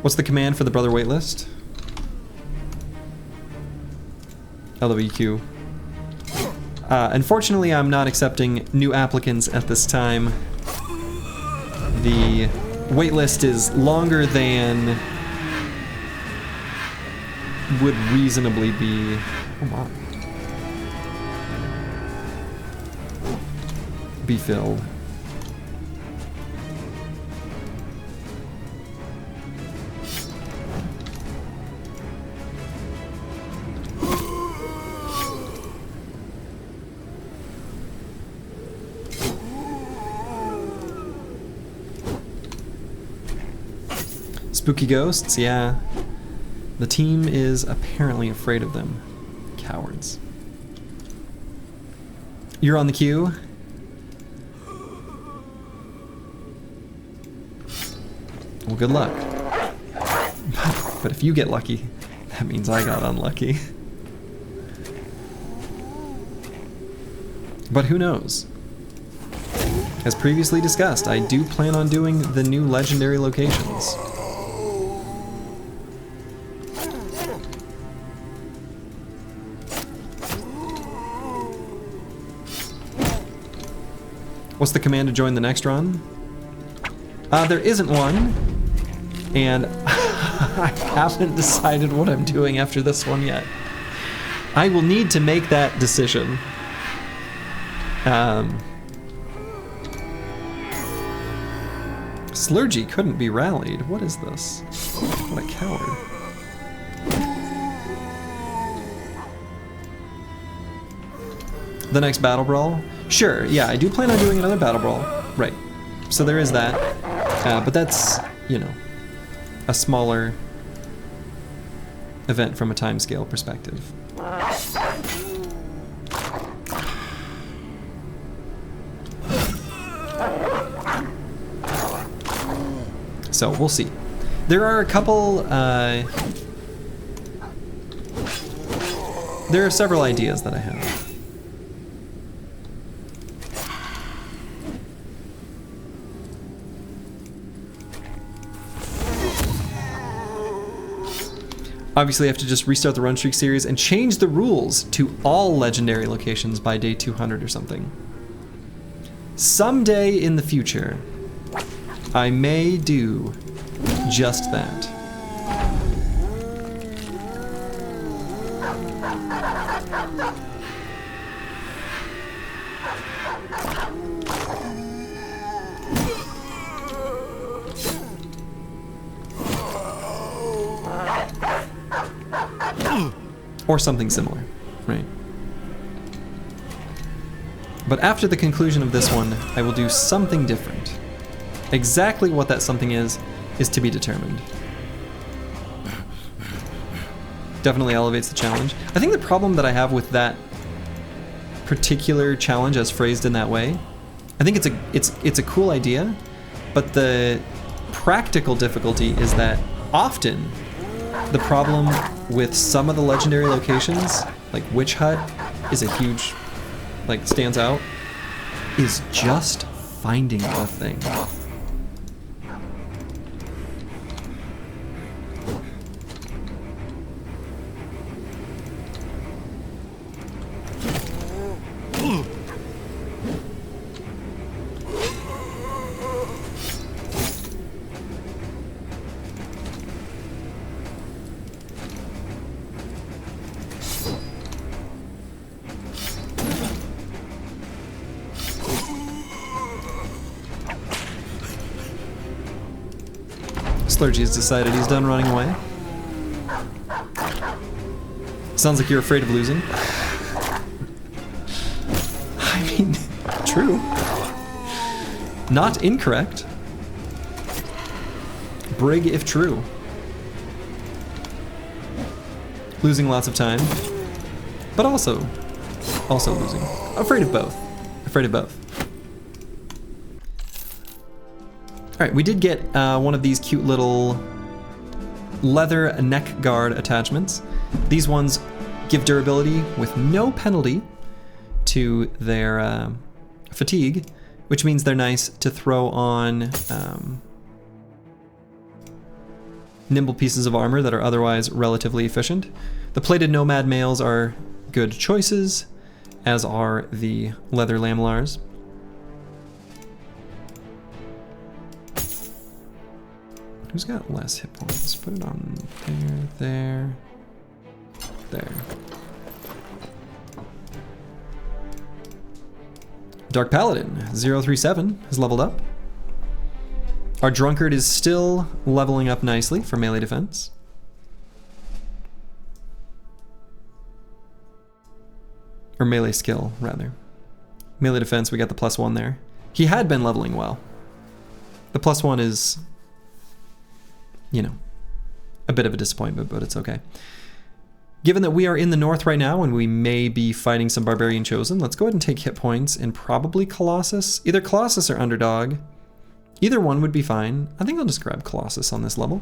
What's the command for the brother waitlist? LWQ. Unfortunately, I'm not accepting new applicants at this time. The waitlist is longer than would reasonably be. Oh my. Be filled. Spooky ghosts, yeah. The team is apparently afraid of them. Cowards. You're on the queue. Well, good luck. But if you get lucky, that means I got unlucky. But who knows? As previously discussed, I do plan on doing the new legendary locations. What's the command to join the next run? There isn't one, and I haven't decided what I'm doing after this one yet. I will need to make that decision. Slurgy couldn't be rallied. What is this? What a coward. The next battle brawl? Sure, yeah, I do plan on doing another battle brawl. Right. So there is that. But that's, you know, a smaller event from a timescale perspective. So we'll see. There are a couple, there are several ideas that I have. Obviously, I have to just restart the Run Streak series and change the rules to all legendary locations by day 200 or something. Someday in the future, I may do just that. Or something similar, right? But after the conclusion of this one, I will do something different. Exactly what that something is to be determined. Definitely elevates the challenge. I think the problem that I have with that particular challenge as phrased in that way, I think it's a cool idea, but the practical difficulty is that often the problem with some of the legendary locations, like Witch Hut is a huge, like, stands out, is just finding the thing. Slurgy's decided he's done running away. Sounds like you're afraid of losing. I mean, true. Not incorrect. Brig if true. Losing lots of time, but also losing. Afraid of both. Afraid of both. Alright, we did get one of these cute little leather neck guard attachments. These ones give durability with no penalty to their fatigue, which means they're nice to throw on nimble pieces of armor that are otherwise relatively efficient. The plated nomad males are good choices, as are the leather lamellars. Who's got less hit points? Put it on there. Dark Paladin 037 has leveled up. Our Drunkard is still leveling up nicely for melee defense. Or melee skill, rather. Melee defense, we got the +1 there. He had been leveling well. The +1 is, you know, a bit of a disappointment, but it's okay. Given that we are in the north right now and we may be fighting some Barbarian Chosen, let's go ahead and take hit points in probably Colossus. Either Colossus or Underdog. Either one would be fine. I think I'll just grab Colossus on this level.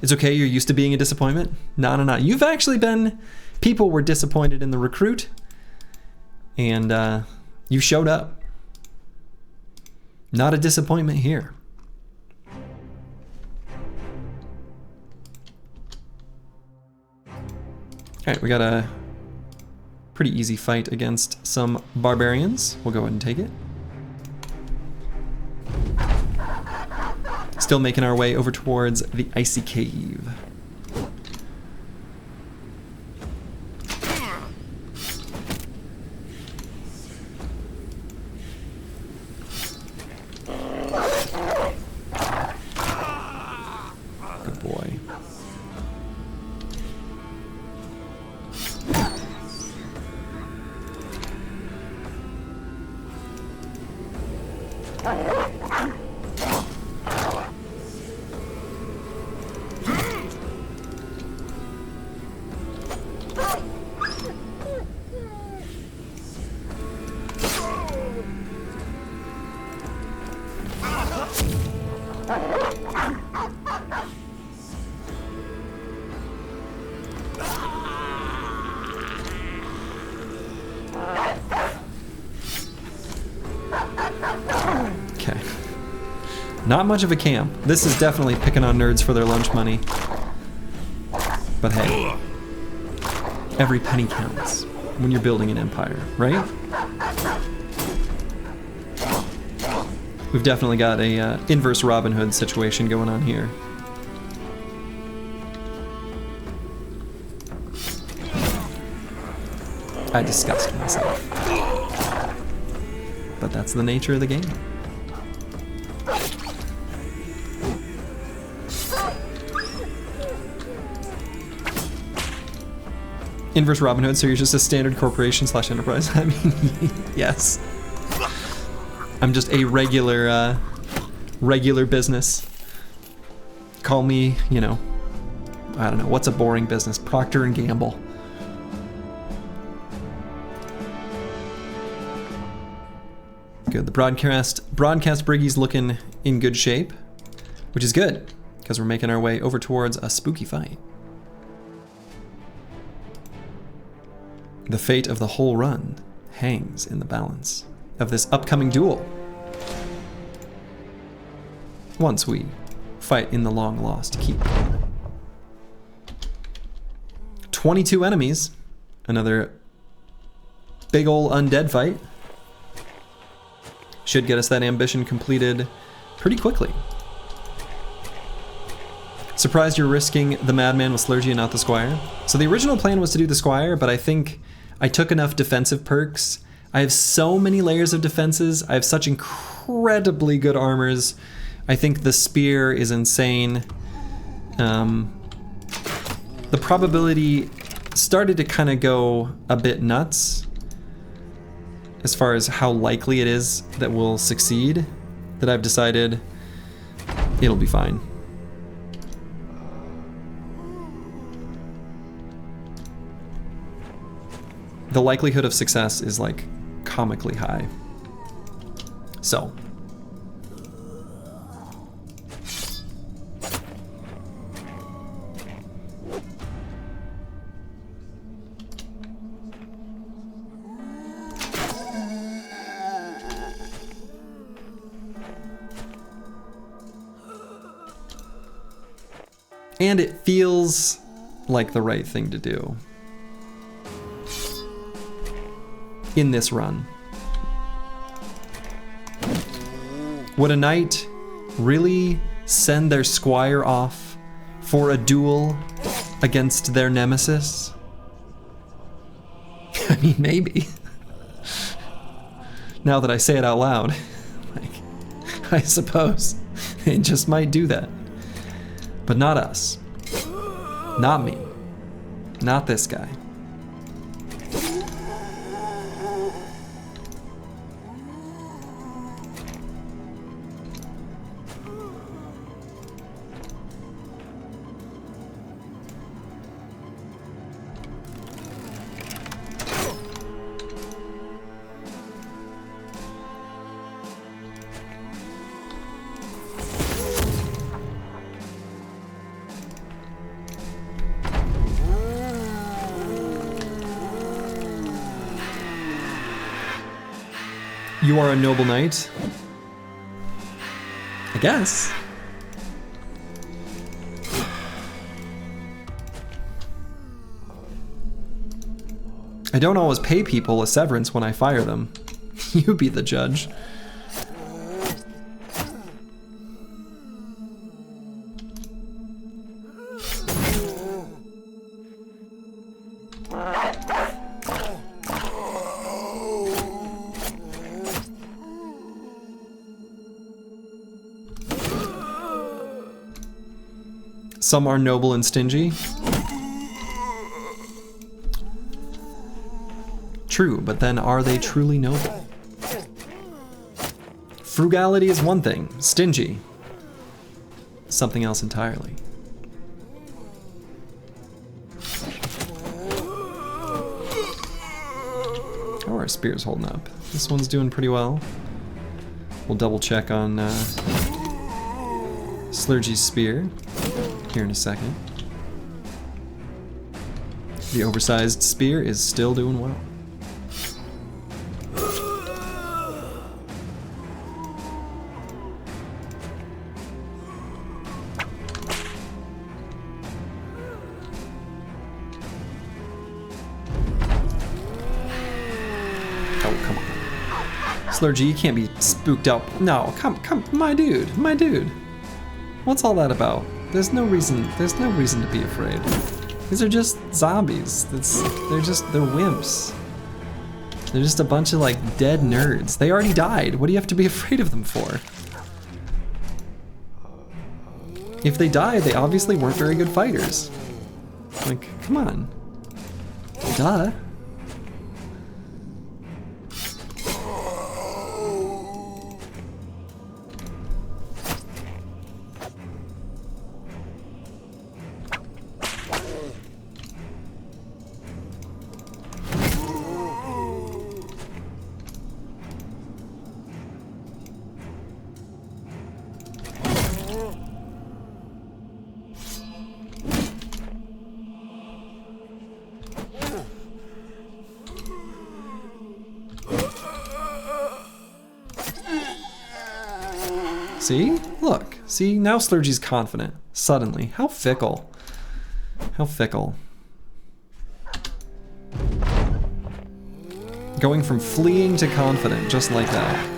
It's okay, you're used to being a disappointment. No. You've actually been... People were disappointed in the recruit. And you showed up. Not a disappointment here. Alright, we got a pretty easy fight against some barbarians. We'll go ahead and take it. Still making our way over towards the icy cave. Good boy. Okay. Not much of a camp. This is definitely picking on nerds for their lunch money. But hey, every penny counts when you're building an empire, right? We've definitely got a inverse Robin Hood situation going on here. I disgust myself. But that's the nature of the game. Inverse Robin Hood, so you're just a standard corporation / enterprise? I mean, yes. I'm just a regular business. Call me, you know, I don't know, what's a boring business? Procter & Gamble. Good, the broadcast Briggy's looking in good shape, which is good, because we're making our way over towards a spooky fight. The fate of the whole run hangs in the balance of this upcoming duel. Once we fight in the long lost keep. 22 enemies. Another big ol' undead fight. Should get us that ambition completed pretty quickly. Surprised you're risking the Madman with Slurgy and not the Squire. So the original plan was to do the Squire, but I think I took enough defensive perks. I have so many layers of defenses. I have such incredibly good armors. I think the spear is insane. The probability started to kind of go a bit nuts as far as how likely it is that we'll succeed, that I've decided it'll be fine. The likelihood of success is like comically high. So. And it feels like the right thing to do in this run. Would a knight really send their squire off for a duel against their nemesis? I mean, maybe. Now that I say it out loud, like, I suppose they just might do that. But not us. Not me. Not this guy. You are a noble knight? I guess. I don't always pay people a severance when I fire them. You be the judge. Some are noble and stingy. True, but then are they truly noble? Frugality is one thing, stingy, something else entirely. How are our spears holding up? This one's doing pretty well. We'll double check on Slurgy's spear here in a second. The oversized spear is still doing well. Oh, come on. Slurgy, you can't be spooked out. No, come, my dude. What's all that about? There's no reason to be afraid. These are just zombies. They're wimps. They're just a bunch of like dead nerds. They already died. What do you have to be afraid of them for? If they died, they obviously weren't very good fighters. Like, come on. Duh. See? Look. See? Now Slurgy's confident. Suddenly. How fickle. How fickle. Going from fleeing to confident, just like that.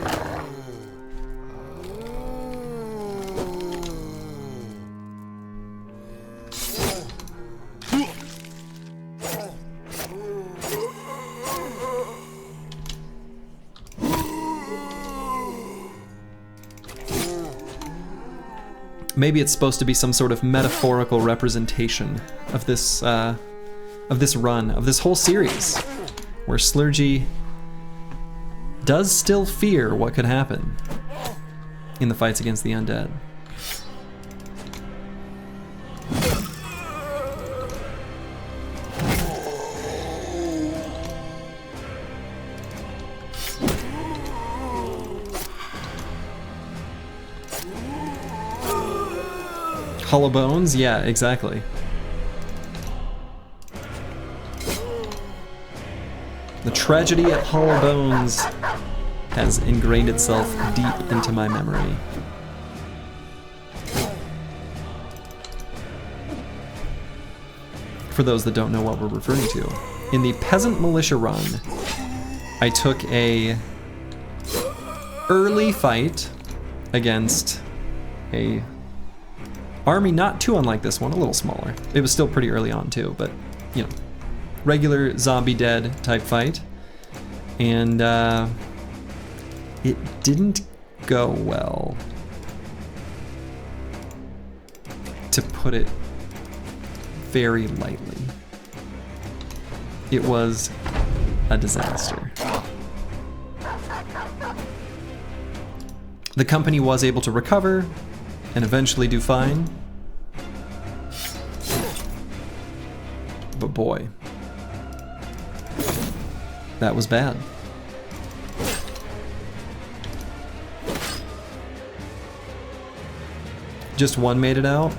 Maybe it's supposed to be some sort of metaphorical representation of this run, of this whole series, where Slurgy does still fear what could happen in the fights against the undead. Hollow bones? Yeah, exactly. The tragedy at Hollow Bones has ingrained itself deep into my memory. for those that don't know what we're referring to. In the Peasant Militia run, I took a early fight against a army not too unlike this one, a little smaller. It was still pretty early on too, but you know, regular zombie dead type fight. And it didn't go well, to put it very lightly. It was a disaster. The company was able to recover and eventually do fine. But boy, that was bad. Just one made it out.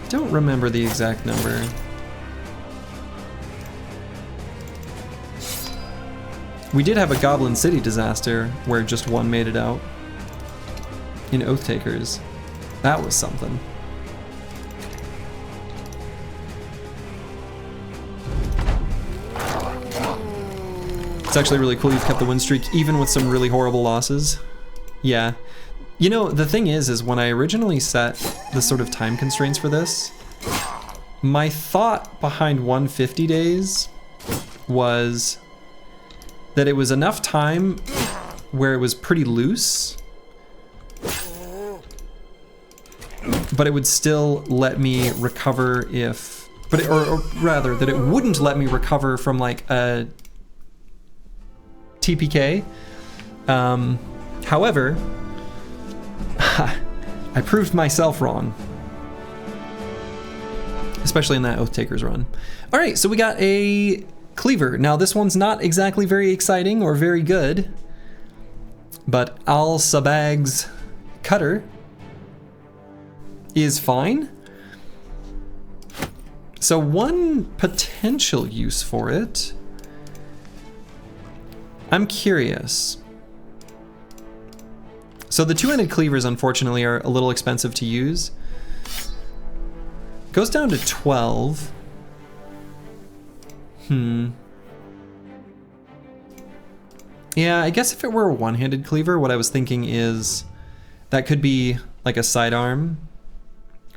Don't remember the exact number. We did have a Goblin City disaster where just one made it out. In Oath Takers. That was something. It's actually really cool you've kept the win streak even with some really horrible losses. Yeah. You know, the thing is when I originally set the sort of time constraints for this, my thought behind 150 days was that it was enough time where it was pretty loose, but it would still let me recover if, or rather, that it wouldn't let me recover from like a TPK. However, I proved myself wrong. Especially in that Oath Takers run. All right, so we got a cleaver. Now this one's not exactly very exciting or very good, but Al Sabag's cutter is fine. So one potential use for it, I'm curious. So the two-handed cleavers, unfortunately, are a little expensive to use. Goes down to 12. Yeah, I guess if it were a one-handed cleaver, what I was thinking is that could be like a sidearm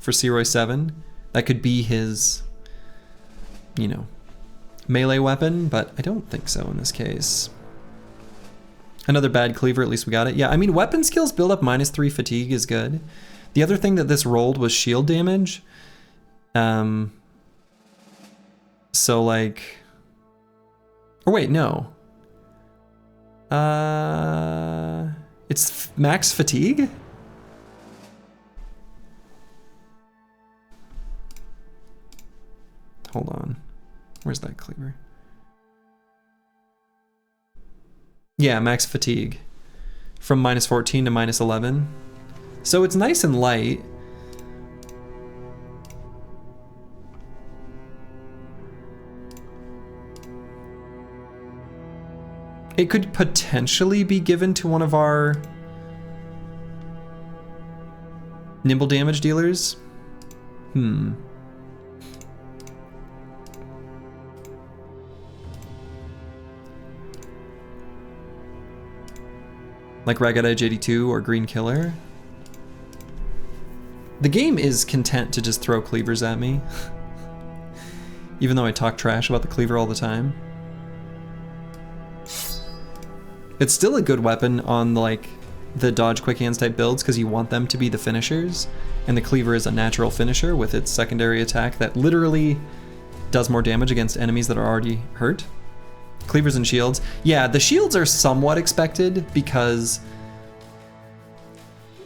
for Seroy 7. That could be his, you know, melee weapon, but I don't think so in this case. Another bad cleaver, at least we got it. Yeah, I mean, weapon skills build up -3 fatigue is good. The other thing that this rolled was shield damage. So like, or wait, no. It's max fatigue? Hold on, where's that cleaver? Yeah, max fatigue from -14 to -11. So it's nice and light. It could potentially be given to one of our nimble damage dealers. Like Ragged Edge 82 or Green Killer. The game is content to just throw cleavers at me. Even though I talk trash about the cleaver all the time. It's still a good weapon on like the dodge quick hands type builds because you want them to be the finishers, and the cleaver is a natural finisher with its secondary attack that literally does more damage against enemies that are already hurt. Cleavers and shields. Yeah, the shields are somewhat expected because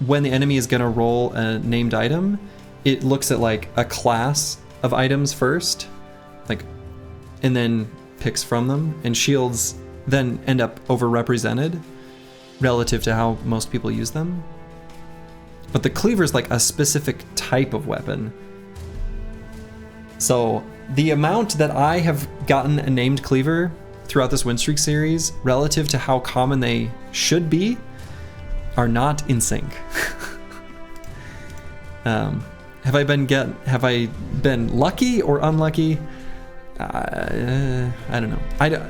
when the enemy is gonna roll a named item, it looks at like a class of items first, like, and then picks from them, and shields then end up overrepresented relative to how most people use them. But the cleaver is like a specific type of weapon. So the amount that I have gotten a named cleaver throughout this win streak series relative to how common they should be are not in sync. And Have I been lucky or unlucky? I don't know.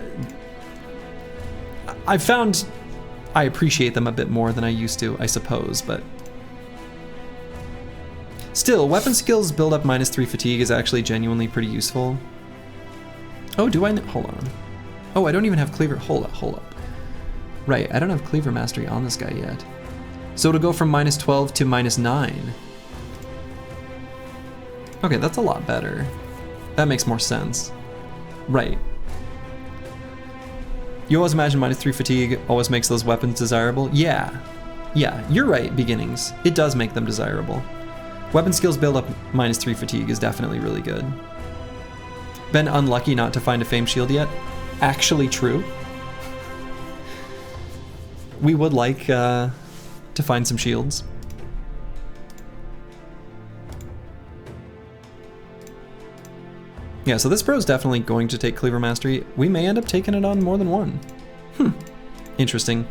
I found I appreciate them a bit more than I used to, I suppose, but still, weapon skills build up -3 fatigue is actually genuinely pretty useful. Oh, do I? Hold on. Oh, I don't even have cleaver. Hold up. Right, I don't have cleaver mastery on this guy yet. So it'll go from -12 to -9. Okay, that's a lot better. That makes more sense. Right. You always imagine -3 fatigue always makes those weapons desirable? Yeah. Yeah, you're right, beginnings. It does make them desirable. Weapon skills build up -3 fatigue is definitely really good. Been unlucky not to find a famed shield yet? Actually true. We would like to find some shields. Yeah, so this bro is definitely going to take Cleaver Mastery. We may end up taking it on more than one. Interesting.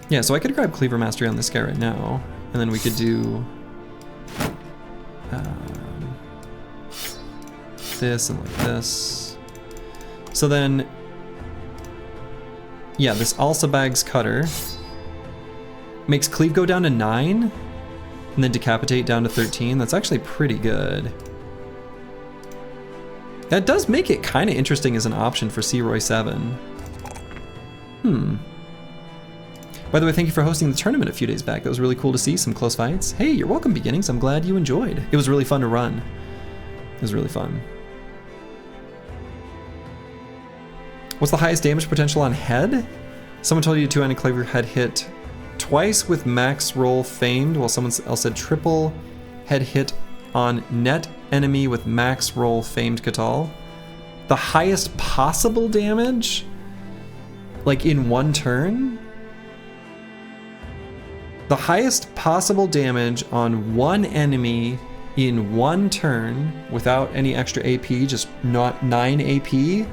Yeah, so I could grab Cleaver Mastery on this guy right now, and then we could do this and like this. So then, yeah, this Alsa Bag's Cutter makes Cleave go down to 9, and then Decapitate down to 13. That's actually pretty good. That does make it kind of interesting as an option for Searoy 7. By the way, thank you for hosting the tournament a few days back. That was really cool to see, some close fights. Hey, you're welcome, Beginnings. I'm glad you enjoyed. It was really fun to run. It was really fun. What's the highest damage potential on head? Someone told you 2-handed Cleaver head hit twice with max roll famed, while someone else said triple head hit on net enemy with max roll famed Catal. The highest possible damage? Like in one turn? The highest possible damage on one enemy in one turn without any extra AP, just not 9 AP?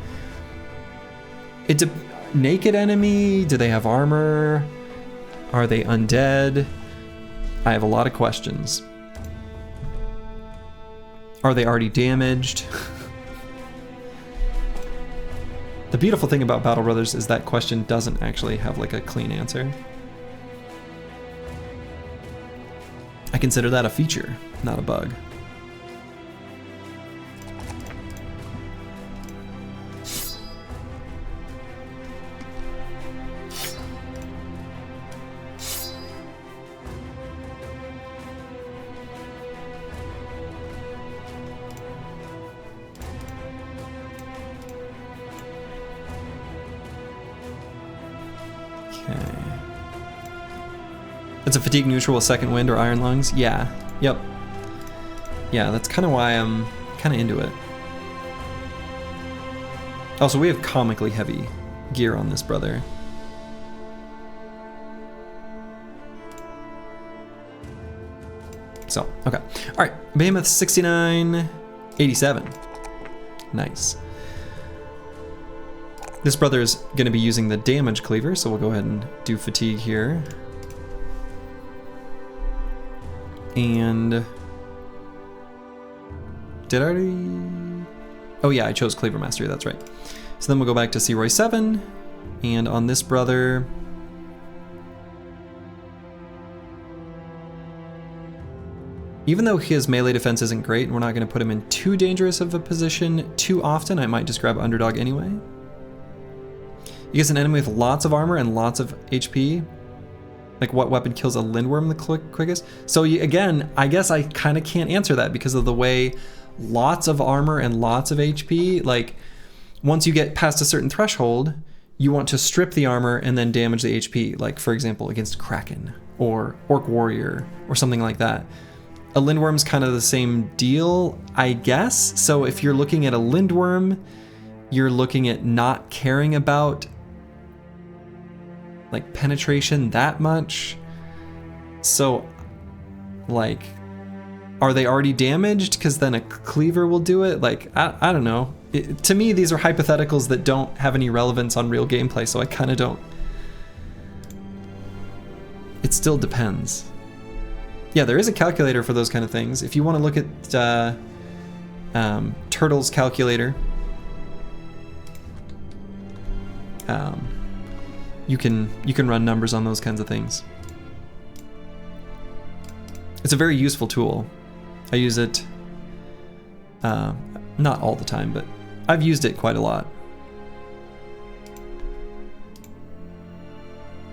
It's a naked enemy? Do they have armor? Are they undead? I have a lot of questions. Are they already damaged? The beautiful thing about Battle Brothers is that question doesn't actually have like a clean answer. I consider that a feature, not a bug. It's a fatigue neutral with second wind or iron lungs. Yeah. Yep. Yeah, that's kind of why I'm kind of into it. Also, we have comically heavy gear on this brother. So, okay. All right, Behemoth 6987. Nice. This brother is going to be using the damage cleaver, so we'll go ahead and do fatigue here. And did I already? Oh yeah, I chose Cleaver Mastery, that's right. So then we'll go back to Searoy 7, and on this brother, even though his melee defense isn't great, and we're not going to put him in too dangerous of a position too often, I might just grab Underdog anyway. You get an enemy with lots of armor and lots of HP. Like, what weapon kills a Lindworm the quickest? So again, I guess I kind of can't answer that because of the way lots of armor and lots of HP, like, once you get past a certain threshold, you want to strip the armor and then damage the HP, like, for example, against Kraken or Orc Warrior or something like that. A Lindworm's kind of the same deal, I guess. So if you're looking at a Lindworm, you're looking at not caring about like penetration that much. So like, are they already damaged? Because then a cleaver will do it. Like, I don't know. To me, these are hypotheticals that don't have any relevance on real gameplay, so I kind of don't it still depends. Yeah, there is a calculator for those kind of things. If you want to look at Turtle's calculator, you can run numbers on those kinds of things. It's a very useful tool. I use it not all the time, but I've used it quite a lot.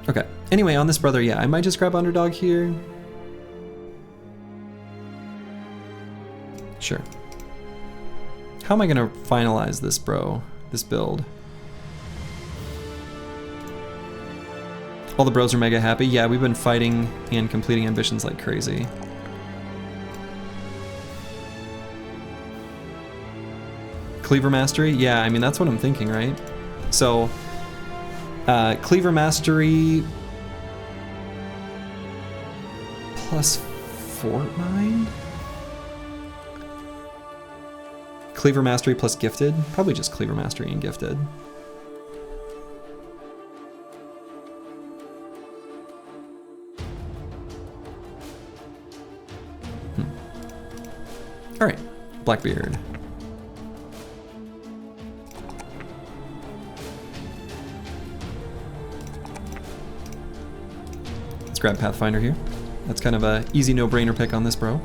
Okay. Anyway, on this brother, yeah, I might just grab underdog here. Sure. How am I gonna finalize this, bro? This build? All the bros are mega happy. Yeah, we've been fighting and completing ambitions like crazy. Cleaver Mastery? Yeah, I mean, that's what I'm thinking, right? So, Cleaver Mastery plus Fort Mind? Cleaver Mastery plus Gifted? Probably just Cleaver Mastery and Gifted. All right, Blackbeard. Let's grab Pathfinder here. That's kind of a easy no-brainer pick on this bro.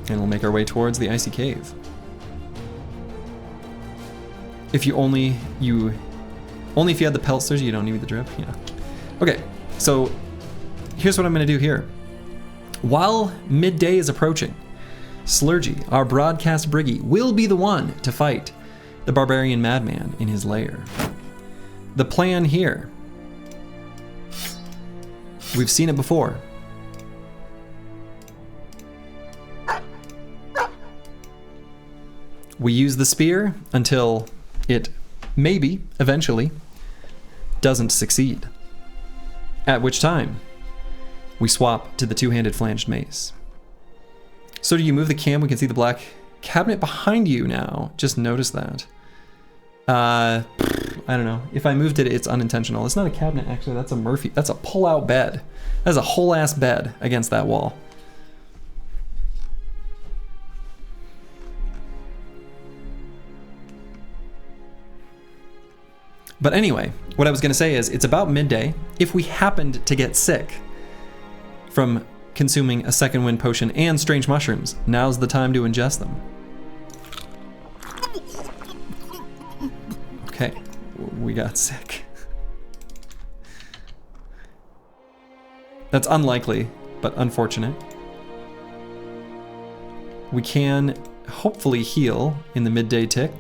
And we'll make our way towards the Icy Cave. If only if you had the Pelsters, you don't need the drip, yeah. Okay, so here's what I'm gonna do here. While midday is approaching, Slurgy, our broadcast Briggy, will be the one to fight the Barbarian Madman in his lair. The plan here, we've seen it before. We use the spear until it maybe, eventually, doesn't succeed. At which time, we swap to the two-handed flanged mace. So do you move the cam? We can see the black cabinet behind you now. Just notice that. I don't know. If I moved it, it's unintentional. It's not a cabinet, actually. That's a Murphy. That's a pull-out bed. That's a whole-ass bed against that wall. But anyway, what I was going to say is it's about midday. If we happened to get sick from consuming a second wind potion and strange mushrooms, now's the time to ingest them. Okay, we got sick. That's unlikely, but unfortunate. We can hopefully heal in the midday tick.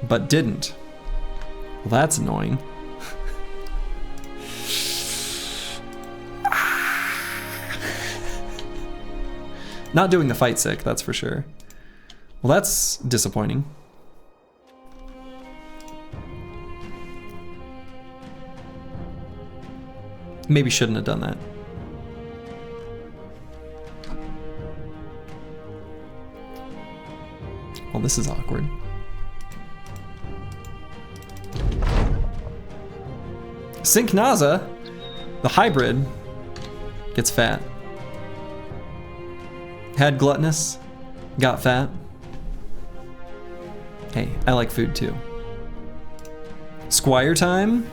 But didn't. Well, that's annoying. Not doing the fight sick, that's for sure. Well, that's disappointing. Maybe shouldn't have done that. Well, this is awkward. Syncnaza, the hybrid, gets fat. Had gluttonous, got fat. Hey, I like food too. Squire time.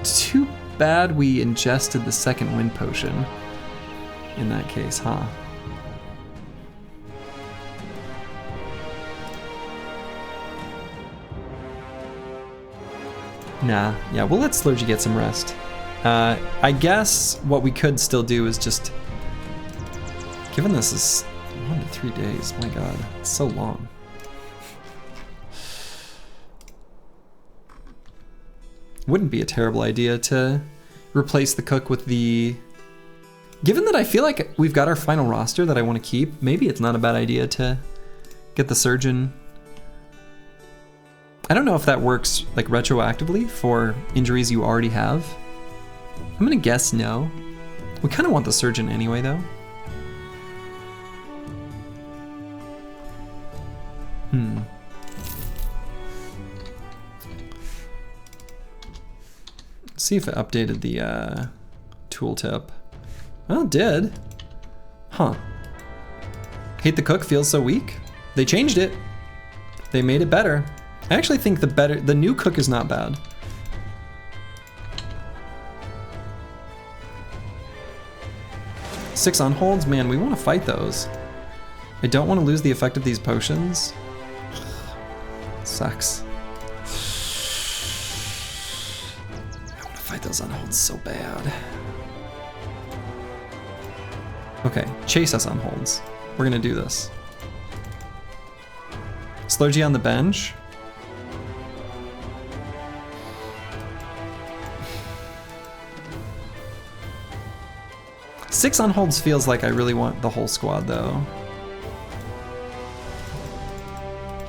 Too bad we ingested the second wind potion in that case, huh? Nah, yeah, we'll let Slurgy get some rest. I guess what we could still do is just, given this is 1 to 3 days, my god, it's so long. Wouldn't be a terrible idea to replace the cook with the... Given that I feel like we've got our final roster that I want to keep, maybe it's not a bad idea to Get the surgeon. I don't know if that works like retroactively for injuries you already have. I'm gonna guess no. We kind of want the surgeon anyway though. Let's see if it updated the tooltip. Well, it did. Huh. Hate the cook feels so weak. They changed it. They made it better. I actually think the new cook is not bad. Six on holds, man, we want to fight those. I don't want to lose the effect of these potions. Sucks. I want to fight those on holds so bad. Okay, chase us on holds. We're gonna do this. Slurgy on the bench. Six on holds feels like I really want the whole squad though.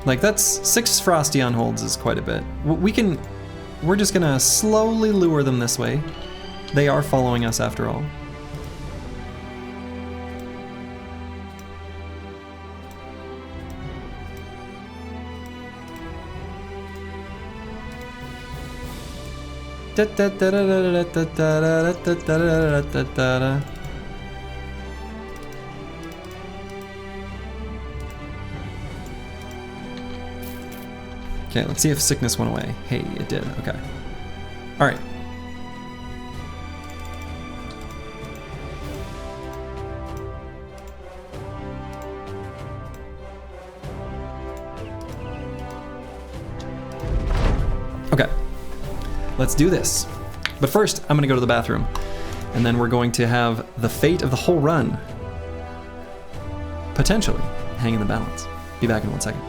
Like that's 6 Frosty on holds is quite a bit. We're just gonna slowly lure them this way. They are following us after all. Okay, let's see if sickness went away. Hey, it did. Okay. All right. Okay. Let's do this. But first, I'm gonna go to the bathroom. And then we're going to have the fate of the whole run potentially hang in the balance. Be back in 1 second.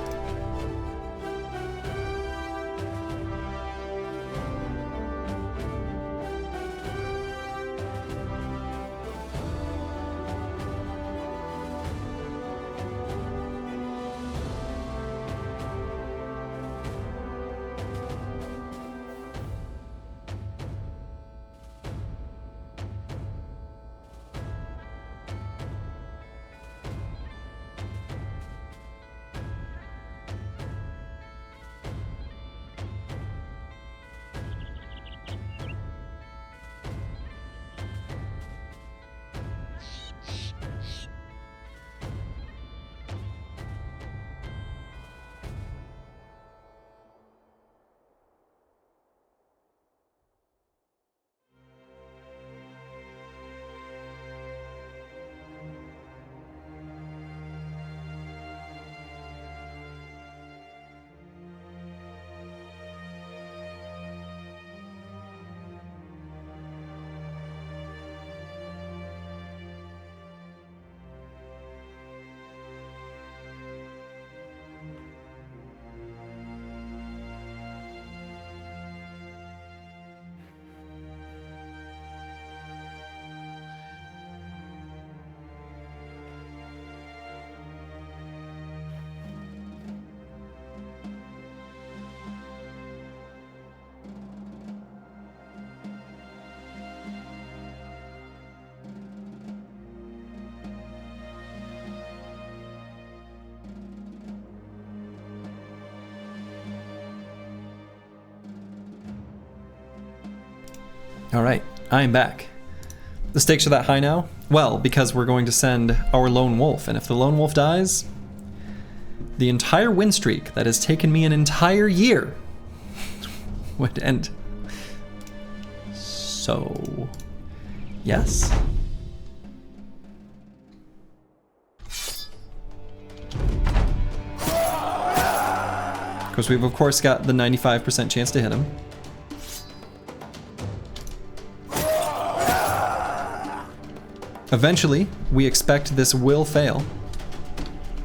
All right, I am back. The stakes are that high now? Well, because we're going to send our lone wolf, and if the lone wolf dies, the entire win streak that has taken me an entire year would end. So, yes. Because we've of course got the 95% chance to hit him. Eventually, we expect this will fail.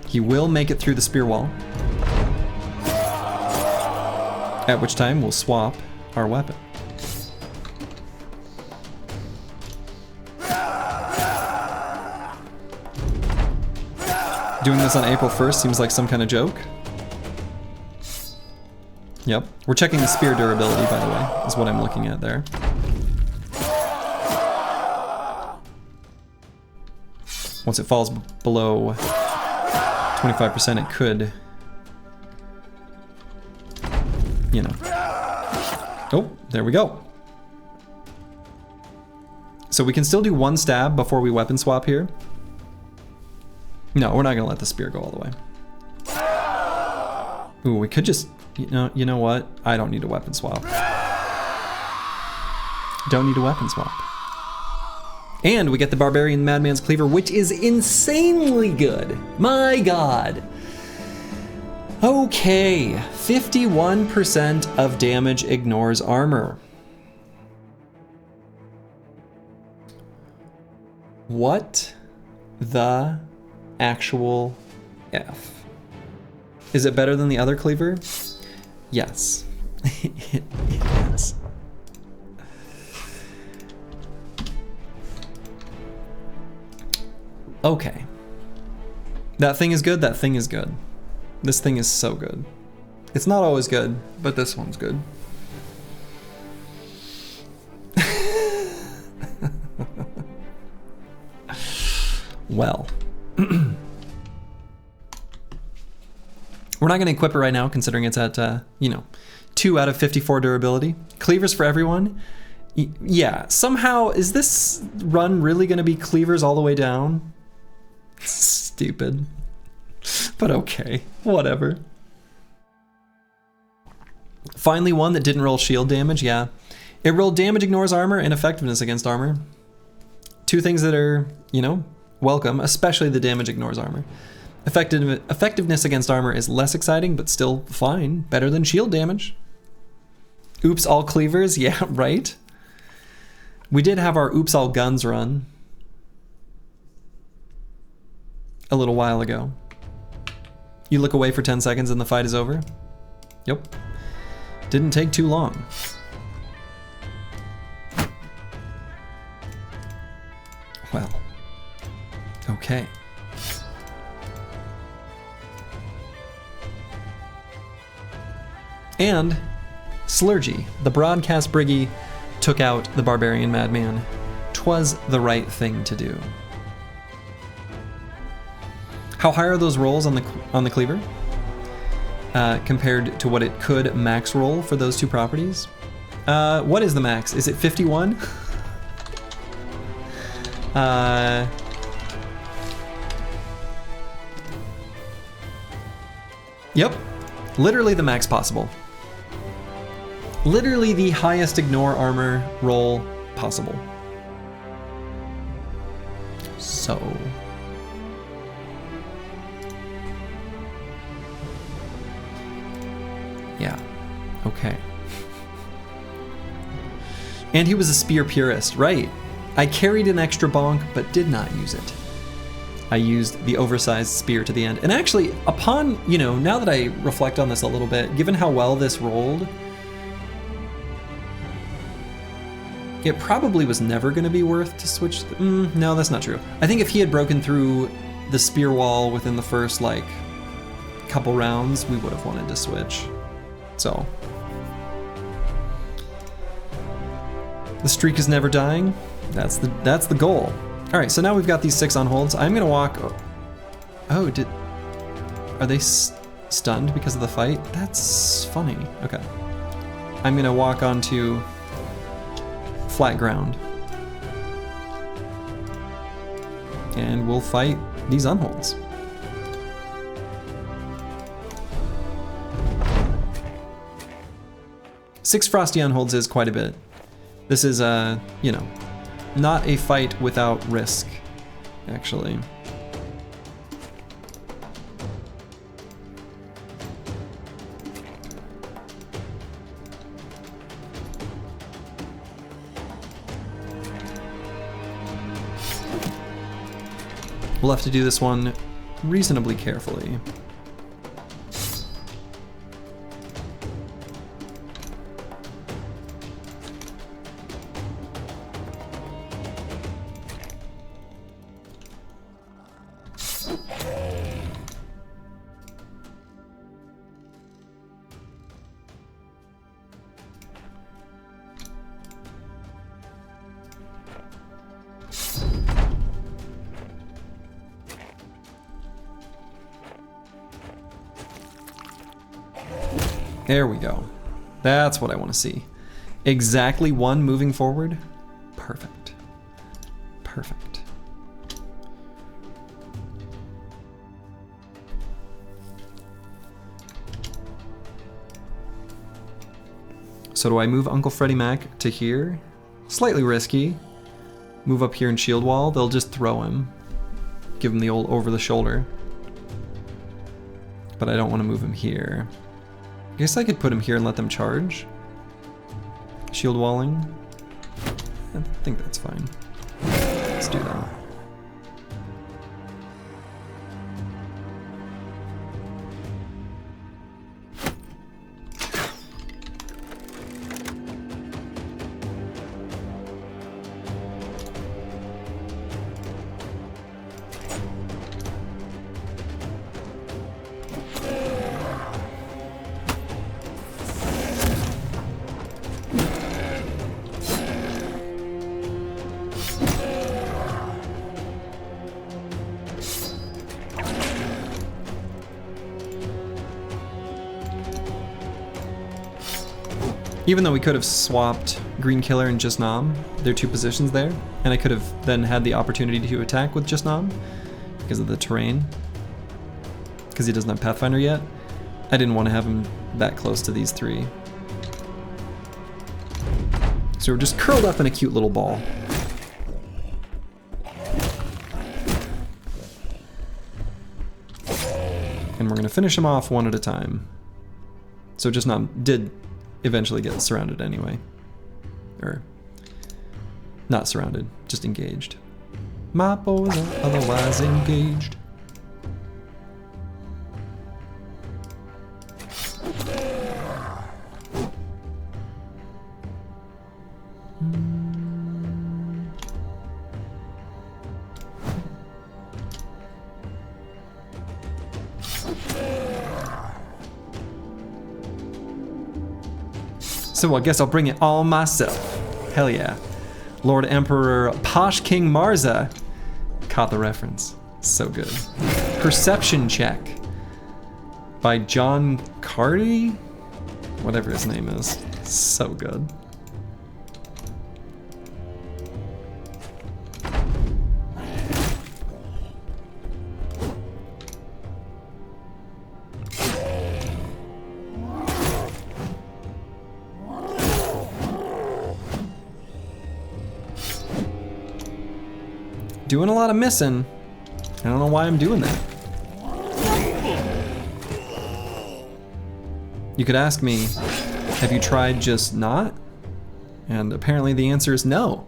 He will make it through the spear wall. At which time we'll swap our weapon. Doing this on April 1st seems like some kind of joke. Yep. We're checking the spear durability, by the way, is what I'm looking at there. Once it falls below 25%, it could, you know. Oh, there we go. So we can still do one stab before we weapon swap here. No, we're not gonna let the spear go all the way. Ooh, we could just, you know what? I don't need a weapon swap. Don't need a weapon swap. And we get the Barbarian Madman's Cleaver, which is insanely good. My God. Okay, 51% of damage ignores armor. What the actual F? Is it better than the other cleaver? Yes. It is. Okay. That thing is good, that thing is good. This thing is so good. It's not always good, but this one's good. Well. We're not going to equip it right now, considering it's at, 2 out of 54 durability. Cleavers for everyone. Yeah, somehow, is this run really going to be cleavers all the way down? Stupid. But okay, whatever. Finally one that didn't roll shield damage, yeah. It rolled damage ignores armor and effectiveness against armor. Two things that are, welcome, especially the damage ignores armor. Effectiveness against armor is less exciting, but still fine. Better than shield damage. Oops, all cleavers, yeah, right. We did have our oops, all guns run a little while ago. You look away for 10 seconds and the fight is over? Yep. Didn't take too long. Well, okay. And Slurgy, the broadcast briggy, took out the Barbarian Madman. 'Twas the right thing to do. How high are those rolls on the cleaver compared to what it could max roll for those two properties? What is the max? Is it 51? Yep, literally the max possible. Literally the highest ignore armor roll possible. So. Yeah, okay. And he was a spear purist, right. I carried an extra bonk, but did not use it. I used the oversized spear to the end. And actually, upon, now that I reflect on this a little bit, given how well this rolled, it probably was never going to be worth to switch. No, that's not true. I think if he had broken through the spear wall within the first, couple rounds, we would have wanted to switch. So. The streak is never dying. That's the goal. All right, so now we've got these 6 on holds. I'm gonna walk. Oh, are they stunned because of the fight? That's funny. Okay. I'm gonna walk onto flat ground. And we'll fight these unholds. Six frosty unholds is quite a bit. This is, not a fight without risk, actually. We'll have to do this one reasonably carefully. There we go. That's what I want to see. Exactly 1 moving forward. Perfect. Perfect. So do I move Uncle Freddie Mac to here? Slightly risky. Move up here and shield wall. They'll just throw him. Give him the old over the shoulder. But I don't want to move him here. I guess I could put him here and let them charge. Shield walling. I think that's fine. Let's do that. Even though we could have swapped Green Killer and Just Nom, there are 2 positions there, and I could have then had the opportunity to attack with Just Nom because of the terrain, because he doesn't have Pathfinder yet. I didn't want to have him that close to these 3. So we're just curled up in a cute little ball. And we're going to finish him off 1 at a time. So Just Nom did eventually get surrounded anyway. Or, not surrounded, just engaged. My boys are otherwise engaged. So I guess I'll bring it all myself. Hell yeah. Lord Emperor Posh King Marza. Caught the reference. So good. Perception Check by John Carty? Whatever his name is. So good. Doing a lot of missing. I don't know why I'm doing that. You could ask me, have you tried just not? And apparently the answer is no.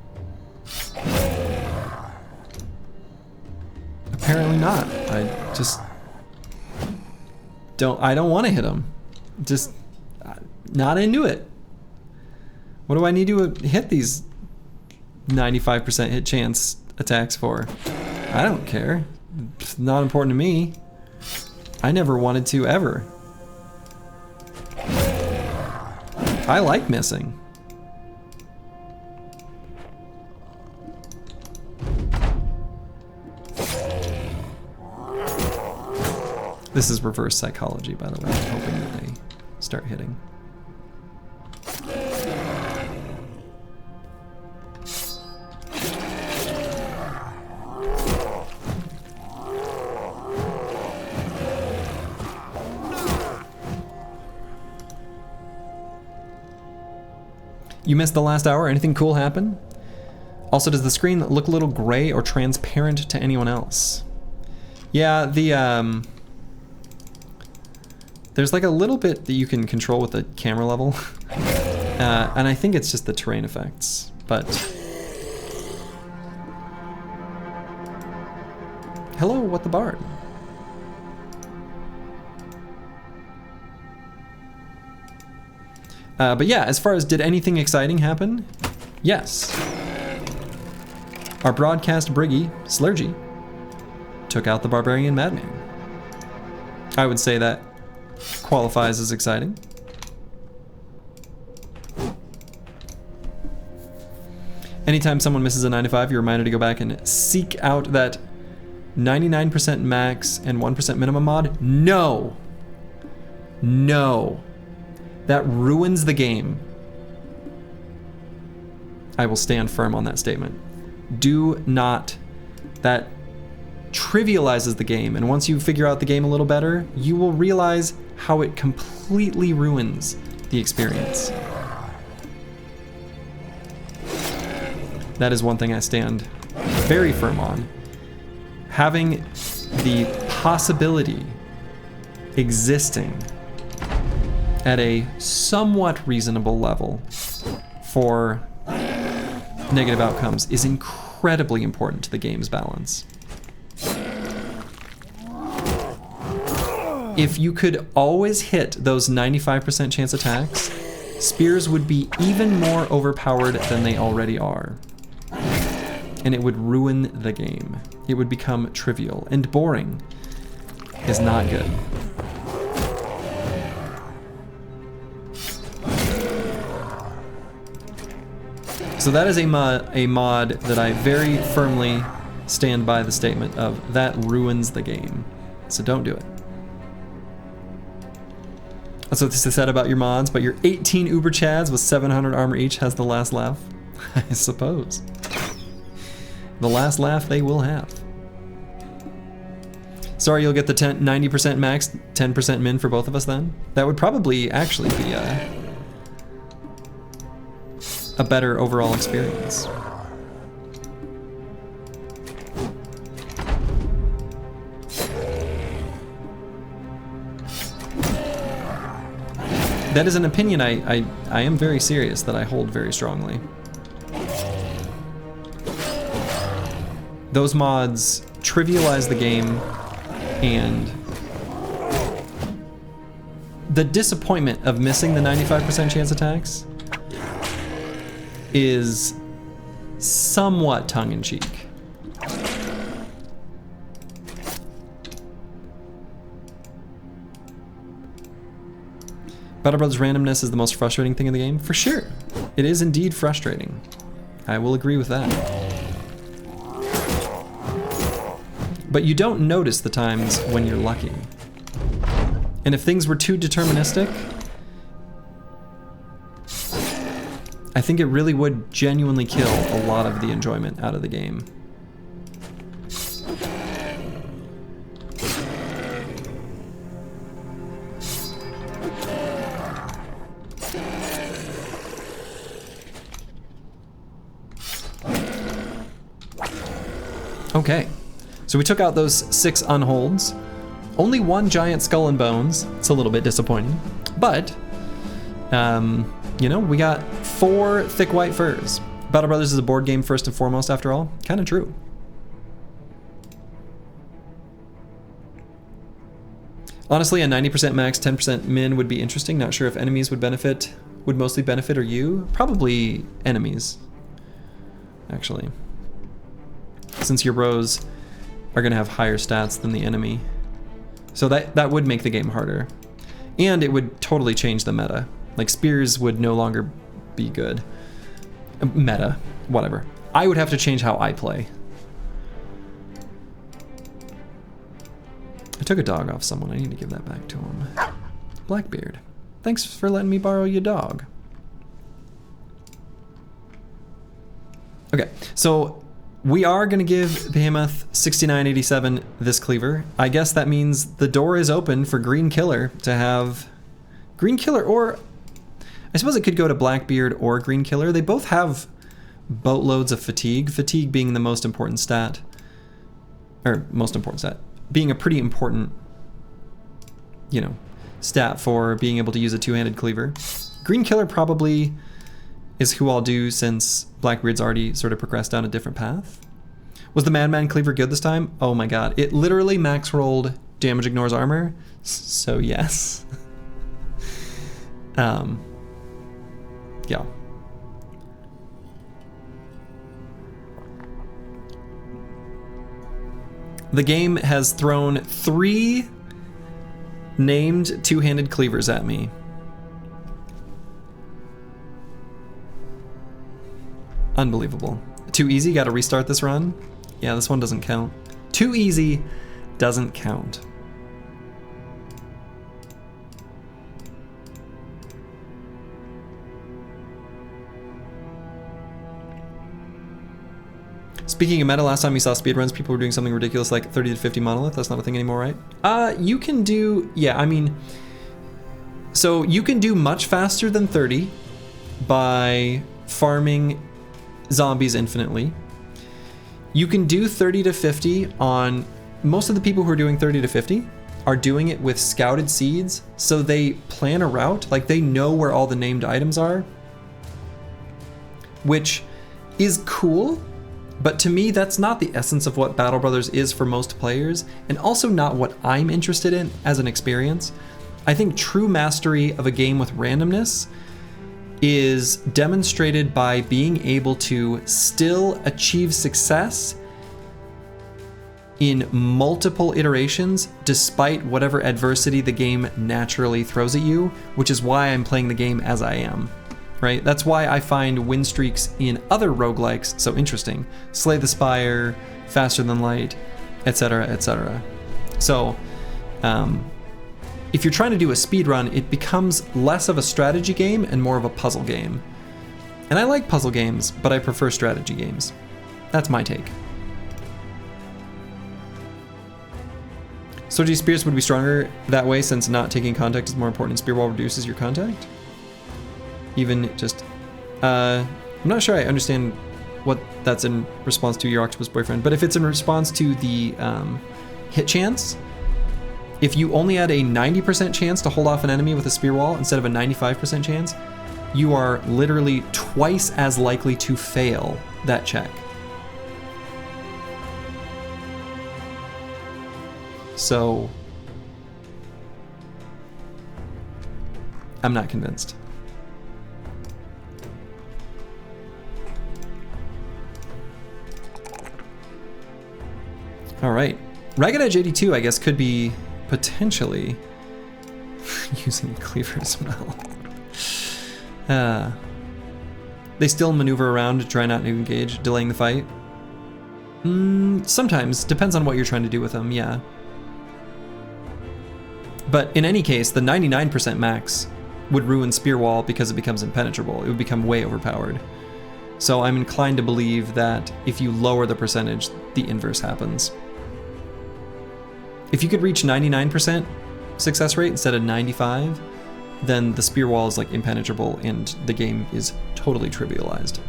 Apparently not. I just don't want to hit him. Just not into it. What do I need to hit these 95% hit chance attacks for? I don't care. It's not important to me. I never wanted to ever. I like missing. This is reverse psychology, by the way. I'm hoping that they start hitting. You missed the last hour. Anything cool happen? Also, does the screen look a little gray or transparent to anyone else? Yeah, there's like a little bit that you can control with the camera level. And I think it's just the terrain effects, but... Hello, What the Bard? But yeah, as far as did anything exciting happen? Yes. Our broadcast briggy, Slurgy, took out the Barbarian Madman. I would say that qualifies as exciting. Anytime someone misses a 9 to 5, you're reminded to go back and seek out that 99% max and 1% minimum mod? No. No. that ruins the game. I will stand firm on that statement. Do not. That trivializes the game, and once you figure out the game a little better, you will realize how it completely ruins the experience. That is one thing I stand very firm on. Having the possibility existing at a somewhat reasonable level for negative outcomes is incredibly important to the game's balance. If you could always hit those 95% chance attacks, spears would be even more overpowered than they already are. And it would ruin the game. It would become trivial, and boring is not good. So that is a mod that I very firmly stand by the statement of that ruins the game. So don't do it. That's what this is said about your mods, but your 18 Uber Chads with 700 armor each has the last laugh. I suppose. The last laugh they will have. Sorry, you'll get the 90% max, 10% min for both of us then? That would probably actually be a better overall experience. That is an opinion I am very serious, that I hold very strongly. Those mods trivialize the game, and the disappointment of missing the 95% chance attacks is somewhat tongue-in-cheek. Battle Brothers randomness is the most frustrating thing in the game? For sure. It is indeed frustrating. I will agree with that. But you don't notice the times when you're lucky. And if things were too deterministic, I think it really would genuinely kill a lot of the enjoyment out of the game. Okay, so we took out those 6 unholds. Only 1 giant skull and bones. It's a little bit disappointing, but you know, we got 4 thick white furs. Battle Brothers is a board game first and foremost, after all. Kind of true. Honestly, a 90% max, 10% min would be interesting. Not sure if enemies would mostly benefit, or you. Probably enemies, actually. Since your rows are gonna have higher stats than the enemy. So that would make the game harder. And it would totally change the meta. Like, spears would no longer be good. Meta, whatever. I would have to change how I play. I took a dog off someone. I need to give that back to him. Blackbeard, thanks for letting me borrow your dog. Okay, so we are gonna give Behemoth 6987 this cleaver. I guess that means the door is open for Green Killer to have Green Killer, or I suppose it could go to Blackbeard or Green Killer. They both have boatloads of fatigue. Fatigue being the most important stat, or most important stat, being a pretty important, you know, stat for being able to use a two-handed cleaver. Green Killer probably is who I'll do, since Blackbeard's already sort of progressed down a different path. Was the Madman Cleaver good this time? Oh my god. It literally max rolled damage ignores armor, so yes. Yeah. The game has thrown 3 named two-handed cleavers at me. Unbelievable. Too easy, gotta restart this run? Yeah, this one doesn't count. Too easy doesn't count. Speaking of meta, last time we saw speedruns, people were doing something ridiculous like 30 to 50 monolith. That's not a thing anymore, right? You can do, yeah, I mean, so you can do much faster than 30 by farming zombies infinitely. You can do 30 to 50 on, most of the people who are doing 30 to 50 are doing it with scouted seeds, so they plan a route, like they know where all the named items are, which is cool, but to me that's not the essence of what Battle Brothers is for most players, and also not what I'm interested in as an experience. I think true mastery of a game with randomness is demonstrated by being able to still achieve success in multiple iterations despite whatever adversity the game naturally throws at you, which is why I'm playing the game as I am, right? That's why I find win streaks in other roguelikes so interesting. Slay the Spire, Faster Than Light, etc., etc. So, if you're trying to do a speedrun, it becomes less of a strategy game and more of a puzzle game. And I like puzzle games, but I prefer strategy games. That's my take. Soji Spears would be stronger that way since not taking contact is more important and Spear Wall reduces your contact? Even just... I'm not sure I understand what that's in response to your octopus boyfriend, but if it's in response to the hit chance, if you only had a 90% chance to hold off an enemy with a spear wall instead of a 95% chance, you are literally twice as likely to fail that check. So, I'm not convinced. All right, Ragged Edge 82, I guess, could be potentially using a cleaver as well. They still maneuver around to try not to engage, delaying the fight. Sometimes, depends on what you're trying to do with them, yeah. But in any case, the 99% max would ruin Spear Wall because it becomes impenetrable. It would become way overpowered. So I'm inclined to believe that if you lower the percentage, the inverse happens. If you could reach 99% success rate instead of 95, then the Spear Wall is like impenetrable and the game is totally trivialized.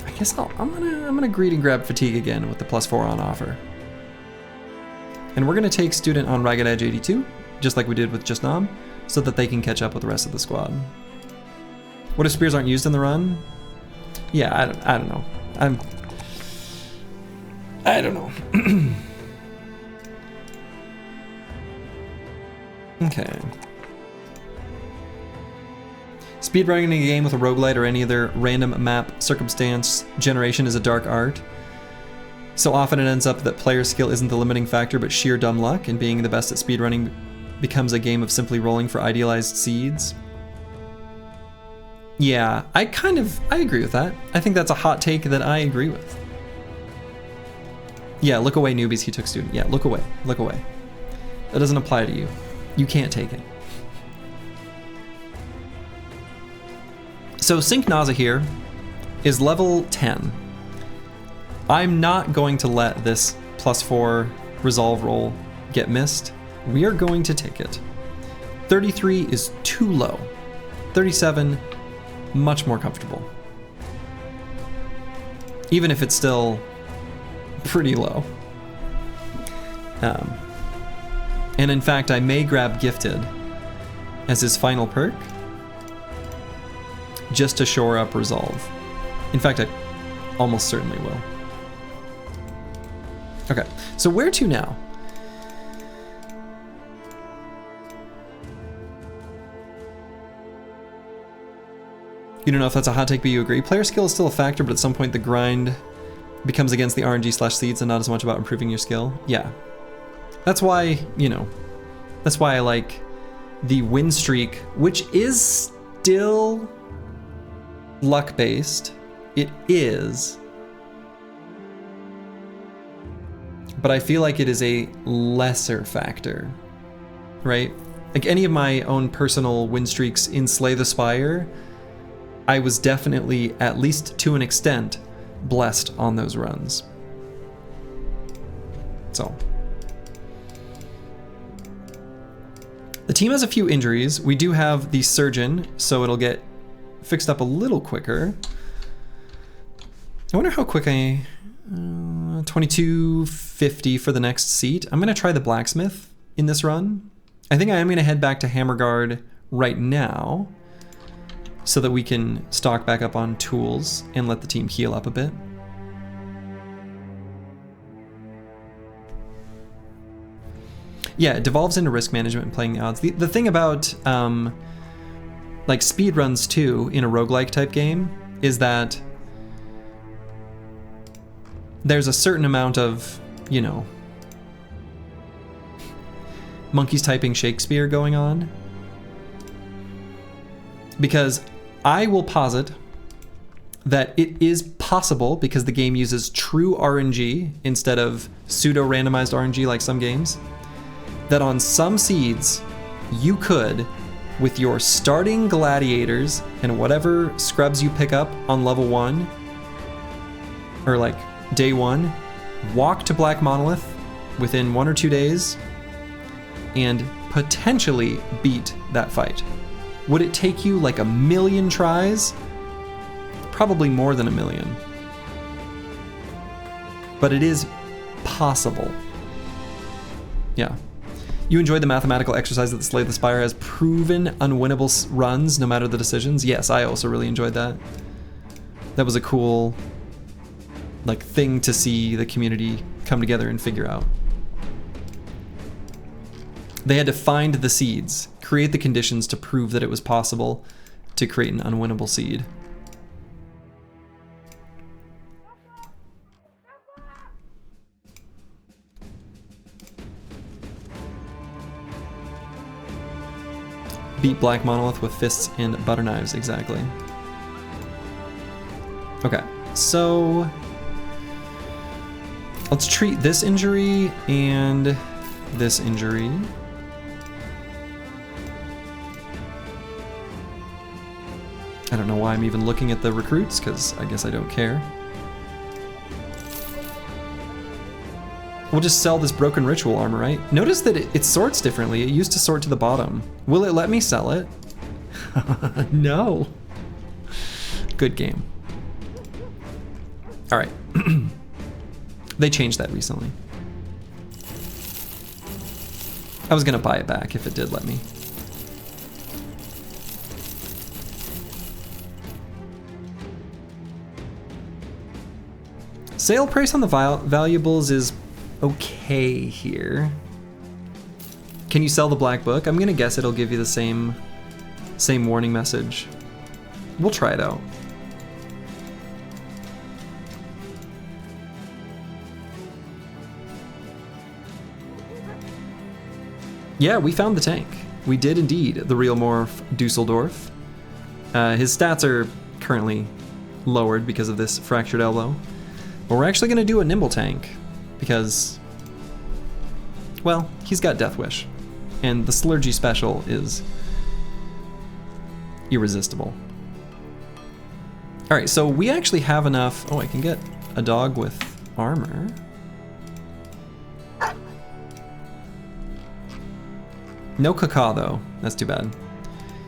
I guess I'm gonna greed and grab Fatigue again with the +4 on offer. And we're gonna take Student on Ragged Edge 82, just like we did with Just Nom, so that they can catch up with the rest of the squad. What if spears aren't used in the run? Yeah, I don't know. I don't know. Okay. Speedrunning a game with a roguelite or any other random map circumstance generation is a dark art. So often it ends up that player skill isn't the limiting factor, but sheer dumb luck, and being the best at speedrunning becomes a game of simply rolling for idealized seeds. Yeah, I agree with that. I think that's a hot take that I agree with. Yeah, look away, newbies, he took Student. Yeah, look away, look away. That doesn't apply to you. You can't take it. So Sync Naza here is level 10. I'm not going to let this +4 resolve roll get missed. We are going to take it. 33 is too low. 37, much more comfortable. Even if it's still pretty low. And in fact, I may grab Gifted as his final perk just to shore up resolve. In fact, I almost certainly will. Okay, so where to now? You don't know if that's a hot take, but you agree. Player skill is still a factor, but at some point the grind becomes against the RNG/seeds and not as much about improving your skill. Yeah. That's why, that's why I like the win streak, which is still luck-based. It is. But I feel like it is a lesser factor, right? Like any of my own personal win streaks in Slay the Spire, I was definitely, at least to an extent, blessed on those runs. So. The team has a few injuries. We do have the surgeon, so it'll get fixed up a little quicker. I wonder how quick 2250 for the next seat. I'm gonna try the blacksmith in this run. I think I am gonna head back to Hammerguard right now so that we can stock back up on tools and let the team heal up a bit. Yeah, it devolves into risk management and playing the odds. The thing about like speedruns too in a roguelike type game is that there's a certain amount of, you know, monkeys typing Shakespeare going on. Because I will posit that it is possible, because the game uses true RNG instead of pseudo-randomized RNG like some games, that on some seeds you could, with your starting gladiators and whatever scrubs you pick up on level 1, or like day 1, walk to Black Monolith within 1 or 2 days and potentially beat that fight. Would it take you like 1,000,000 tries? Probably more than 1,000,000. But it is possible. Yeah. You enjoyed the mathematical exercise that the Slay the Spire has proven unwinnable runs no matter the decisions? Yes, I also really enjoyed that. That was a cool like thing to see the community come together and figure out. They had to find the seeds, create the conditions to prove that it was possible to create an unwinnable seed. Beat Black Monolith with fists and butter knives, exactly. Okay, so let's treat this injury and this injury. I don't know why I'm even looking at the recruits, because I guess I don't care. We'll just sell this broken ritual armor, right? Notice that it sorts differently. It used to sort to the bottom. Will it let me sell it? No. Good game. All right. They changed that recently. I was gonna buy it back if it did let me. Sale price on the valuables is okay here. Can you sell the black book? I'm gonna guess it'll give you the same warning message. We'll try it out. Yeah, we found the tank. We did indeed, the real Morph Dusseldorf. His stats are currently lowered because of this fractured elbow. But we're actually gonna do a nimble tank because, well, he's got Death Wish. And the Slurgy special is irresistible. All right, so we actually have enough. Oh, I can get a dog with armor. No caca though, that's too bad.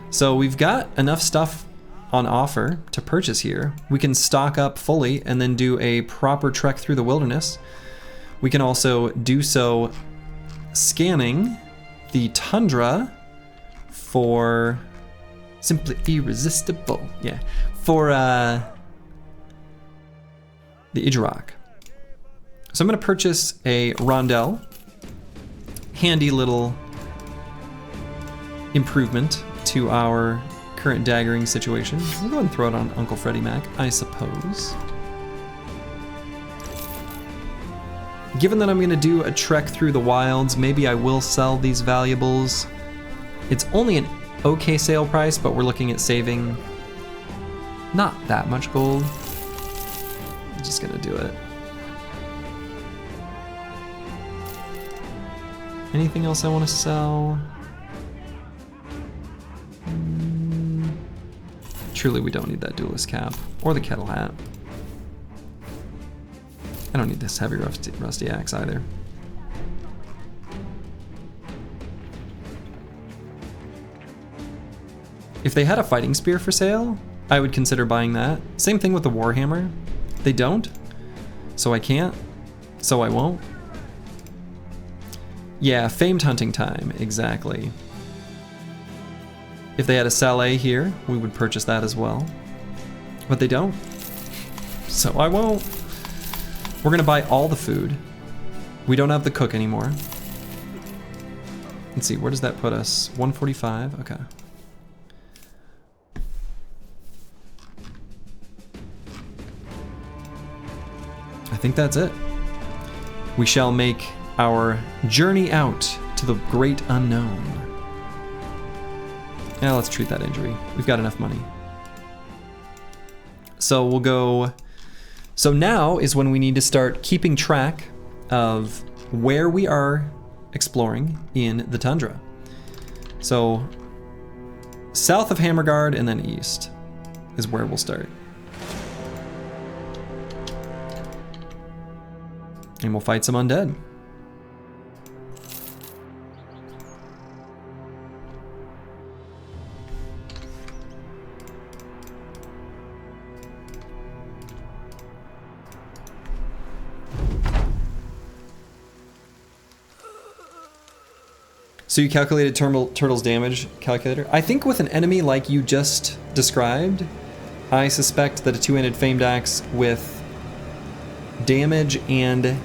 So we've got enough stuff on offer to purchase here. We can stock up fully and then do a proper trek through the wilderness. We can also do so scanning the tundra for simply irresistible. Yeah, for the Idrak. So I'm gonna purchase a rondelle. Handy little improvement to our current daggering situation. We'll go ahead and throw it on Uncle Freddie Mac, I suppose. Given that I'm gonna do a trek through the wilds, maybe I will sell these valuables. It's only an okay sale price, but we're looking at saving not that much gold. I'm just gonna do it. Anything else I wanna sell? Surely we don't need that duelist cap or the kettle hat. I don't need this heavy rusty axe either. If they had a fighting spear for sale, I would consider buying that. Same thing with the warhammer. They don't, so I can't, so I won't. Yeah, famed hunting time, exactly. If they had a Saleh here, we would purchase that as well. But they don't, so I won't. We're gonna buy all the food. We don't have the cook anymore. Let's see, where does that put us? 145, okay. I think that's it. We shall make our journey out to the great unknown. Now let's treat that injury. We've got enough money. So we'll go... So now is when we need to start keeping track of where we are exploring in the tundra. So south of Hammerguard and then east is where we'll start. And we'll fight some undead. So you calculated Turtle's damage calculator? I think with an enemy like you just described, I suspect that a two-handed famed axe with damage and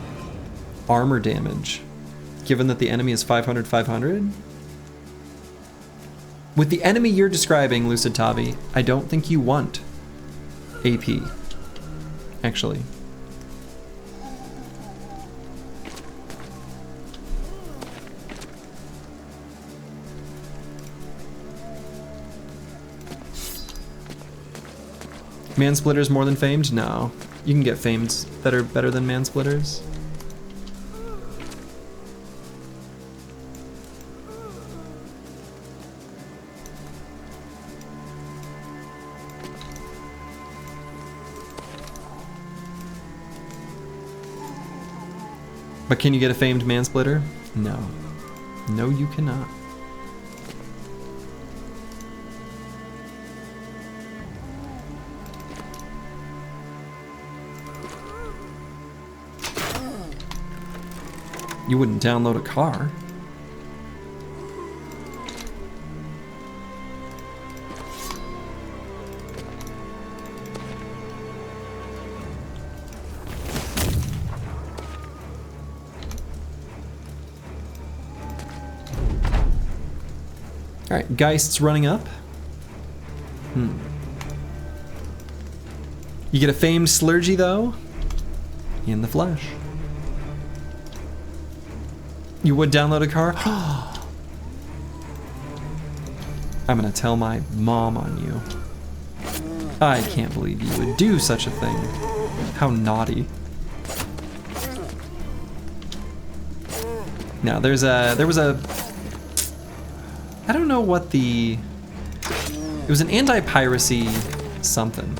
armor damage, given that the enemy is 500. With the enemy you're describing, Lucid Tavi, I don't think you want AP, actually. Mansplitters more than famed? No. You can get famed that are better than mansplitters. But can you get a famed mansplitter? No. No, you cannot. You wouldn't download a car. All right, Geist's running up. You get a famed Slurgy though, in the flesh. You would download a car? I'm gonna tell my mom on you. I can't believe you would do such a thing. How naughty. Now there was a, I don't know what it was an anti-piracy something.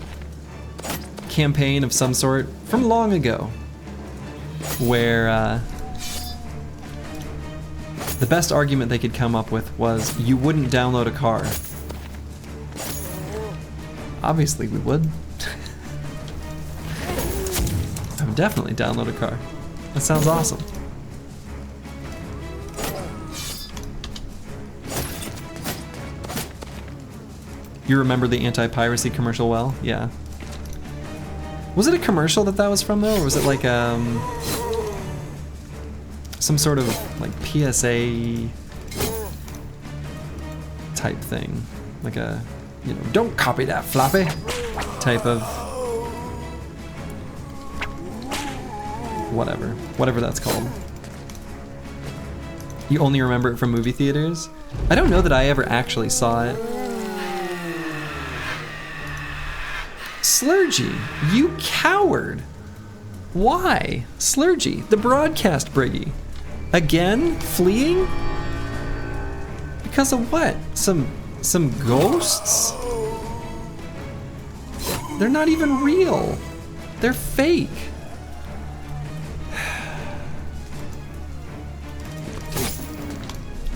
Campaign of some sort from long ago. Where, the best argument they could come up with was you wouldn't download a car. Obviously we would. I would definitely download a car. That sounds awesome. You remember the anti-piracy commercial well? Yeah. Was it a commercial that was from though, or was it like some sort of like PSA type thing, like a, you know, don't copy that floppy type of whatever that's called. You only remember it from movie theaters? I don't know that I ever actually saw it. Slurgy, you coward! Why? Slurgy, the broadcast briggy. Again? Fleeing? Because of what? Some ghosts? They're not even real. They're fake.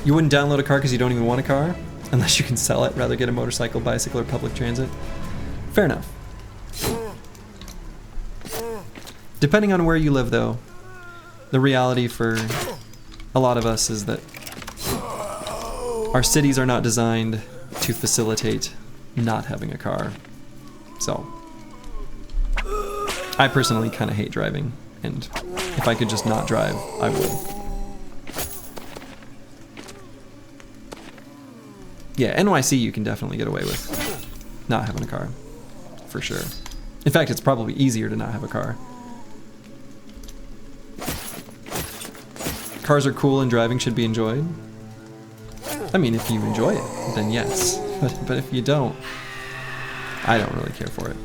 You wouldn't download a car because you don't even want a car? Unless you can sell it, rather get a motorcycle, bicycle, or public transit. Fair enough. Depending on where you live, though, the reality for a lot of us is that our cities are not designed to facilitate not having a car. So, I personally kind of hate driving, and if I could just not drive, I would. Yeah, NYC you can definitely get away with not having a car, for sure. In fact, it's probably easier to not have a car. Cars are cool and driving should be enjoyed. I mean, if you enjoy it, then yes. But if you don't, I don't really care for it.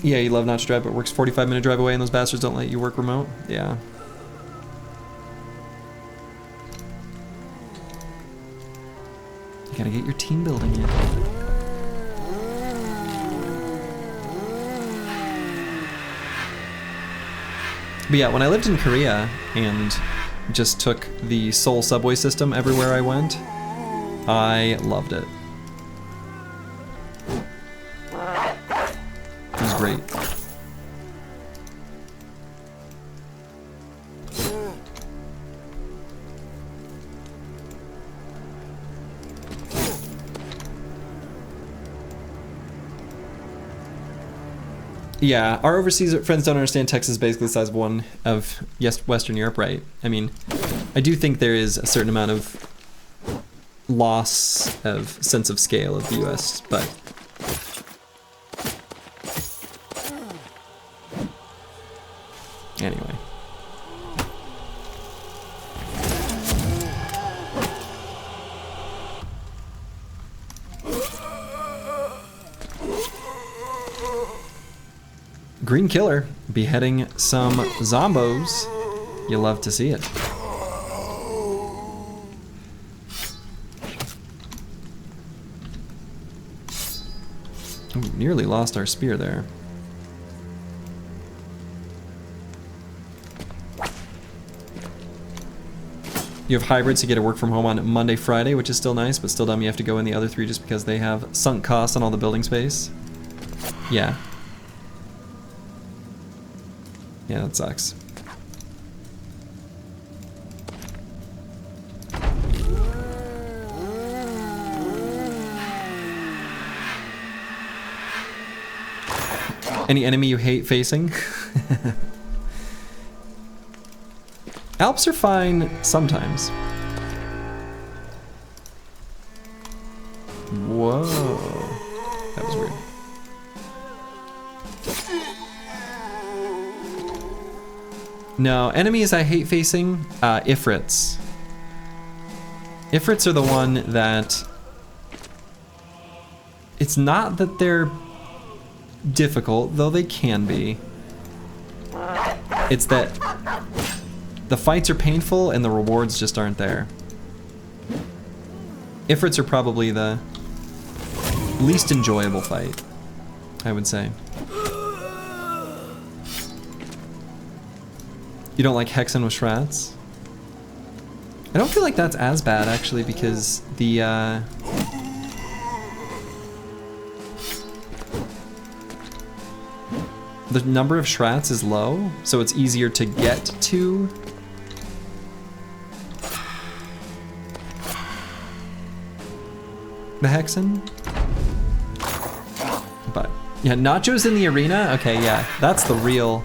Yeah, you love not to drive, but works 45-minute drive away and those bastards don't let you work remote? Yeah. You gotta get your team building in. But yeah, when I lived in Korea and just took the Seoul subway system everywhere I went, I loved it. It was great. Yeah, our overseas friends don't understand Texas is basically the size of one of Western Europe, right? I mean, I do think there is a certain amount of loss of sense of scale of the US, but anyway. Green Killer beheading some zombos. You love to see it. Ooh, nearly lost our spear there. You have hybrids to get to work from home on Monday, Friday, which is still nice, but still dumb you have to go in the other three just because they have sunk costs on all the building space. Yeah. Yeah, that sucks. Any enemy you hate facing? Alps are fine sometimes. Whoa. That was weird. No, enemies I hate facing, Ifrits. Ifrits are the one that... It's not that they're difficult, though they can be. It's that the fights are painful and the rewards just aren't there. Ifrits are probably the least enjoyable fight, I would say. You don't like Hexen with Shrats? I don't feel like that's as bad, actually, because the number of Shrats is low, so it's easier to get to. The Hexen? But, yeah, Nacho's in the arena? Okay, yeah, that's the real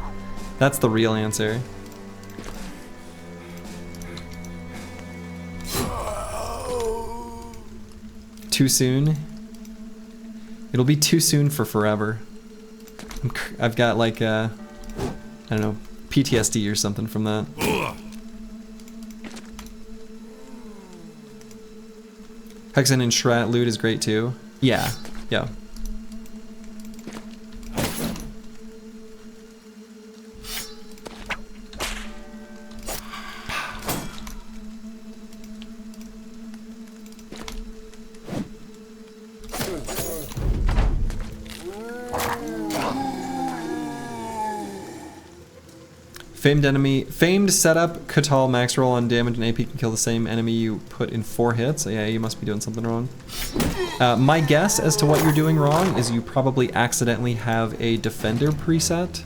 answer. Too soon? It'll be too soon for forever. I've got like I don't know, PTSD or something from that. Hexen and Shrat loot is great too. Yeah, yeah. Famed setup, Katal max roll on damage and AP can kill the same enemy you put in 4 hits. Yeah, you must be doing something wrong. My guess as to what you're doing wrong is you probably accidentally have a defender preset.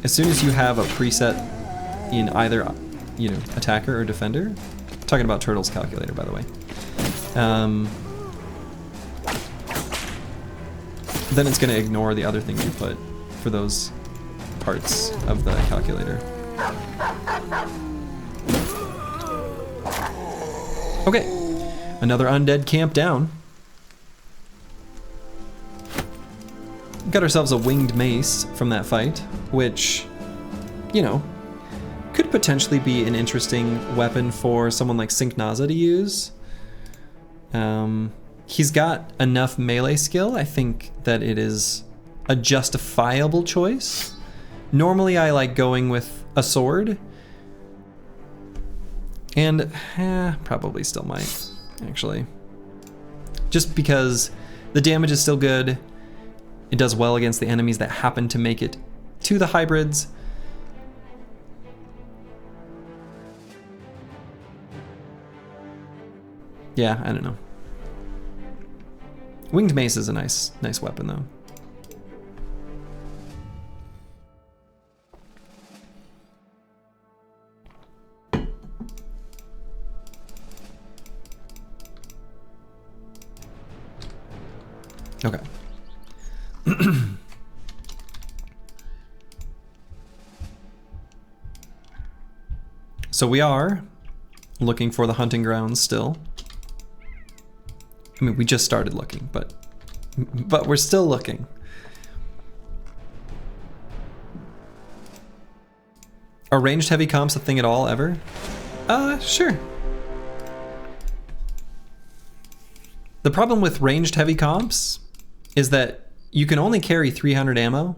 As soon as you have a preset in either, you know, attacker or defender, talking about Turtle's calculator, by the way, then it's going to ignore the other things you put for those parts of the calculator. Okay, another undead camp down. Got ourselves a winged mace from that fight, which, you know, could potentially be an interesting weapon for someone like Syncnaza to use. He's got enough melee skill, I think, that it is a justifiable choice. Normally I like going with a sword, and probably still might, actually. Just because the damage is still good, it does well against the enemies that happen to make it to the hybrids. Yeah, I don't know. Winged mace is a nice weapon though. Okay. So we are looking for the hunting grounds still. I mean, we just started looking, but we're still looking. Are ranged heavy comps a thing at all, ever? Sure. The problem with ranged heavy comps is that you can only carry 300 ammo.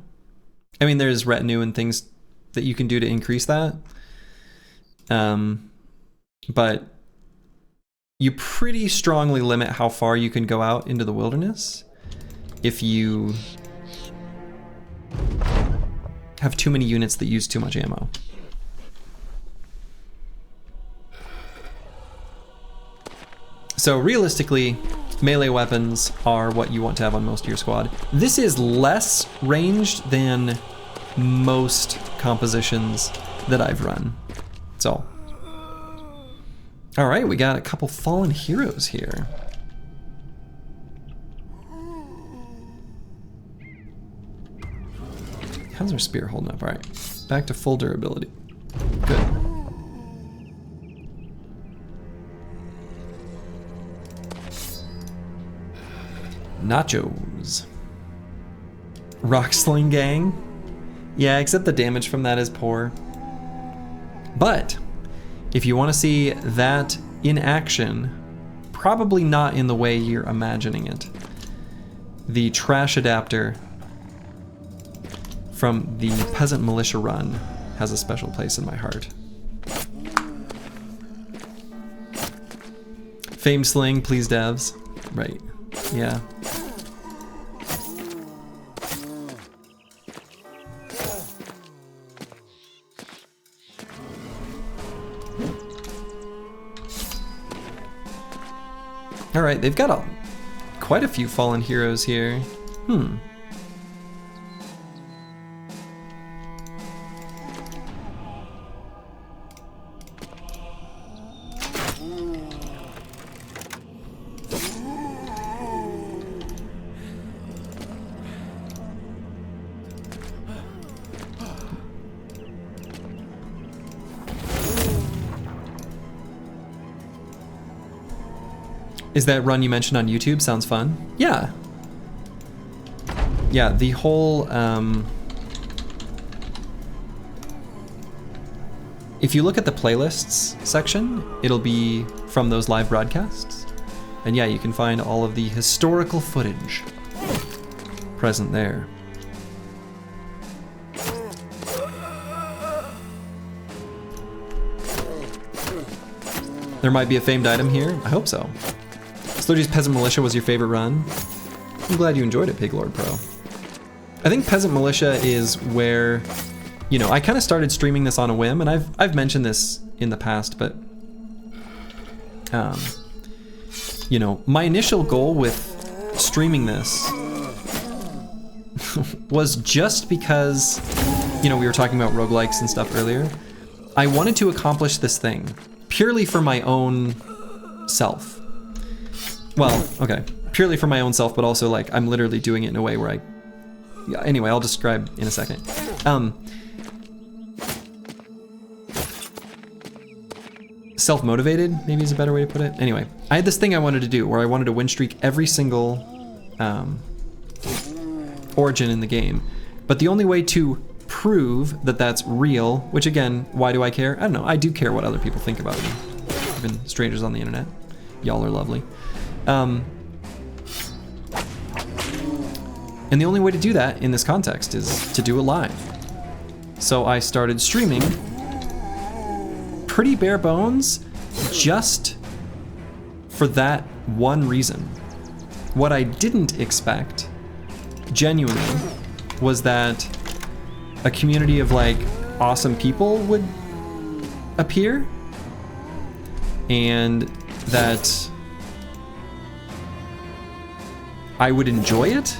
I mean, there's retinue and things that you can do to increase that. But you pretty strongly limit how far you can go out into the wilderness if you have too many units that use too much ammo. So realistically, melee weapons are what you want to have on most of your squad. This is less ranged than most compositions that I've run. So, all right, we got a couple fallen heroes here. How's our spear holding up? All right, back to full durability. Good. Nachos. Rock Sling Gang. Yeah, except the damage from that is poor. But if you want to see that in action, probably not in the way you're imagining it, the trash adapter from the Peasant Militia run has a special place in my heart. Famed Sling, please devs. Right, yeah. All right, they've got quite a few fallen heroes here. Is that run you mentioned on YouTube? Sounds fun. Yeah. Yeah, the whole, if you look at the playlists section, it'll be from those live broadcasts. And yeah, you can find all of the historical footage present there. There might be a famed item here. I hope so. Sludgy's Peasant Militia was your favorite run. I'm glad you enjoyed it, Piglord Pro. I think Peasant Militia is where, you know, I kind of started streaming this on a whim, and I've mentioned this in the past, but you know, my initial goal with streaming this was just because, you know, we were talking about roguelikes and stuff earlier. I wanted to accomplish this thing purely for my own self. Well, okay, purely for my own self, but also like I'm literally doing it in a way where yeah, anyway, I'll describe in a second. Self-motivated, maybe is a better way to put it. Anyway, I had this thing I wanted to do where I wanted to win streak every single origin in the game. But the only way to prove that that's real, which again, why do I care? I don't know, I do care what other people think about me. Even strangers on the internet. Y'all are lovely. And the only way to do that in this context is to do it live. So I started streaming pretty bare bones just for that one reason. What I didn't expect, genuinely, was that a community of like awesome people would appear and that I would enjoy it.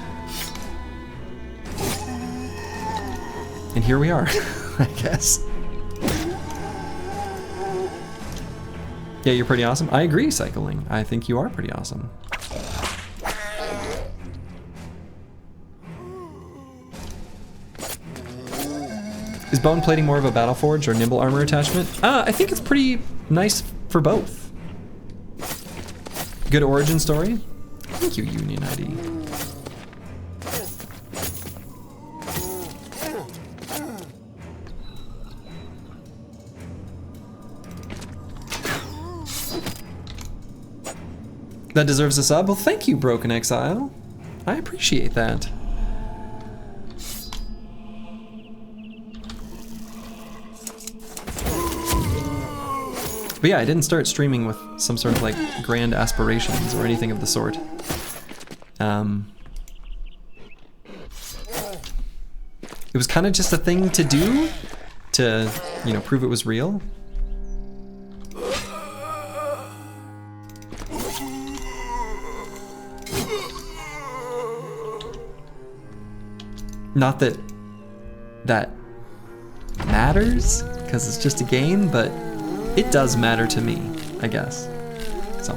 And here we are, I guess. Yeah, you're pretty awesome. I agree, Cycling. I think you are pretty awesome. Is bone plating more of a battle forge or nimble armor attachment? I think it's pretty nice for both. Good origin story. Thank you, Union ID. That deserves a sub? Well, thank you, Broken Exile. I appreciate that. But yeah, I didn't start streaming with some sort of like grand aspirations or anything of the sort. It was kind of just a thing to do to, you know, prove it was real. Not that that matters, because it's just a game, but it does matter to me, I guess. So.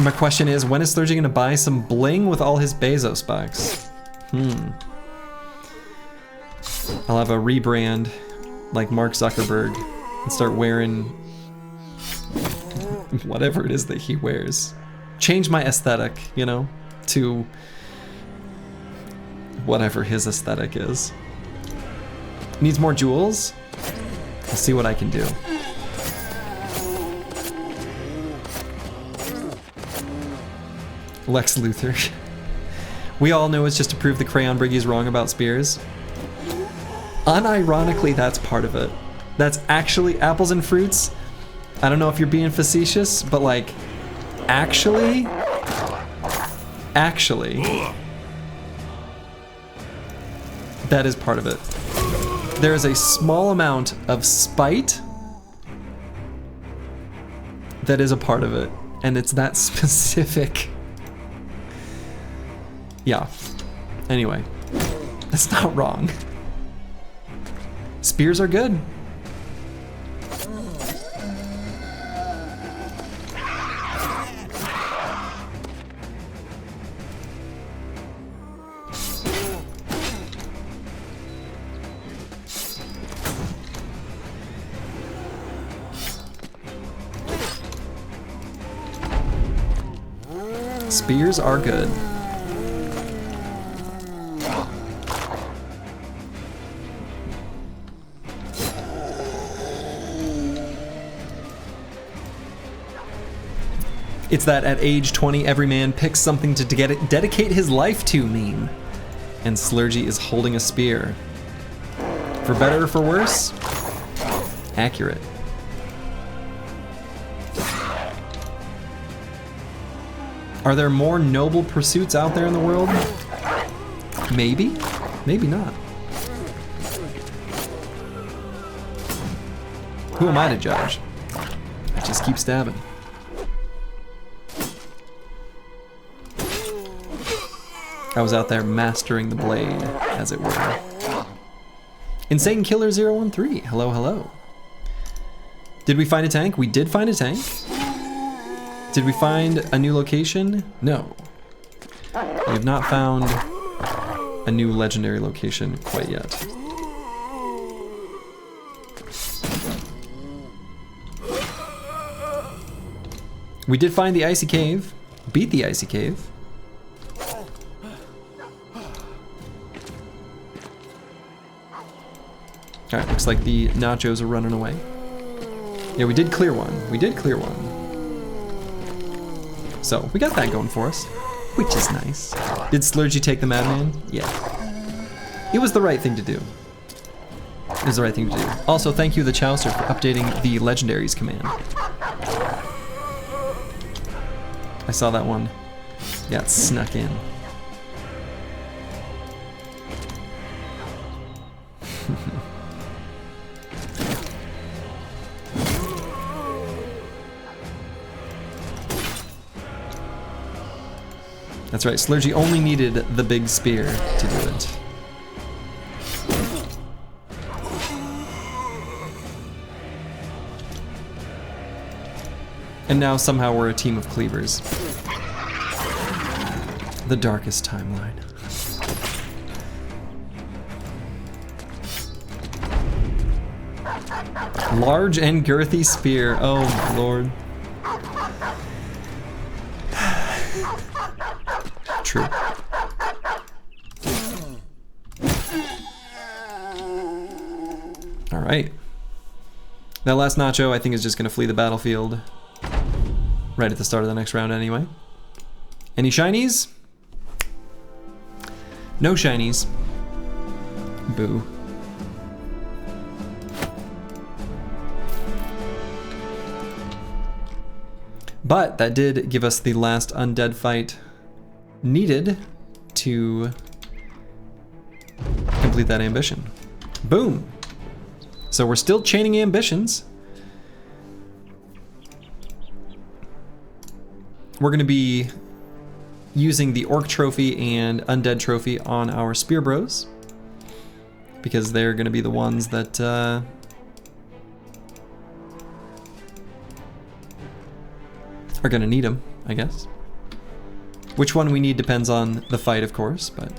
My question is, when is Slurgy gonna buy some bling with all his Bezos bucks? I'll have a rebrand like Mark Zuckerberg and start wearing whatever it is that he wears. Change my aesthetic, you know, to whatever his aesthetic is. Needs more jewels? I'll see what I can do. Lex Luthor. We all know it's just to prove the Crayon Briggy's wrong about spears. Unironically, that's part of it. That's actually apples and fruits. I don't know if you're being facetious, but like, actually, that is part of it. There is a small amount of spite that is a part of it, and it's that specific. Yeah. Anyway, that's not wrong. Spears are good. Spears are good. It's that at age 20, every man picks something to dedicate his life to meme. And Slurgy is holding a spear. For better or for worse, accurate. Are there more noble pursuits out there in the world? Maybe. Maybe not. Who am I to judge? I just keep stabbing. I was out there mastering the blade, as it were. Insane Killer 013, hello, hello. Did we find a tank? We did find a tank. Did we find a new location? No. We have not found a new legendary location quite yet. We did find the icy cave, beat the icy cave. All right, looks like the nachos are running away. Yeah, we did clear one. We did clear one. So we got that going for us, which is nice. Did Slurgy take the madman? Yeah. It was the right thing to do. It was the right thing to do. Also, thank you, the Chowster, for updating the legendaries command. I saw that one. Got snuck in. That's right, Slurgy only needed the big spear to do it. And now somehow we're a team of cleavers. The darkest timeline. Large and girthy spear, oh my lord. True. All right. That last nacho, I think, is just gonna flee the battlefield right at the start of the next round anyway. Any shinies? No shinies. Boo. But that did give us the last undead fight needed to complete that ambition. Boom. So we're still chaining ambitions. We're going to be using the Orc Trophy and Undead Trophy on our Spear Bros, because they're going to be the ones that are going to need them, I guess. Which one we need depends on the fight, of course, but...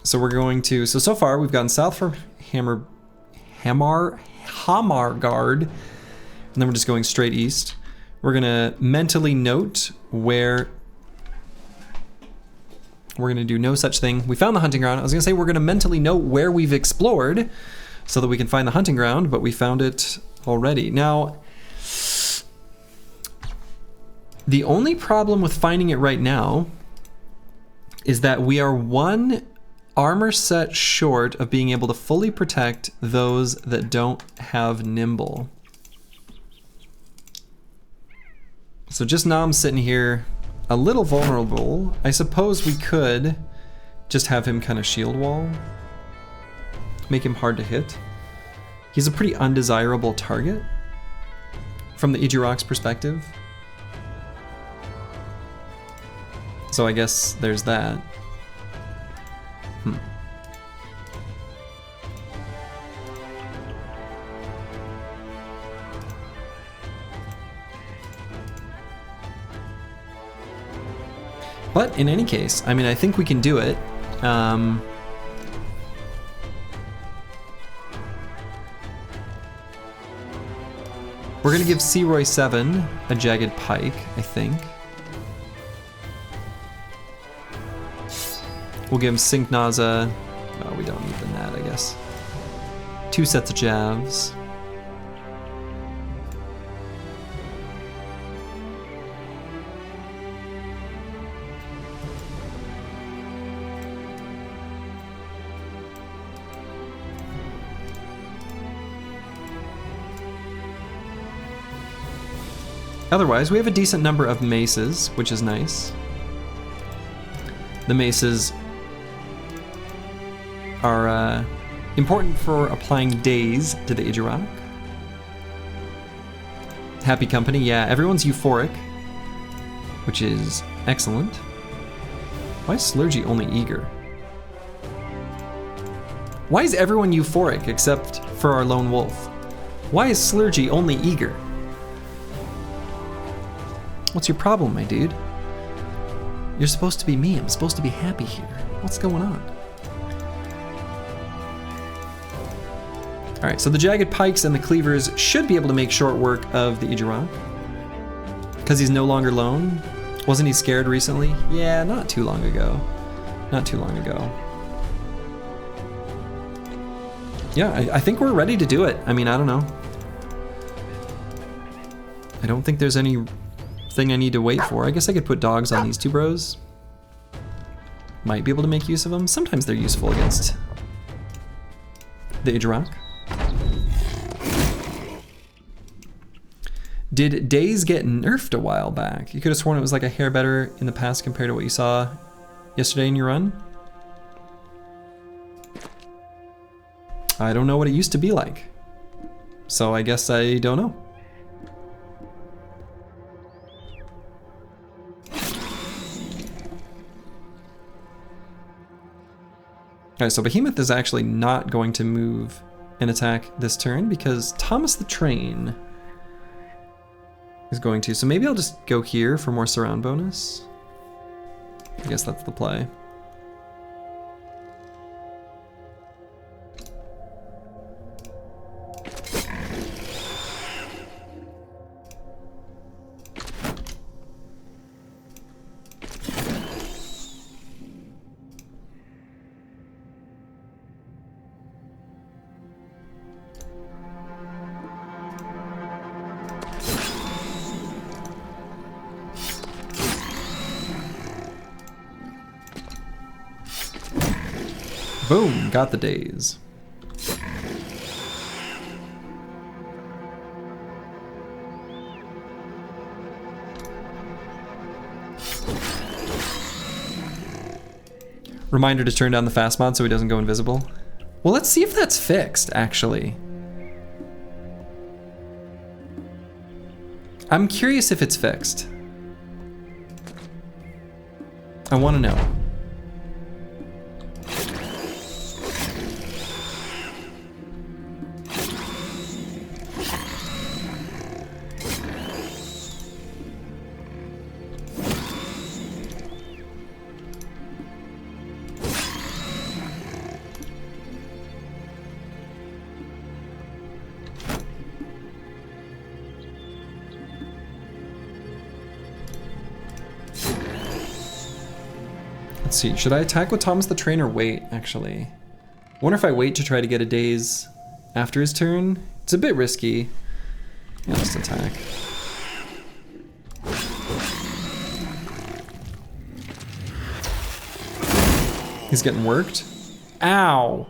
So we're going to... So far we've gotten south for Hamargard, and then we're just going straight east. We're gonna mentally note where... We're gonna do no such thing. We found the hunting ground. I was gonna say we're gonna mentally note where we've explored so that we can find the hunting ground, but we found it already. Now, the only problem with finding it right now is that we are one armor set short of being able to fully protect those that don't have nimble. So just now I'm sitting here a little vulnerable. I suppose we could just have him kind of shield wall. Make him hard to hit. He's a pretty undesirable target from the Ijirok's perspective. So I guess there's that. But in any case, I mean, I think we can do it. We're gonna give Searoy 7 a jagged pike, I think. We'll give him Sinknaza. Oh, we don't need the Nat, I guess. 2 sets of Javs. Otherwise, we have a decent number of maces, which is nice. The maces are important for applying days to the Idjarok. Happy company, yeah, everyone's euphoric, which is excellent. Why is Slurgy only eager? Why is everyone euphoric except for our lone wolf? Why is Slurgy only eager? What's your problem, my dude? You're supposed to be me, I'm supposed to be happy here. What's going on? Alright, so the jagged pikes and the cleavers should be able to make short work of the Idjarok. Because he's no longer lone. Wasn't he scared recently? Yeah, not too long ago. Not too long ago. Yeah, I think we're ready to do it. I mean, I don't know. I don't think there's anything I need to wait for. I guess I could put dogs on these two bros. Might be able to make use of them. Sometimes they're useful against the Idjarok. Did days get nerfed a while back? You could have sworn it was like a hair better in the past compared to what you saw yesterday in your run. I don't know what it used to be like. So I guess I don't know. Alright, so Behemoth is actually not going to move and attack this turn because Thomas the Train is going to. So maybe I'll just go here for more surround bonus. I guess that's the play. Boom, got the days. Reminder to turn down the fast mod so he doesn't go invisible. Well, let's see if that's fixed, actually. I'm curious if it's fixed. I want to know. Let's see, should I attack with Thomas the Train or wait, actually? I wonder if I wait to try to get a daze after his turn. It's a bit risky. Yeah, let's attack. He's getting worked. Ow!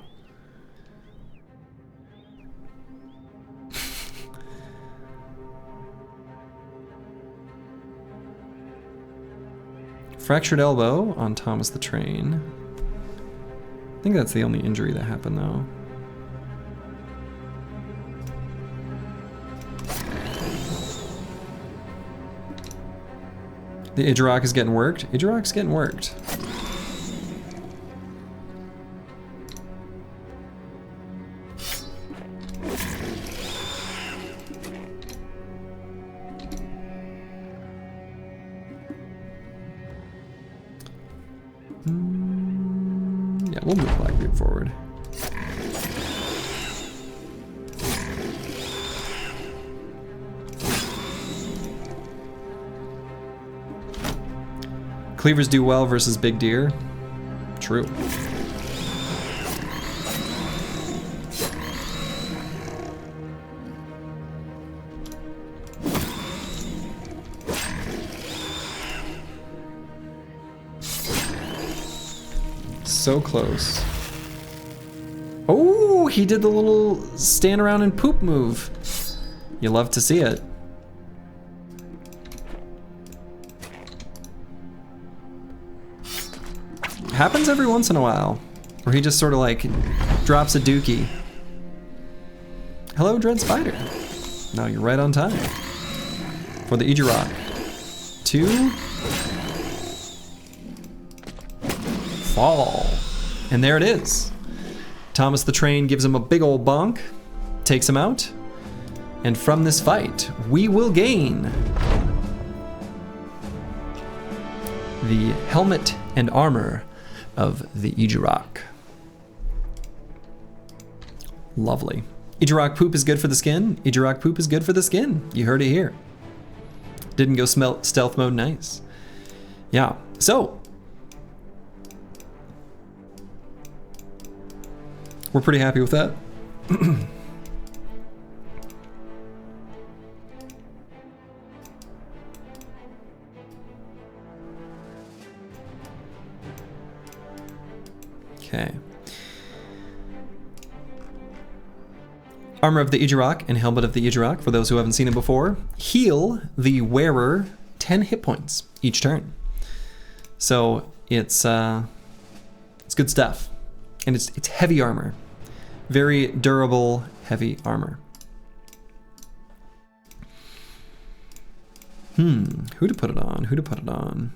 Fractured elbow on Thomas the Train. I think that's the only injury that happened though. The Idjarok is getting worked. Idjarok's getting worked. Yeah, we'll move Blackbeard forward. Cleavers do well versus big deer. True. So close. Oh, he did the little stand around and poop move. You love to see it. Happens every once in a while, where he just sort of like drops a dookie. Hello, Dread Spider. No, you're right on time. For the Ejirok. 2. Fall. And there it is. Thomas the Train gives him a big old bonk, takes him out, and from this fight, we will gain the helmet and armor of the Ejirok. Lovely. Ejirok poop is good for the skin. Ejirok poop is good for the skin. You heard it here. Didn't go stealth mode, nice. Yeah, so we're pretty happy with that. Okay. Armor of the Ejirok and helmet of the Ejirok, for those who haven't seen it before, heal the wearer 10 hit points each turn. So it's good stuff. And it's heavy armor. Very durable, heavy armor. Who to put it on? Who to put it on?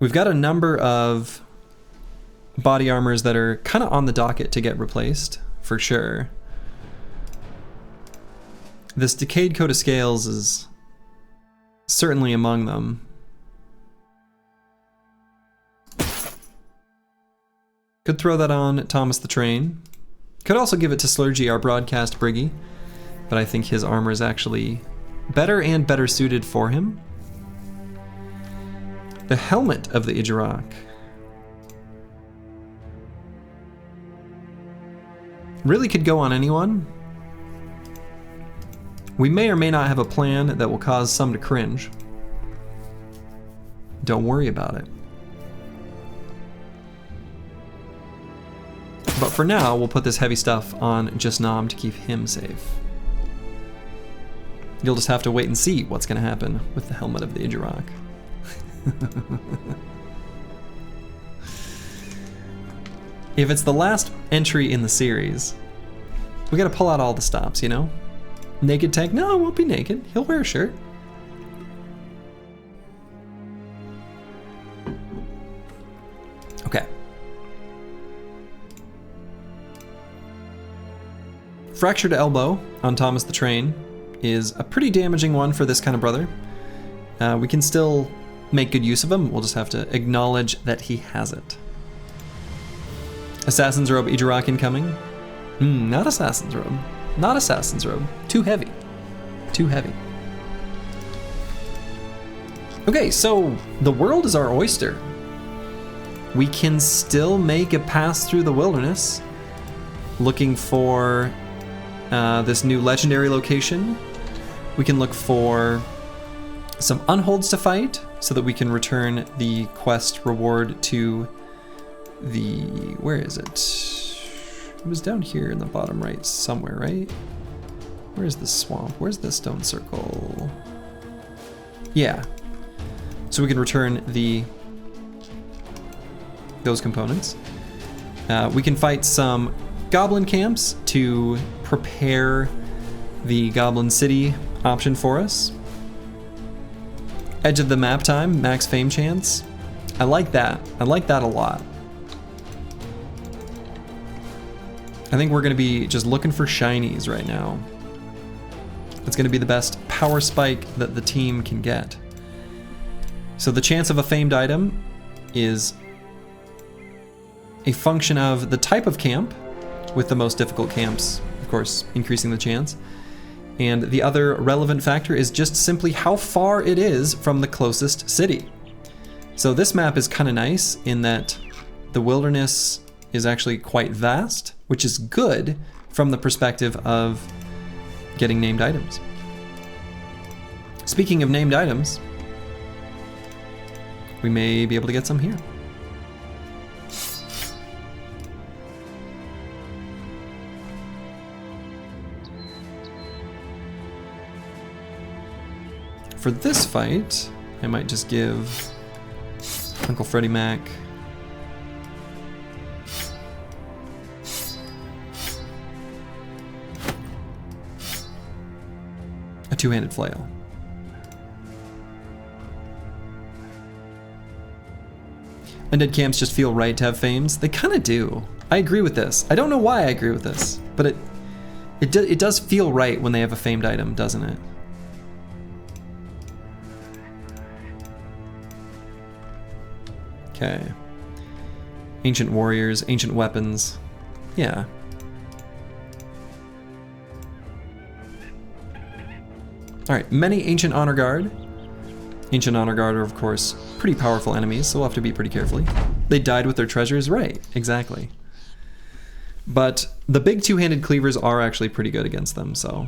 We've got a number of body armors that are kind of on the docket to get replaced, for sure. This Decayed Coat of Scales is certainly among them. Could throw that on Thomas the Train. Could also give it to Slurgy, our broadcast Briggy, but I think his armor is actually better and better suited for him. The helmet of the Ejirok. Really could go on anyone. We may or may not have a plan that will cause some to cringe. Don't worry about it. But for now, we'll put this heavy stuff on just Nom to keep him safe. You'll just have to wait and see what's going to happen with the helmet of the Ejirok. If it's the last entry in the series, we gotta pull out all the stops, you know? Naked tank? No, it won't be naked. He'll wear a shirt. Okay. Fractured elbow on Thomas the Train is a pretty damaging one for this kind of brother. We can still make good use of him. We'll just have to acknowledge that he has it. Assassin's Robe Ejirok incoming. Not Assassin's Robe. Not Assassin's Robe. Too heavy. Too heavy. Okay, so the world is our oyster. We can still make a pass through the wilderness looking for this new legendary location. We can look for some unholds to fight so that we can return the quest reward to the, where is it? It was down here in the bottom right somewhere, right? Where's the swamp? Where's the stone circle? Yeah. So we can return those components. We can fight some goblin camps to prepare the Goblin City option for us. Edge of the map time, max fame chance. I like that. I like that a lot. I think we're going to be just looking for shinies right now. It's going to be the best power spike that the team can get. So the chance of a famed item is a function of the type of camp, with the most difficult camps, of course, increasing the chance. And the other relevant factor is just simply how far it is from the closest city. So this map is kind of nice in that the wilderness is actually quite vast, which is good from the perspective of getting named items. Speaking of named items, we may be able to get some here. For this fight, I might just give Uncle Freddie Mac. A two-handed flail. Undead camps just feel right to have fames. They kind of do. I agree with this. I don't know why I agree with this, but it does feel right when they have a famed item, doesn't it? Okay. Ancient warriors, ancient weapons. Yeah. Alright, many ancient honor guard. Ancient honor guard are, of course, pretty powerful enemies, so we'll have to be pretty carefully. They died with their treasures, right, exactly. But the big two-handed cleavers are actually pretty good against them, so.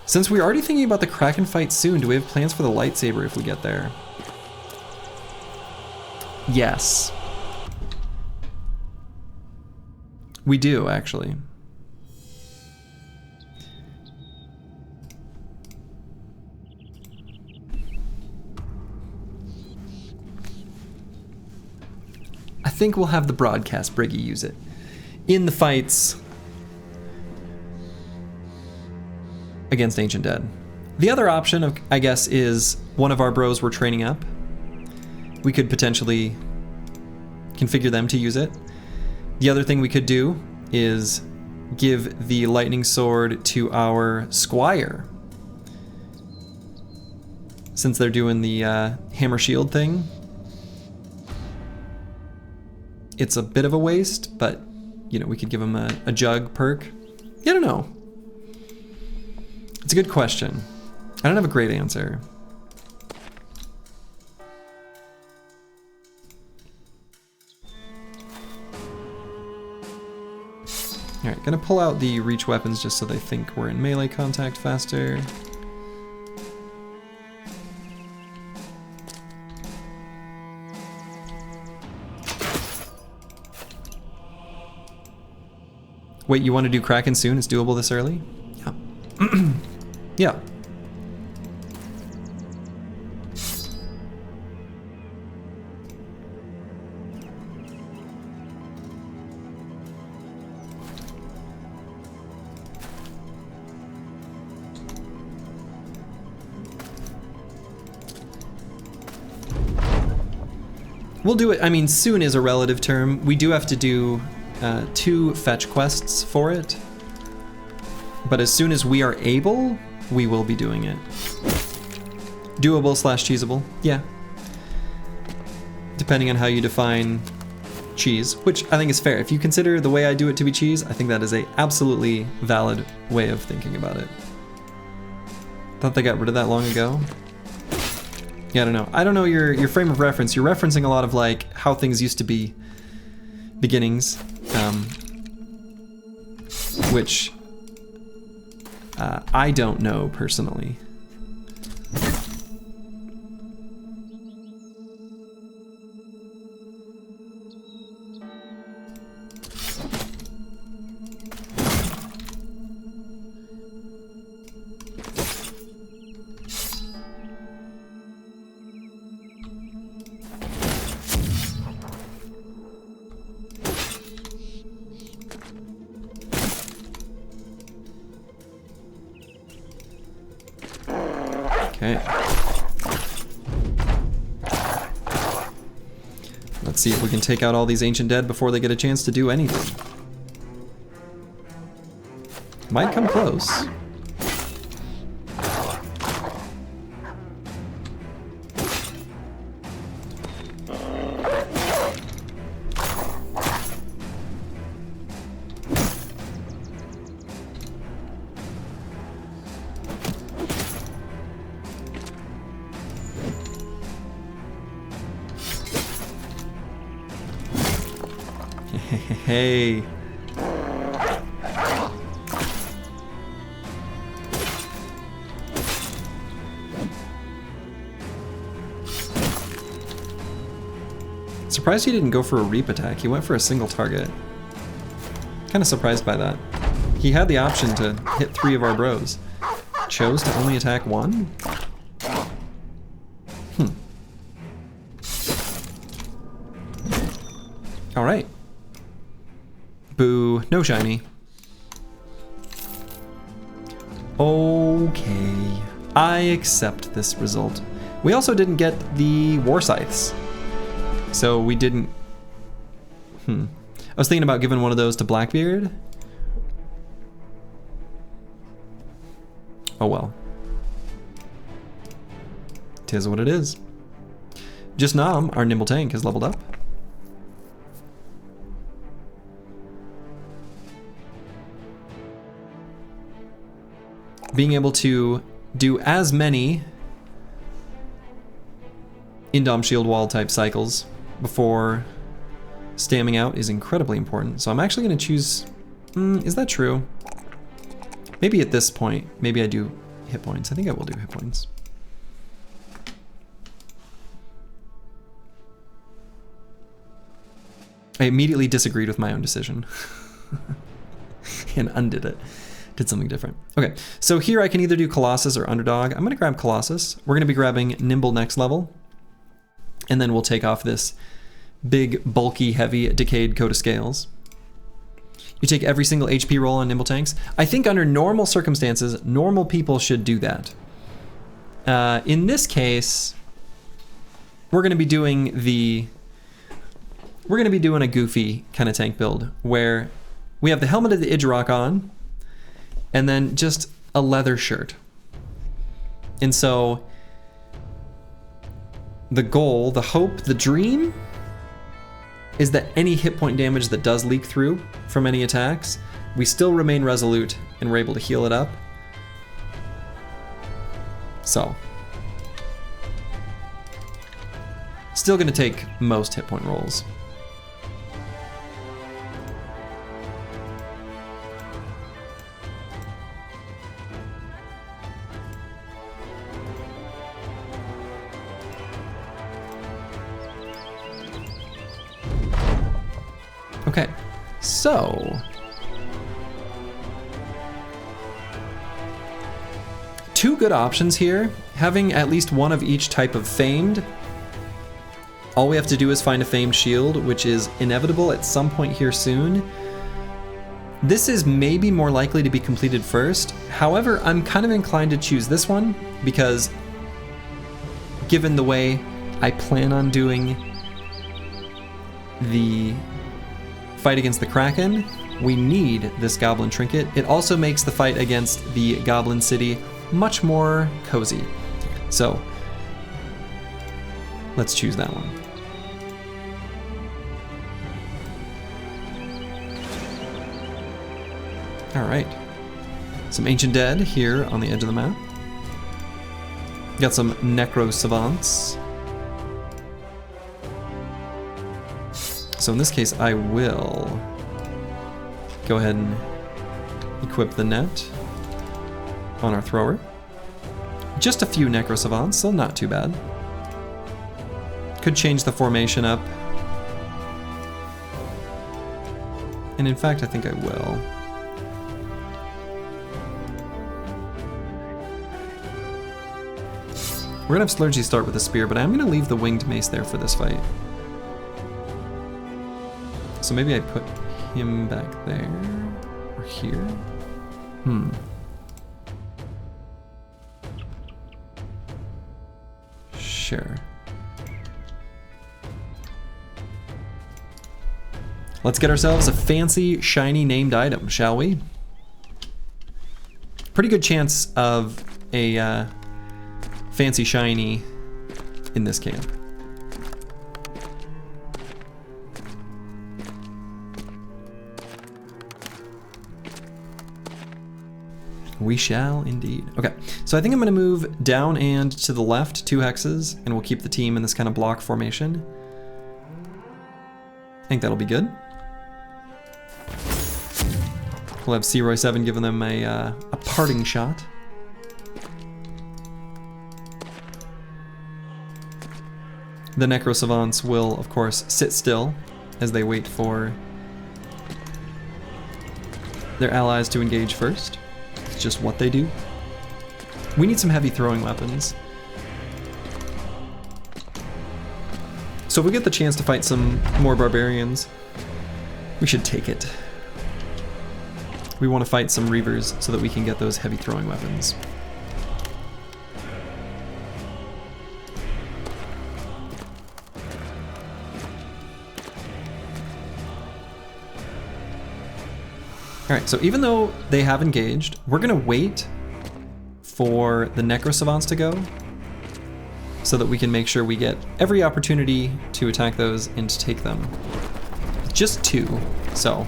Since we're already thinking about the Kraken fight soon, do we have plans for the lightsaber if we get there? Yes. We do, actually. I think we'll have the broadcast Briggy use it in the fights against Ancient Dead. The other option, I guess, is one of our bros we're training up. We could potentially configure them to use it. The other thing we could do is give the lightning sword to our squire. Since they're doing the hammer shield thing. It's a bit of a waste, but, you know, we could give him a jug perk. I don't know. It's a good question. I don't have a great answer. Alright, gonna pull out the reach weapons just so they think we're in melee contact faster. Wait, you want to do Kraken soon? It's doable this early? Yeah. Yeah. We'll do it. I mean, soon is a relative term. We do have to do 2 fetch quests for it, but as soon as we are able, we will be doing it. Doable / cheesable, yeah. Depending on how you define cheese, which I think is fair. If you consider the way I do it to be cheese, I think that is a absolutely valid way of thinking about it. Thought they got rid of that long ago. Yeah, I don't know. I don't know your frame of reference. You're referencing a lot of like how things used to be beginnings. Which I don't know personally. Okay. Let's see if we can take out all these ancient dead before they get a chance to do anything. Might come close. Hey. Surprised he didn't go for a reap attack. He went for a single target. Kind of surprised by that. He had the option to hit 3 of our bros. Chose to only attack 1? All right. Boo, no shiny. Okay, I accept this result. We also didn't get the war scythes. So we didn't, I was thinking about giving one of those to Blackbeard. Oh well. 'Tis what it is. Just Nam, our nimble tank, has leveled up. Being able to do as many Indom Shield Wall type cycles before stamming out is incredibly important. So I'm actually going to choose... is that true? Maybe at this point, maybe I do hit points. I think I will do hit points. I immediately disagreed with my own decision and undid it. Did something different. Okay, so here I can either do Colossus or Underdog. I'm going to grab Colossus. We're going to be grabbing Nimble next level. And then we'll take off this big, bulky, heavy, decayed coat of scales. You take every single HP roll on Nimble tanks. I think under normal circumstances, normal people should do that. In this case, we're going to be doing a goofy kind of tank build where we have the helmet of the Idjarok on, and then just a leather shirt. And so the goal, the hope, the dream is that any hit point damage that does leak through from any attacks, we still remain resolute and we're able to heal it up. So, still gonna take most hit point rolls. Okay, so two good options here. Having at least one of each type of famed. All we have to do is find a famed shield, which is inevitable at some point here soon. This is maybe more likely to be completed first. However, I'm kind of inclined to choose this one because given the way I plan on doing the fight against the Kraken, we need this Goblin Trinket. It also makes the fight against the Goblin City much more cozy. So, let's choose that one. Alright. Some Ancient Dead here on the edge of the map. Got some Necro Savants. So in this case, I will go ahead and equip the net on our thrower. Just a few Necro Savants, so not too bad. Could change the formation up. And in fact, I think I will. We're gonna have Slurgy start with a spear, but I'm gonna leave the winged mace there for this fight. So maybe I put him back there, or here. Sure. Let's get ourselves a fancy, shiny named item, shall we? Pretty good chance of a fancy shiny in this camp. We shall indeed. Okay, so I think I'm gonna move down and to the left 2 hexes, and we'll keep the team in this kind of block formation. I think that'll be good. We'll have Searoy 7 giving them a parting shot. The Necro Savants will, of course, sit still as they wait for their allies to engage first. It's just what they do. We need some heavy throwing weapons. So if we get the chance to fight some more barbarians, we should take it. We want to fight some reavers so that we can get those heavy throwing weapons. Alright, so even though they have engaged, we're gonna wait for the Necro Savants to go so that we can make sure we get every opportunity to attack those and to take them. Just 2, so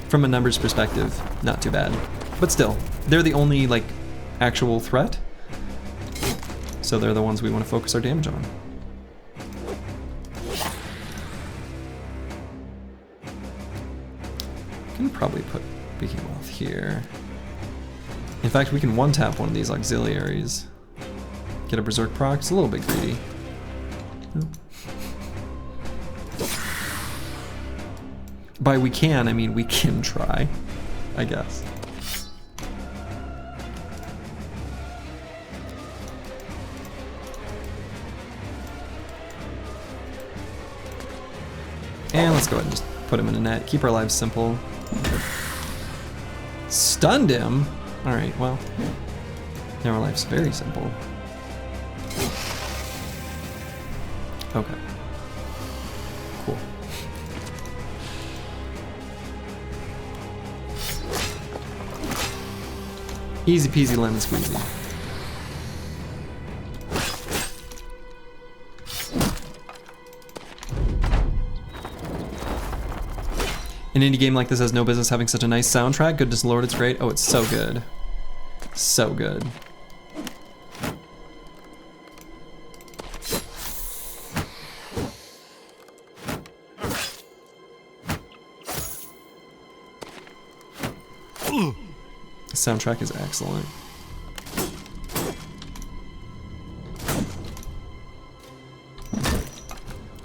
from a numbers perspective, not too bad. But still, they're the only like actual threat, so they're the ones we want to focus our damage on. Can probably put Beacon Wealth here. In fact, we can one-tap one of these auxiliaries. Get a Berserk proc. It's a little bit greedy. By we can, I mean we can try, I guess. And let's go ahead and just put him in a net. Keep our lives simple. Stunned him? Alright, well, now our life's very simple. Okay. Cool. Easy peasy lemon squeezy. An indie game like this has no business having such a nice soundtrack. Goodness lord, it's great. Oh, it's so good. So good. The soundtrack is excellent.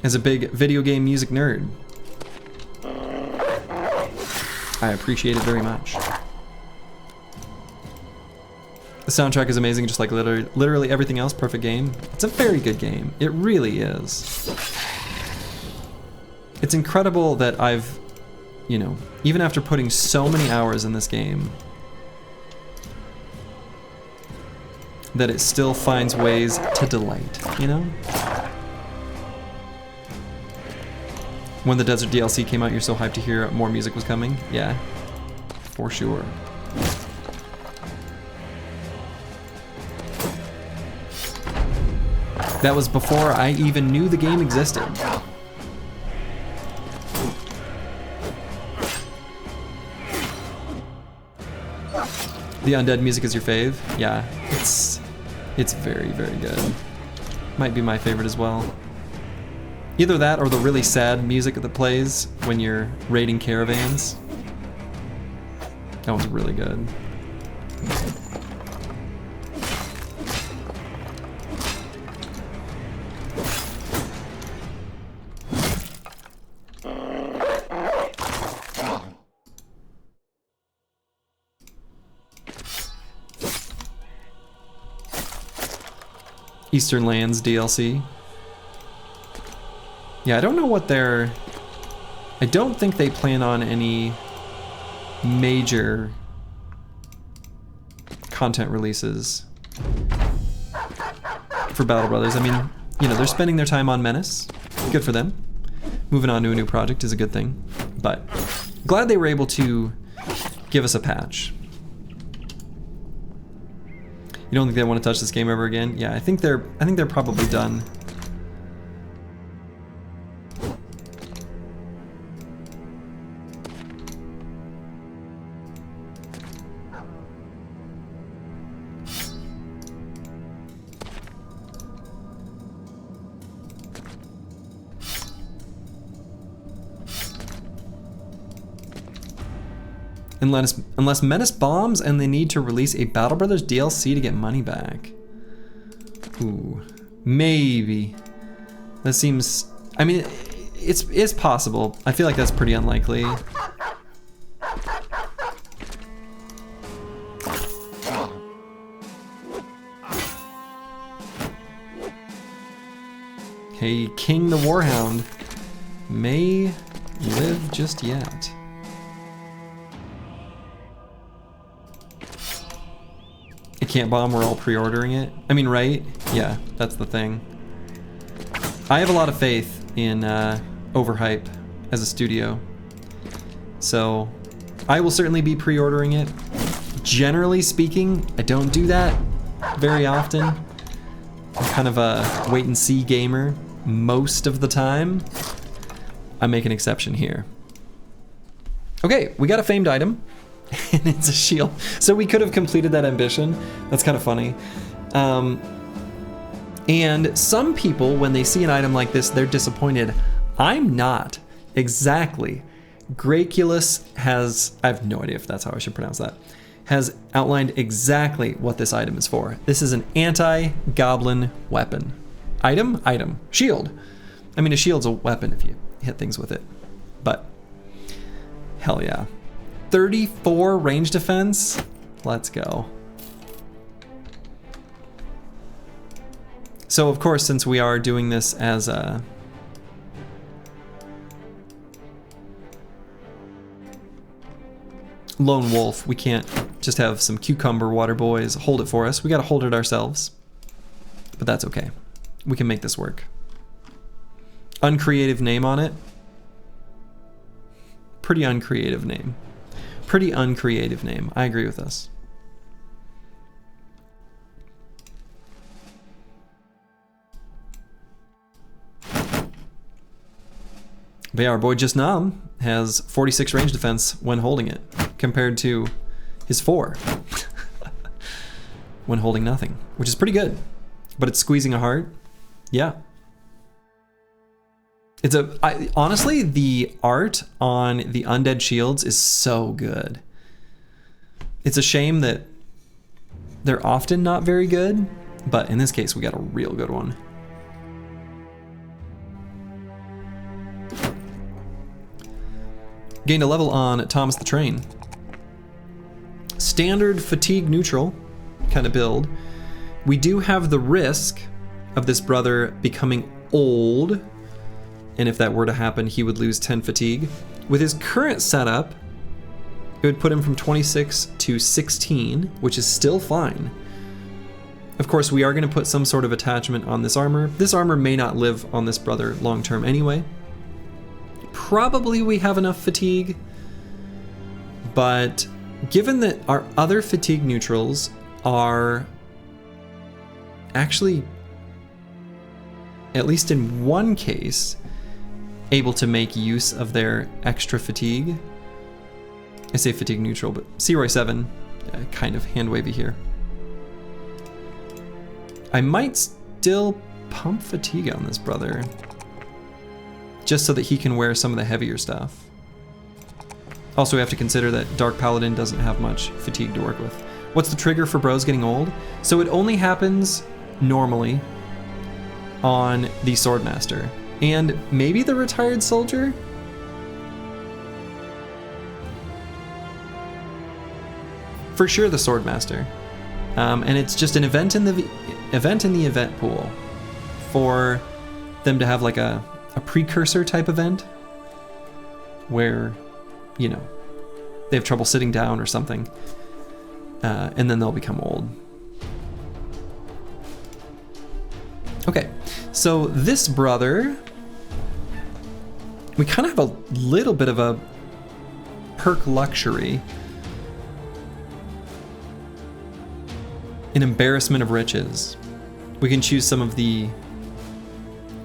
As a big video game music nerd, I appreciate it very much. The soundtrack is amazing, just like literally everything else. Perfect game. It's a very good game. It really is. It's incredible that I've, you know, even after putting so many hours in this game, that it still finds ways to delight, you know? When the Desert DLC came out, you're so hyped to hear more music was coming? Yeah, for sure. That was before I even knew the game existed. The undead music is your fave? Yeah, it's very, very good. Might be my favorite as well. Either that or the really sad music that plays when you're raiding caravans. That one's really good. Eastern Lands DLC. Yeah, I don't know what they're... I don't think they plan on any major content releases for Battle Brothers. I mean, you know, they're spending their time on Menace. Good for them. Moving on to a new project is a good thing. But glad they were able to give us a patch. You don't think they want to touch this game ever again? Yeah, I think they're probably done. Unless Menace bombs and they need to release a Battle Brothers DLC to get money back. Ooh, maybe. That seems, I mean, it's possible. I feel like that's pretty unlikely. Hey, King the Warhound may live just yet. It can't bomb, we're all pre-ordering it. I mean, right? Yeah, that's the thing. I have a lot of faith in Overhype as a studio. So I will certainly be pre-ordering it. Generally speaking, I don't do that very often. I'm kind of a wait and see gamer most of the time. I make an exception here. Okay, we got a famed item, and it's a shield. So we could have completed that ambition. That's kind of funny. And some people, when they see an item like this, they're disappointed. I'm not. Exactly. Graculus has, I have no idea if that's how I should pronounce that, has outlined exactly what this item is for. This is an anti-goblin weapon. Item? Item. Shield. I mean, a shield's a weapon if you hit things with it. But, hell yeah. 34 range defense? Let's go. So, of course, since we are doing this as a lone wolf, we can't just have some cucumber water boys hold it for us. We gotta hold it ourselves. But that's okay. We can make this work. Uncreative name on it. Pretty uncreative name. Pretty uncreative name. I agree with this. But yeah, our boy Just Nam has 46 range defense when holding it, compared to his 4 when holding nothing, which is pretty good. But it's squeezing a heart. Yeah. It's honestly, the art on the undead shields is so good. It's a shame that they're often not very good, but in this case, we got a real good one. Gained a level on Thomas the Train. Standard fatigue neutral kind of build. We do have the risk of this brother becoming old, and if that were to happen, he would lose 10 fatigue. With his current setup, it would put him from 26 to 16, which is still fine. Of course, we are going to put some sort of attachment on this armor. This armor may not live on this brother long term anyway. Probably we have enough fatigue, but given that our other fatigue neutrals are actually, at least in one case, able to make use of their extra fatigue. I say fatigue neutral, but Searoy 7, kind of hand wavy here. I might still pump fatigue on this brother, just so that he can wear some of the heavier stuff. Also, we have to consider that Dark Paladin doesn't have much fatigue to work with. What's the trigger for bros getting old? So it only happens normally on the Swordmaster and maybe the Retired Soldier. For sure, the Swordmaster, and it's just an event in the event pool for them to have like a precursor type event where, you know, they have trouble sitting down or something, and then they'll become old. Okay, so this brother, we kind of have a little bit of a perk luxury. An embarrassment of riches. We can choose some of the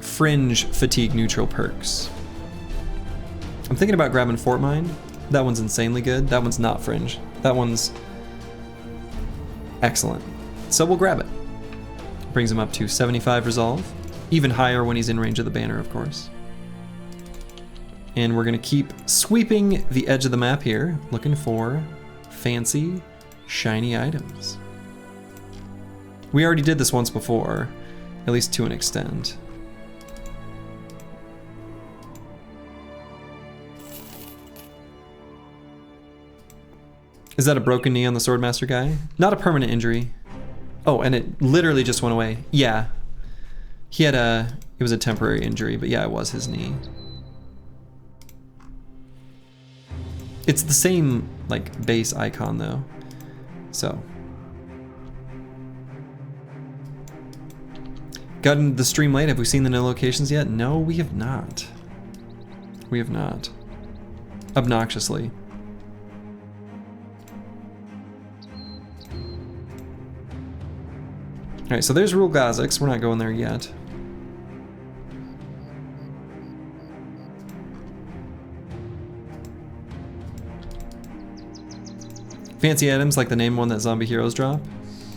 fringe fatigue neutral perks. I'm thinking about grabbing Fort Mine. That one's insanely good. That one's not fringe. That one's excellent. So we'll grab it. Brings him up to 75 resolve. Even higher when he's in range of the banner, of course. And we're gonna keep sweeping the edge of the map here, looking for fancy, shiny items. We already did this once before, at least to an extent. Is that a broken knee on the Swordmaster guy? Not a permanent injury. Oh, and it literally just went away. Yeah. He had it was a temporary injury, but yeah, it was his knee. It's the same like base icon though, so. Gotten the stream late, have we seen the new locations yet? No, we have not. We have not. Obnoxiously. Alright, so there's Rule Gazix, we're not going there yet. Fancy items like the name one that zombie heroes drop?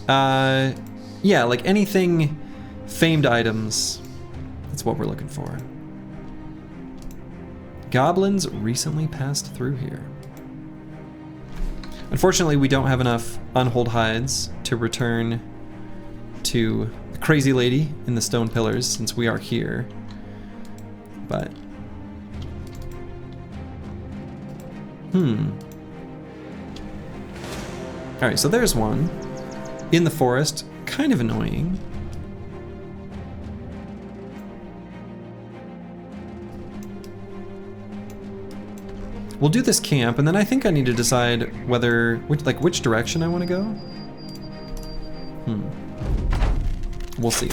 Yeah, like anything famed items. That's what we're looking for. Goblins recently passed through here. Unfortunately, we don't have enough unhold hides to return to the crazy lady in the stone pillars since we are here. But alright, so there's one in the forest, kind of annoying. We'll do this camp, and then I think I need to decide which direction I want to go. We'll see.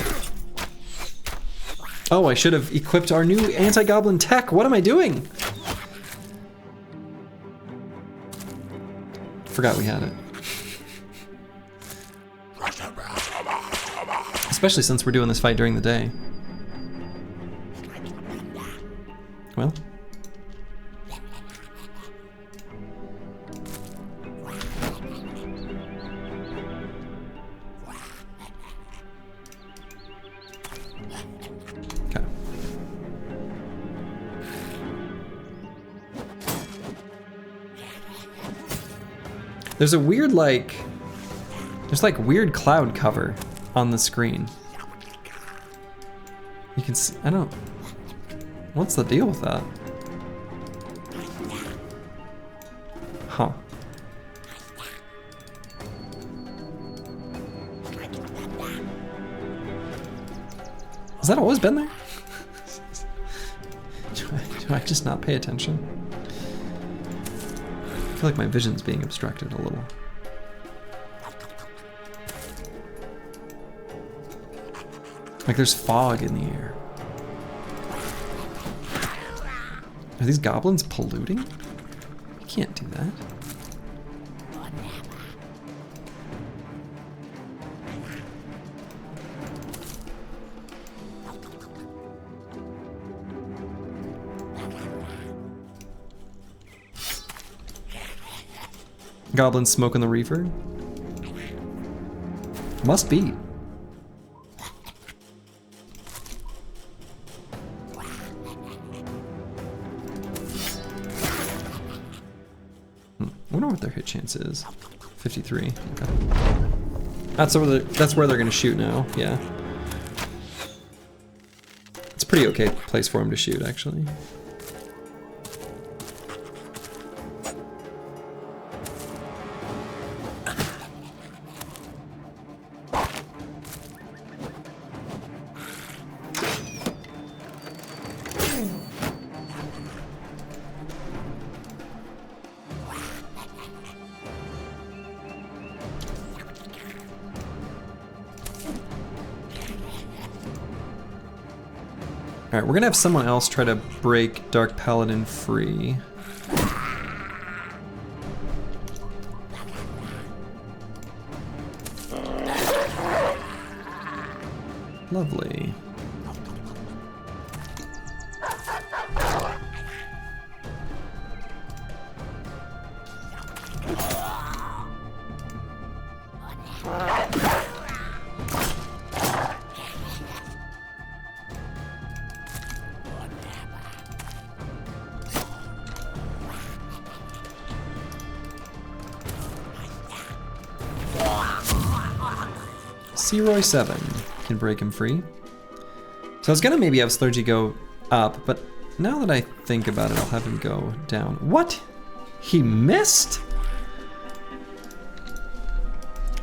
Oh, I should have equipped our new anti-goblin tech. What am I doing? Forgot we had it. Especially since we're doing this fight during the day. Well. There's a weird there's like weird cloud cover on the screen. You can see, what's the deal with that? Huh. Has that always been there? Do I just not pay attention? I feel like my vision's being obstructed a little. Like there's fog in the air. Are these goblins polluting? You can't do that. Goblins smoking the reefer? Must be. I wonder what their hit chance is. 53. Okay. That's where they're gonna shoot now. Yeah. It's a pretty okay place for them to shoot, actually. Alright, we're gonna have someone else try to break Dark Paladin free. Lovely. Roy 7 can break him free. So I was gonna maybe have Slurgy go up, but now that I think about it, I'll have him go down. What? He missed?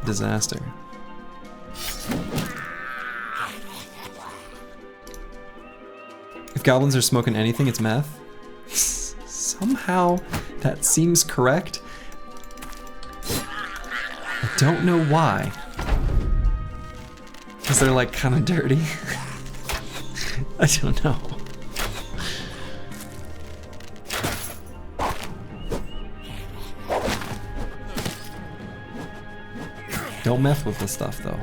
Disaster. If goblins are smoking anything, it's meth. Somehow that seems correct. I don't know why. Because they're like kind of dirty. I don't know. Don't mess with this stuff though.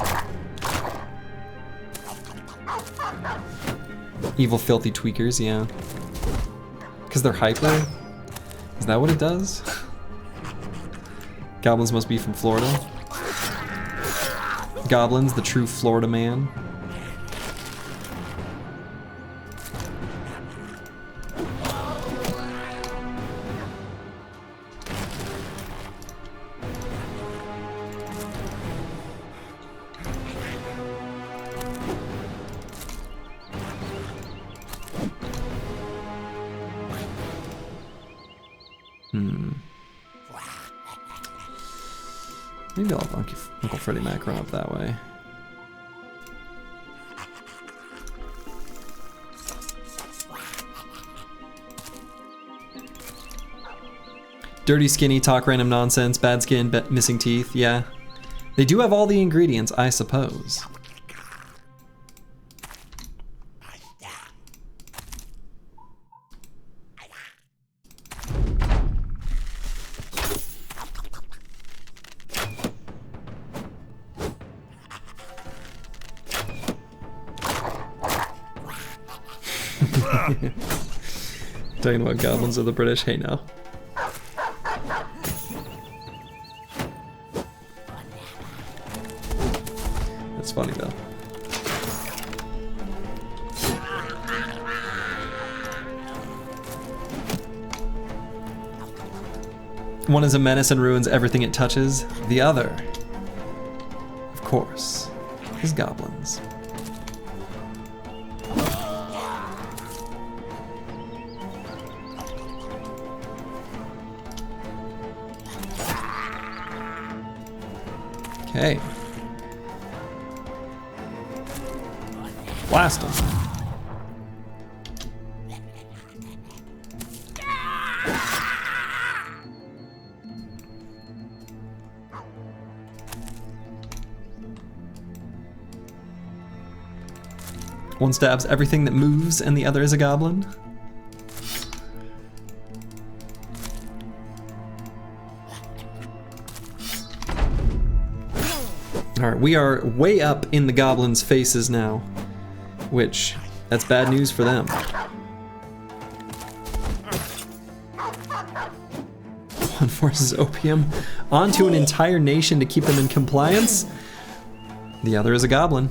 Evil filthy tweakers, yeah. Because they're hyper? Is that what it does? Goblins must be from Florida. Goblins, the true Florida man. Maybe I'll have Uncle Freddie Mac run up that way. Dirty, skinny, talk random nonsense, bad skin, missing teeth, yeah. They do have all the ingredients, I suppose. Talking about goblins of the British, hey now. That's funny though. One is a menace and ruins everything it touches. The other, of course, is goblins. Okay. Blast him. One stabs everything that moves and the other is a goblin. Alright, we are way up in the goblins' faces now, which, that's bad news for them. One forces opium onto an entire nation to keep them in compliance. The other is a goblin.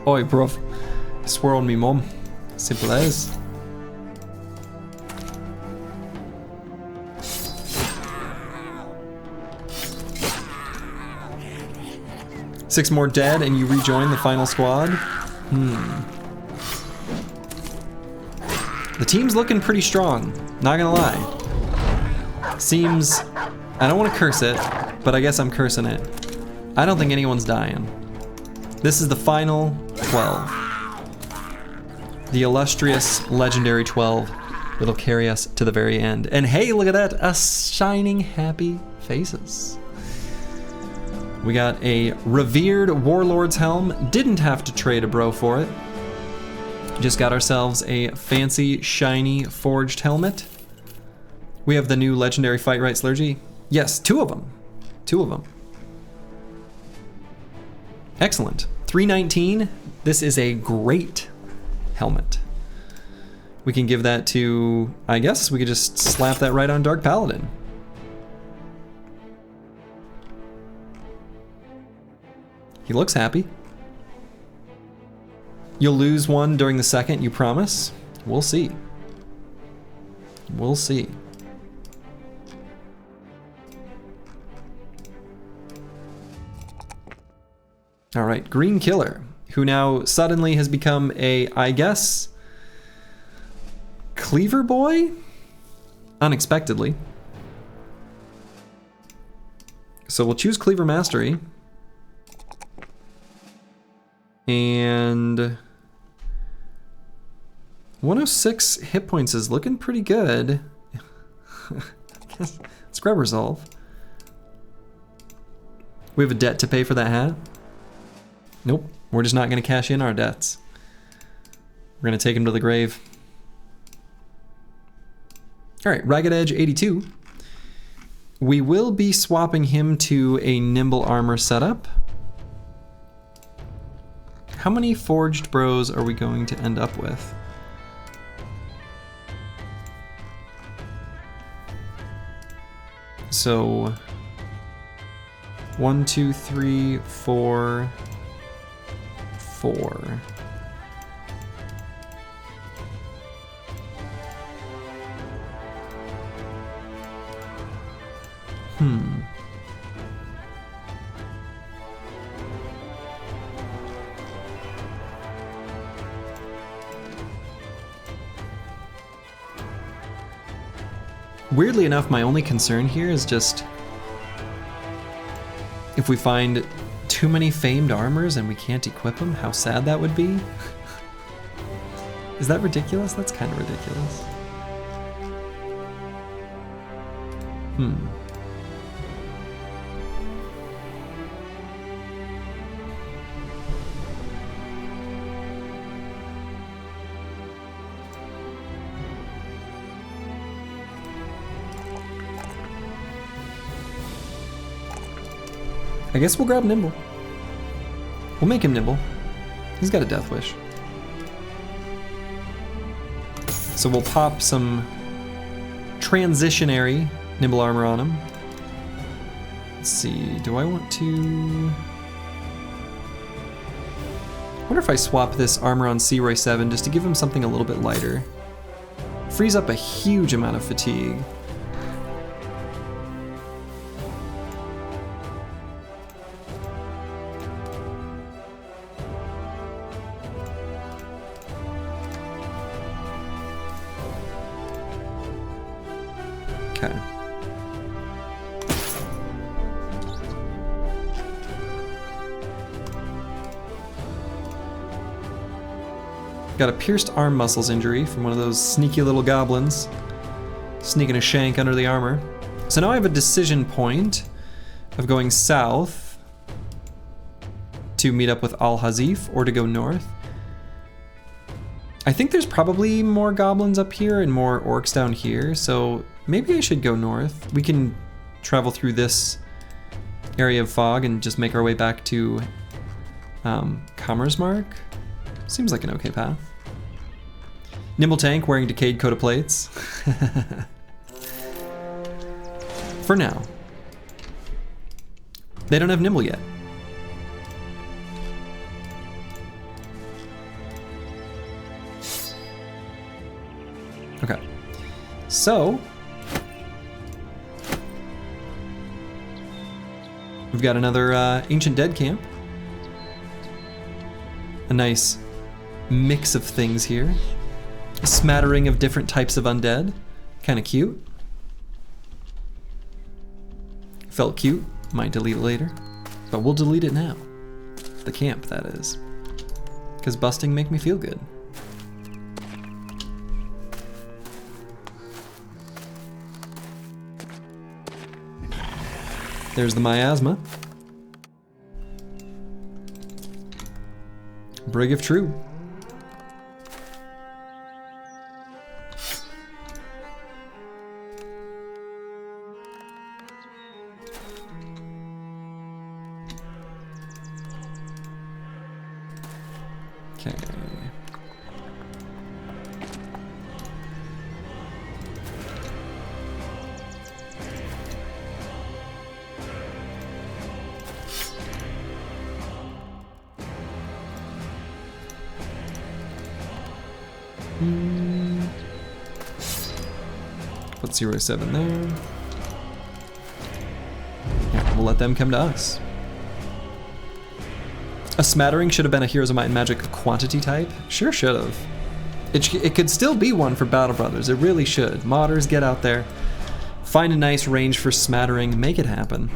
Oi, bruv. Swore on me mum. Simple as. Six more dead and you rejoin the final squad? The team's looking pretty strong, not gonna lie. Seems, I don't want to curse it, but I guess I'm cursing it. I don't think anyone's dying. This is the final 12. The illustrious, legendary 12 that'll carry us to the very end. And hey, look at that, a shining happy faces. We got a revered warlord's helm. Didn't have to trade a bro for it. Just got ourselves a fancy, shiny, forged helmet. We have the new legendary fight right slurgy. Yes, two of them. Two of them. Excellent. 319. This is a great helmet. We can give that to, I guess we could just slap that right on Dark Paladin. He looks happy. You'll lose one during the second, you promise? We'll see. We'll see. All right, Green Killer, who now suddenly has become a, I guess, Cleaver Boy? Unexpectedly. So we'll choose Cleaver Mastery. And 106 hit points is looking pretty good. Let's grab Resolve. We have a debt to pay for that hat. Nope, we're just not going to cash in our debts. We're going to take him to the grave. All right, Ragged Edge 82. We will be swapping him to a Nimble Armor setup. How many Forged Bros are we going to end up with? So 1, 2, 3, 4, 4. Weirdly enough, my only concern here is just if we find too many famed armors and we can't equip them, how sad that would be. Is that ridiculous? That's kind of ridiculous. I guess we'll grab Nimble. We'll make him Nimble. He's got a Death Wish. So we'll pop some transitionary Nimble Armor on him. Let's see, do I want to... I wonder if I swap this armor on Searoy 7 just to give him something a little bit lighter. Frees up a huge amount of fatigue. Okay. Got a pierced arm muscles injury from one of those sneaky little goblins sneaking a shank under the armor. So now I have a decision point of going south to meet up with Al-Hazif or to go north. I think there's probably more goblins up here and more orcs down here, so maybe I should go north. We can travel through this area of fog and just make our way back to Kammersmark. Seems like an okay path. Nimble Tank wearing decayed coat of plates. For now. They don't have Nimble yet. Okay. So we've got another Ancient Dead camp. A nice mix of things here. A smattering of different types of undead. Kind of cute. Felt cute. Might delete it later. But we'll delete it now. The camp, that is. Because busting make me feel good. There's the miasma. Brig if true. Okay. Put 07 there. Yeah, we'll let them come to us. A smattering should have been a Heroes of Might and Magic quantity type. Sure should have. It could still be one for Battle Brothers. It really should. Modders, get out there. Find a nice range for smattering. Make it happen.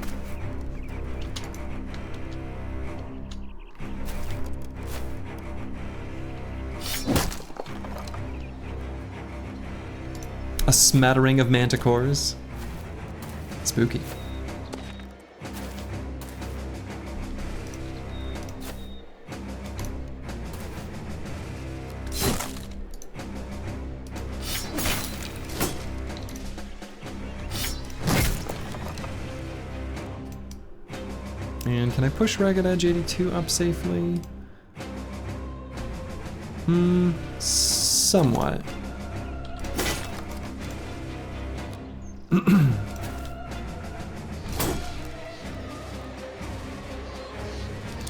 A smattering of manticores. Spooky. And can I push Ragged Edge 82 up safely? Somewhat.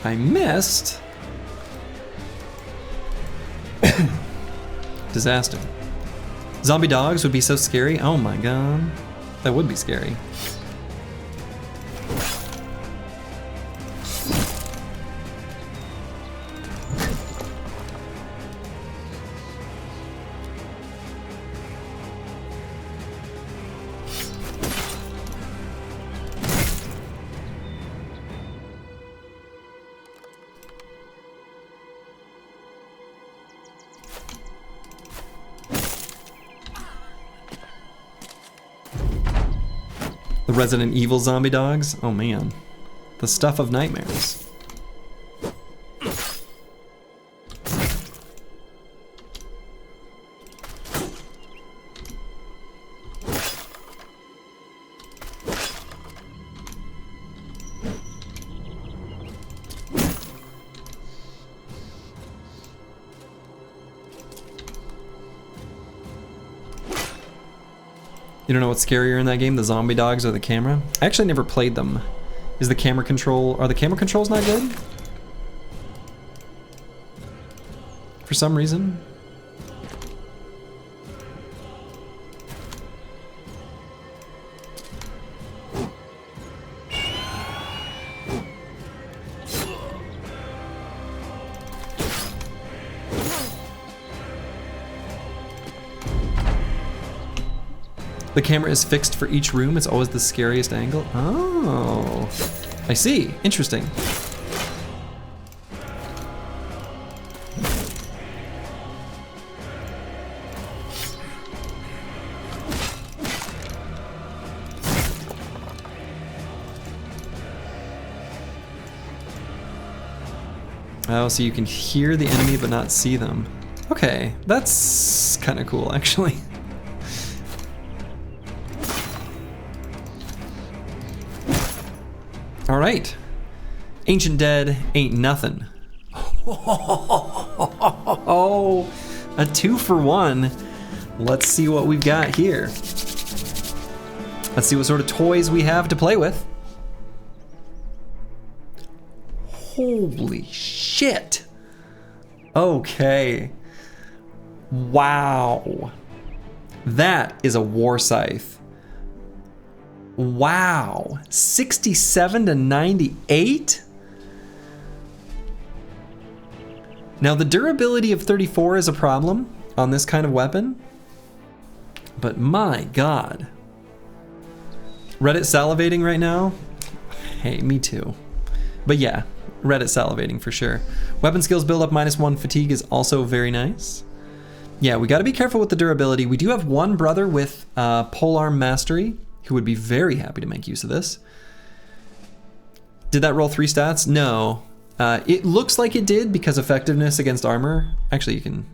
I missed. Disaster. Zombie dogs would be so scary. Oh my god. That would be scary. The Resident Evil zombie dogs? Oh man. The stuff of nightmares. You don't know what's scarier in that game, the zombie dogs or the camera? I actually never played them. Is the camera control, are the camera controls not good? For some reason? The camera is fixed for each room. It's always the scariest angle. Oh, I see. Interesting. Oh, so you can hear the enemy but not see them. Okay, that's kind of cool, actually. All right, Ancient Dead ain't nothing. Oh, a 2-for-1. Let's see what we've got here. Let's see what sort of toys we have to play with. Holy shit. Okay. Wow. That is a war scythe. Wow, 67 to 98? Now the durability of 34 is a problem on this kind of weapon, but my god. Reddit salivating right now? Hey, me too. But yeah, Reddit salivating for sure. Weapon skills build up -1 fatigue is also very nice. Yeah, we gotta be careful with the durability. We do have one brother with polearm mastery, who would be very happy to make use of this. Did that roll 3 stats? No. It looks like it did because effectiveness against armor. Actually, you can,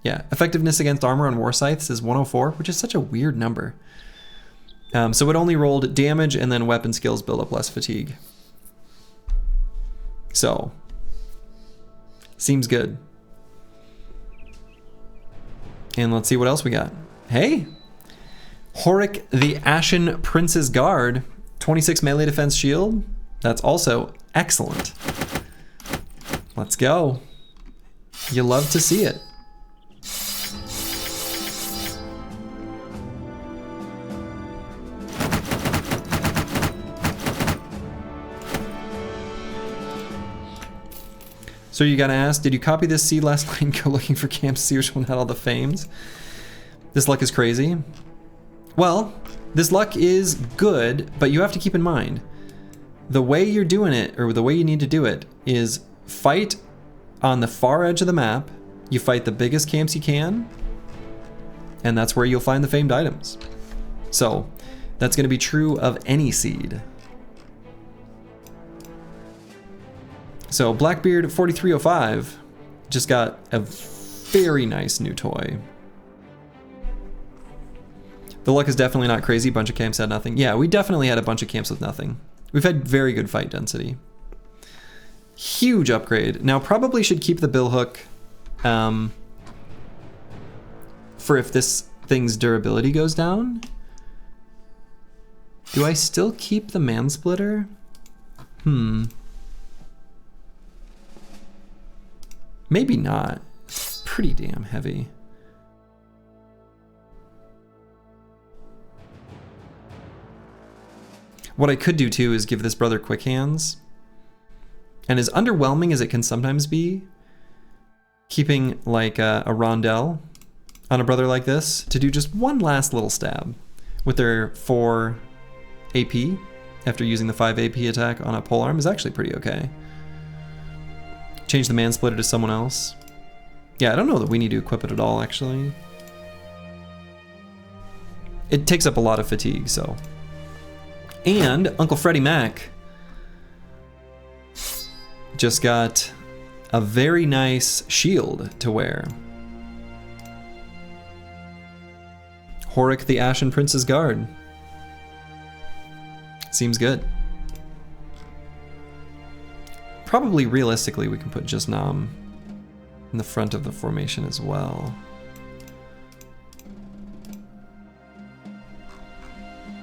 yeah. Effectiveness against armor on war scythes is 104, which is such a weird number. So it only rolled damage and then weapon skills build up less fatigue. So, seems good. And let's see what else we got. Hey! Horik the Ashen Prince's Guard, 26 melee defense shield. That's also excellent. Let's go. You love to see it. So you gotta ask, did you copy this seed last night and go looking for camps to see which one had all the fames? This luck is crazy. Well, this luck is good, but you have to keep in mind, the way you're doing it, or the way you need to do it, is fight on the far edge of the map. You fight the biggest camps you can, and that's where you'll find the famed items. So that's going to be true of any seed. So Blackbeard 4305 just got a very nice new toy. The luck is definitely not crazy. Bunch of camps had nothing. Yeah, we definitely had a bunch of camps with nothing. We've had very good fight density. Huge upgrade. Now probably should keep the billhook for if this thing's durability goes down. Do I still keep the mansplitter? Maybe not. It's pretty damn heavy. What I could do too is give this brother quick hands. And as underwhelming as it can sometimes be, keeping like a rondelle on a brother like this to do just one last little stab with their 4 AP after using the 5 AP attack on a polearm is actually pretty okay. Change the mansplitter to someone else. Yeah, I don't know that we need to equip it at all, actually. It takes up a lot of fatigue, so. And Uncle Freddie Mac just got a very nice shield to wear. Horik the Ashen Prince's Guard. Seems good. Probably realistically we can put just Nam in the front of the formation as well.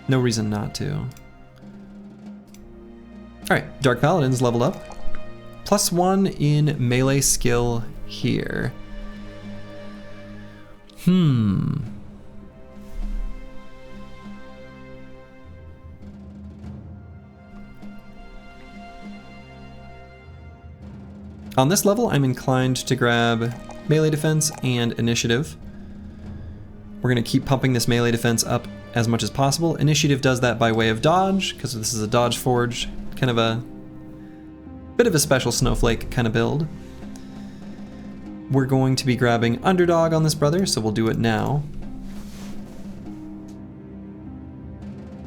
No reason not to. Alright, Dark Paladin's leveled up. +1 in melee skill here. On this level, I'm inclined to grab melee defense and initiative. We're going to keep pumping this melee defense up as much as possible. Initiative does that by way of dodge, because this is a dodge forge, kind of a bit of a special snowflake kind of build. We're going to be grabbing underdog on this brother, so we'll do it now.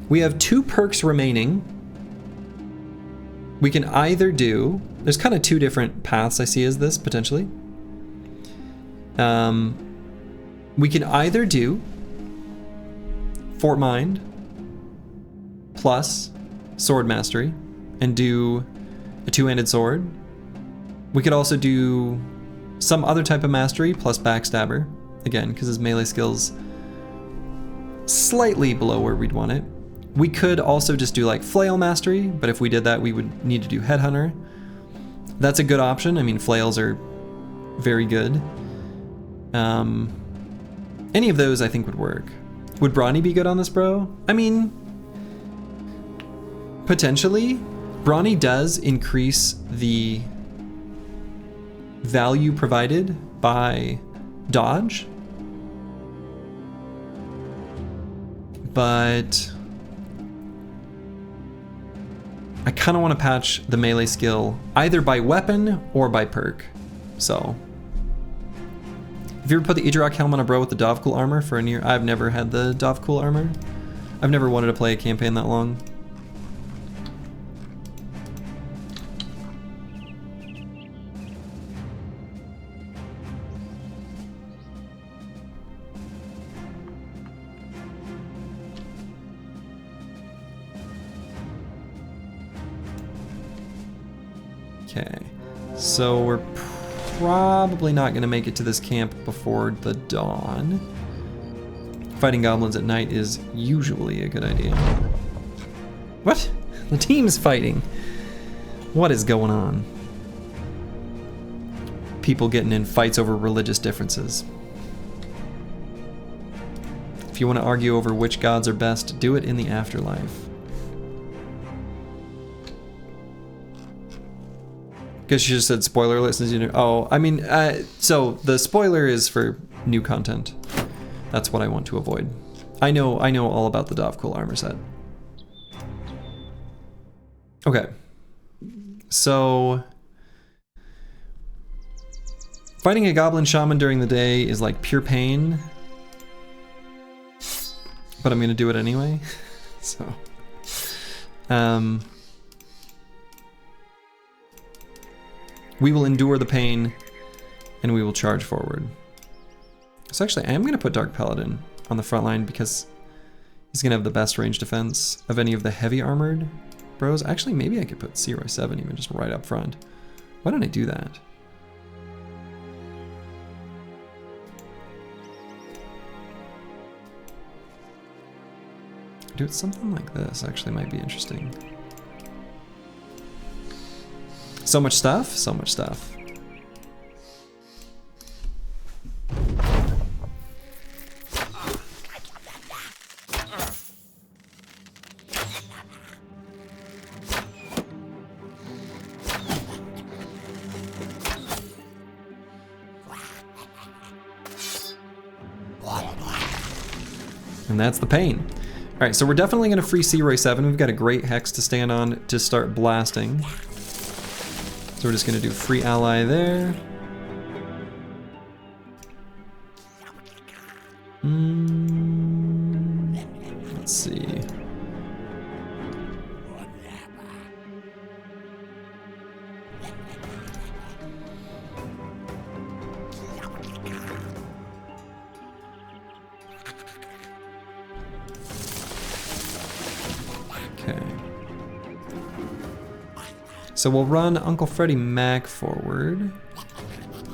We have 2 perks remaining. We can either do, there's kind of 2 different paths I see as this, potentially. We can either do Fort Mind plus Sword Mastery and do a 2-handed sword. We could also do some other type of mastery plus Backstabber, again, because his melee skill's slightly below where we'd want it. We could also just do like Flail Mastery, but if we did that, we would need to do Headhunter. That's a good option. I mean, flails are very good. Any of those I think would work. Would Brawny be good on this, bro? I mean, potentially. Brawny does increase the value provided by dodge, but I kind of want to patch the melee skill either by weapon or by perk. So, have you ever put the Idrak helm on a bro with the Dovkul armor for a near? I've never had the Dovkul armor. I've never wanted to play a campaign that long. Okay, so we're probably not going to make it to this camp before the dawn. Fighting goblins at night is usually a good idea. What? The team's fighting. What is going on? People getting in fights over religious differences. If you want to argue over which gods are best, do it in the afterlife. Guess you just said spoiler alert since you know. Oh, I mean, so the spoiler is for new content. That's what I want to avoid. I know all about the Dovcool armor set. Okay. So fighting a goblin shaman during the day is like pure pain. But I'm gonna do it anyway. So we will endure the pain and we will charge forward. So actually I am gonna put Dark Paladin on the front line because he's gonna have the best range defense of any of the heavy armored bros. Actually, maybe I could put Searoy 7 even just right up front. Why don't I do that? Do it something like this actually might be interesting. So much stuff, so much stuff. And that's the pain. All right, so we're definitely gonna free Searoy 7. We've got a great hex to stand on to start blasting. So we're just gonna do free ally there. Let's see. So we'll run Uncle Freddy Mac forward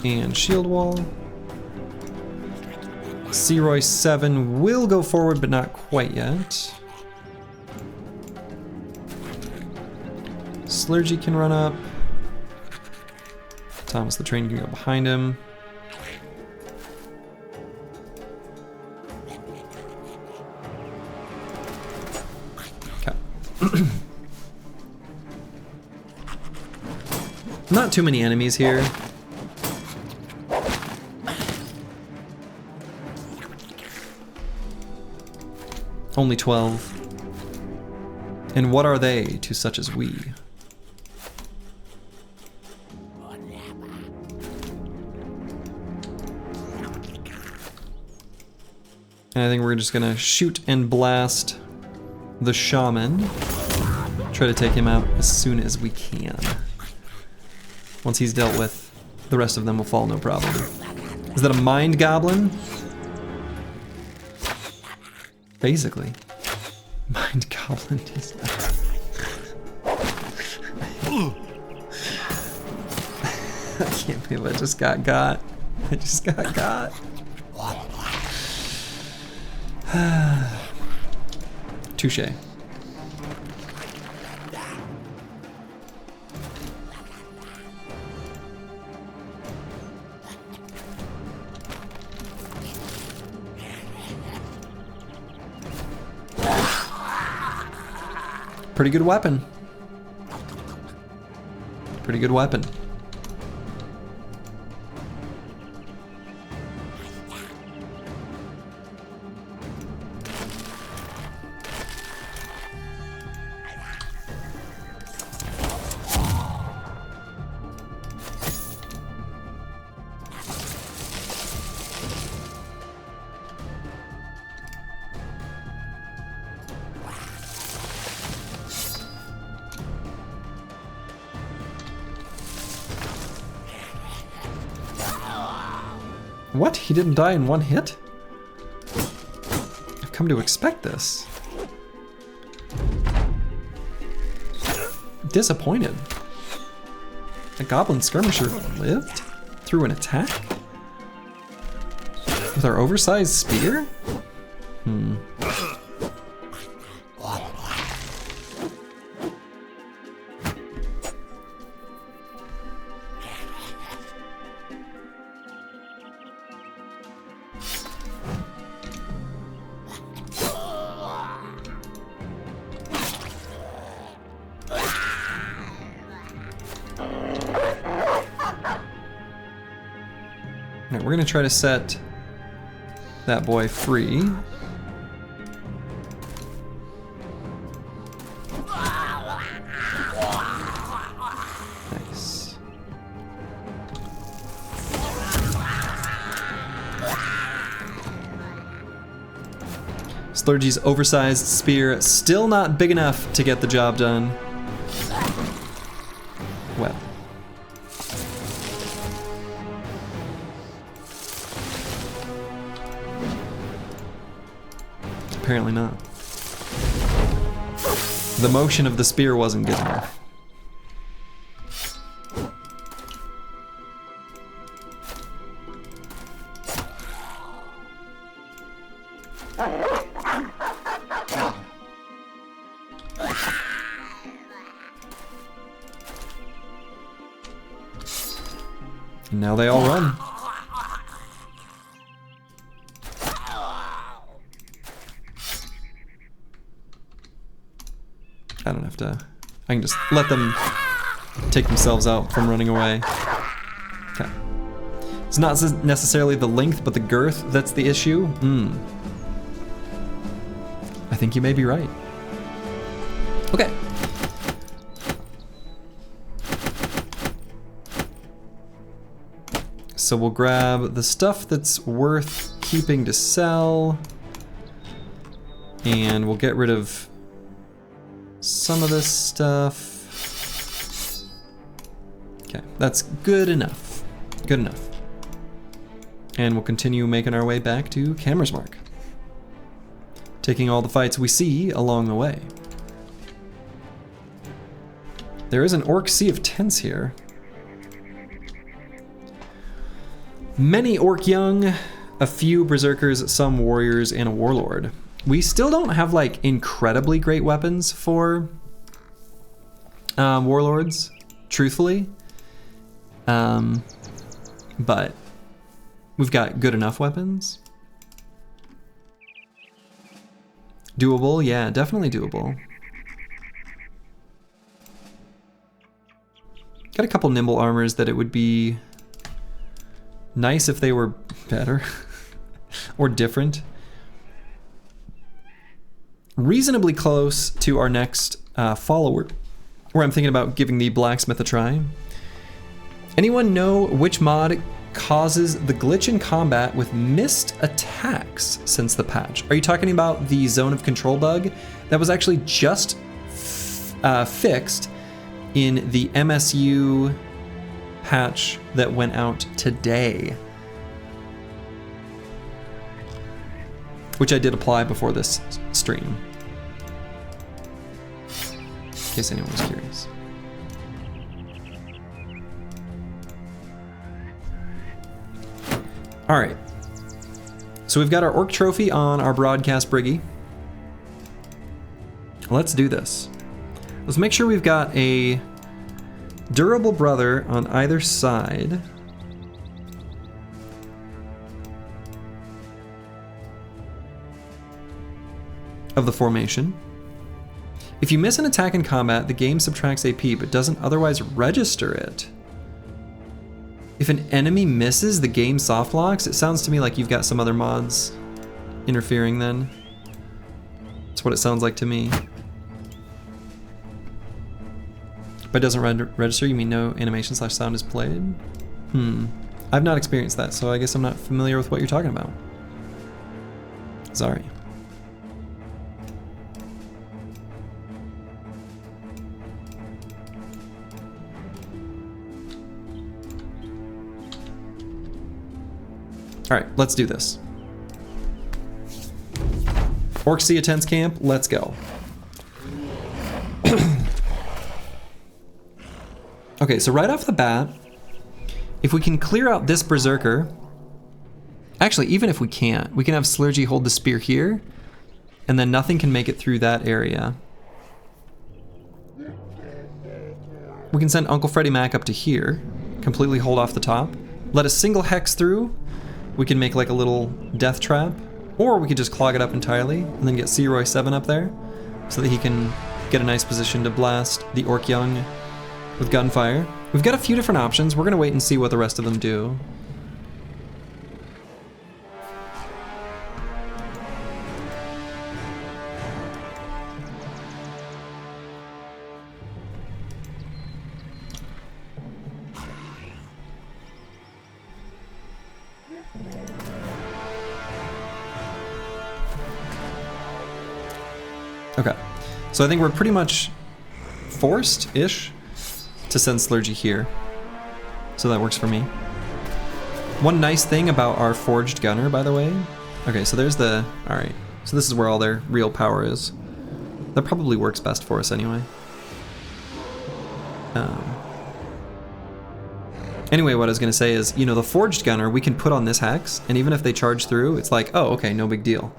and shield wall. Searoy 7 will go forward, but not quite yet. Slurgy can run up. Thomas the Train can go behind him. Okay. Not too many enemies here. Only 12. And what are they to such as we? And I think we're just gonna shoot and blast the shaman. Try to take him out as soon as we can. Once he's dealt with, the rest of them will fall no problem. Is that a mind goblin? Basically. Mind goblin is that. I can't believe I just got. I just got. Touche. Pretty good weapon. Pretty good weapon. What? He didn't die in one hit? I've come to expect this. Disappointed. A goblin skirmisher lived through an attack? With our oversized spear? we're gonna try to set that boy free. Nice. Slurgy's oversized spear still not big enough to get the job done. Well. Apparently not. The motion of the spear wasn't good enough. And now they all run. I don't have to, I can just let them take themselves out from running away. Okay. It's not necessarily the length, but the girth that's the issue. I think you may be right. Okay. So we'll grab the stuff that's worth keeping to sell. And we'll get rid of some of this stuff. Okay, that's good enough. Good enough. And we'll continue making our way back to Camera's Mark, taking all the fights we see along the way. There is an orc sea of tents here. Many orc young, a few berserkers, some warriors, and a warlord. We still don't have like incredibly great weapons for warlords, truthfully. But we've got good enough weapons. Doable, yeah, definitely doable. Got a couple nimble armors that it would be nice if they were better or different. Reasonably close to our next follower, where I'm thinking about giving the blacksmith a try. Anyone know which mod causes the glitch in combat with missed attacks since the patch? Are you talking about the zone of control bug that was actually just fixed in the MSU patch that went out today? Which I did apply before this stream, in case anyone was curious. All right, so we've got our orc trophy on our broadcast briggy. Let's do this. Let's make sure we've got a durable brother on either side. Of the formation. If you miss an attack in combat, the game subtracts AP but doesn't otherwise register it. If an enemy misses, the game soft locks. It sounds to me like you've got some other mods interfering then. That's what it sounds like to me. But doesn't register, you mean no animation / sound is played? I've not experienced that, so I guess I'm not familiar with what you're talking about. Sorry. All right, let's do this. Orc Sea Tents Camp, let's go. Okay, so right off the bat, if we can clear out this berserker, actually, even if we can't, we can have Slurgy hold the spear here, and then nothing can make it through that area. We can send Uncle Freddy Mac up to here, completely hold off the top, let a single hex through. We can make like a little death trap, or we could just clog it up entirely and then get Searoy 7 up there so that he can get a nice position to blast the Orc Young with gunfire. We've got a few different options. We're gonna wait and see what the rest of them do. Okay, so I think we're pretty much forced-ish to send Slurgy here. So that works for me. One nice thing about our forged gunner, by the way. Okay, so there's the, all right. So this is where all their real power is. That probably works best for us anyway. Anyway, what I was gonna say is, you know, the forged gunner we can put on this hex, and even if they charge through, it's like, oh, okay, no big deal.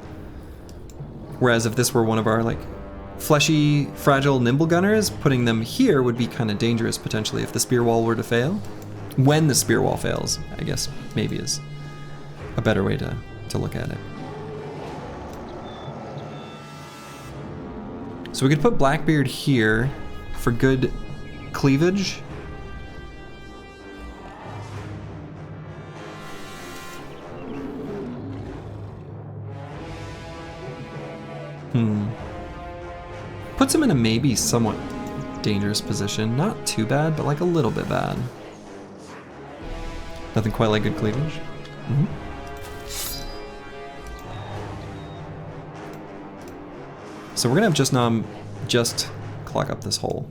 Whereas if this were one of our like fleshy, fragile, nimble gunners, putting them here would be kind of dangerous potentially if the spear wall were to fail. When the spear wall fails, I guess maybe is a better way to look at it. So we could put Blackbeard here for good cleavage. Puts him in a maybe somewhat dangerous position. Not too bad, but like a little bit bad. Nothing quite like good cleavage. So we're gonna have just clog up this hole.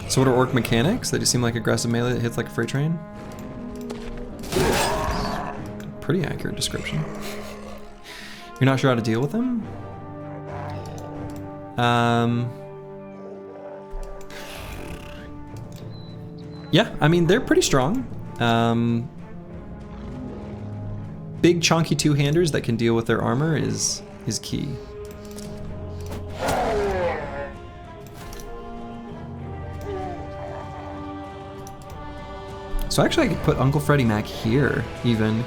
So what are orc mechanics? They just seem like aggressive melee that hits like a freight train? Pretty accurate description. You're not sure how to deal with them? Yeah, I mean, they're pretty strong. Big chunky two-handers that can deal with their armor is key. So actually I could put Uncle Freddy Mac here, even.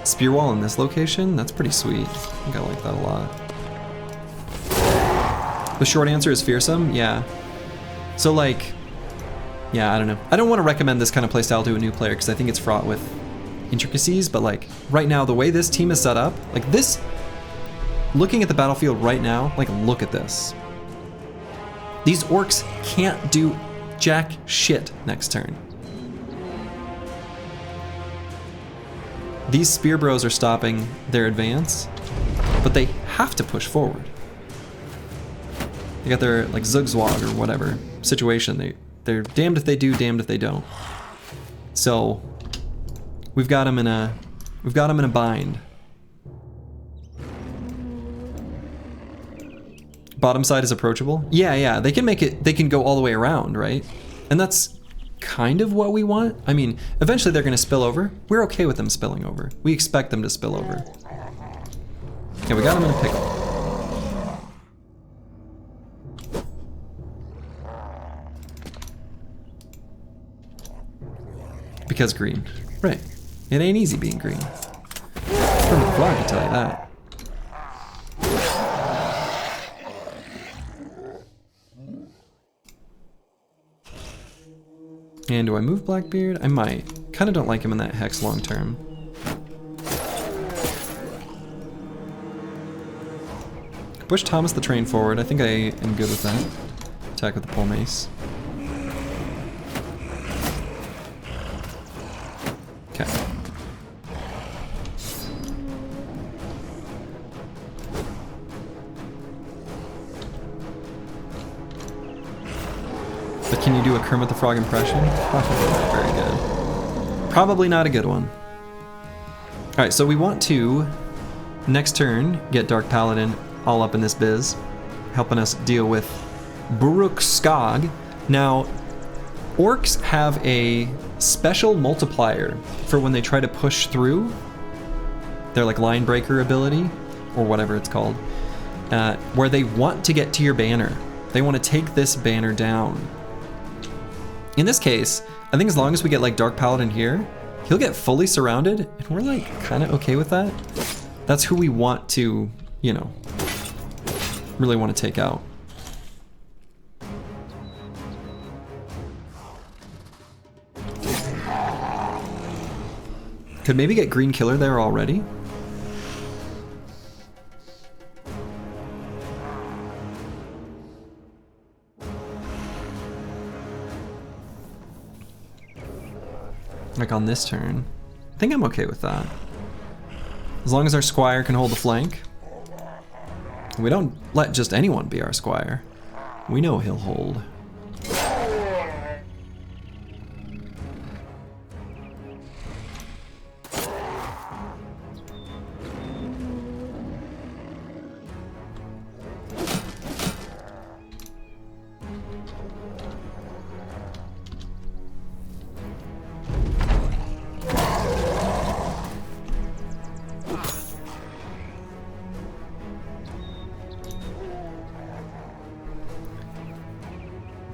Spear wall in this location? That's pretty sweet. I think I like that a lot. The short answer is fearsome? Yeah. So like, yeah, I don't know. I don't want to recommend this kind of playstyle to a new player because I think it's fraught with intricacies, but like, right now, the way this team is set up, like this, looking at the battlefield right now, like look at this. These orcs can't do jack shit next turn. These spear bros are stopping their advance, but they have to push forward. They got their like zugzwag or whatever situation. They're damned if they do, damned if they don't. So we've got them in a bind. Bottom side is approachable? Yeah, they can make it, they can go all the way around, right? And that's kind of what we want. I mean, eventually they're gonna spill over. We're okay with them spilling over. We expect them to spill over. Yeah, we got them in a pickle. Because green. Right. It ain't easy being green. From the flag, I tell you that. And do I move Blackbeard? I might. Kind of don't like him in that hex long term. Push Thomas the Train forward. I think I am good with that. Attack with the pole mace. Okay. But can you do a Kermit the Frog impression? Probably not very good. Probably not a good one. Alright, so we want to, next turn, get Dark Paladin all up in this biz, helping us deal with Buruk Skog. Now, orcs have a special multiplier for when they try to push through their like line breaker ability, or whatever it's called. where they want to get to your banner. They want to take this banner down. In this case, I think as long as we get like Dark Paladin here, he'll get fully surrounded, and we're like kind of okay with that. That's who we want to, you know, really want to take out. Could maybe get Green Killer there already. Like on this turn. I think I'm okay with that. As long as our squire can hold the flank. We don't let just anyone be our squire. We know he'll hold.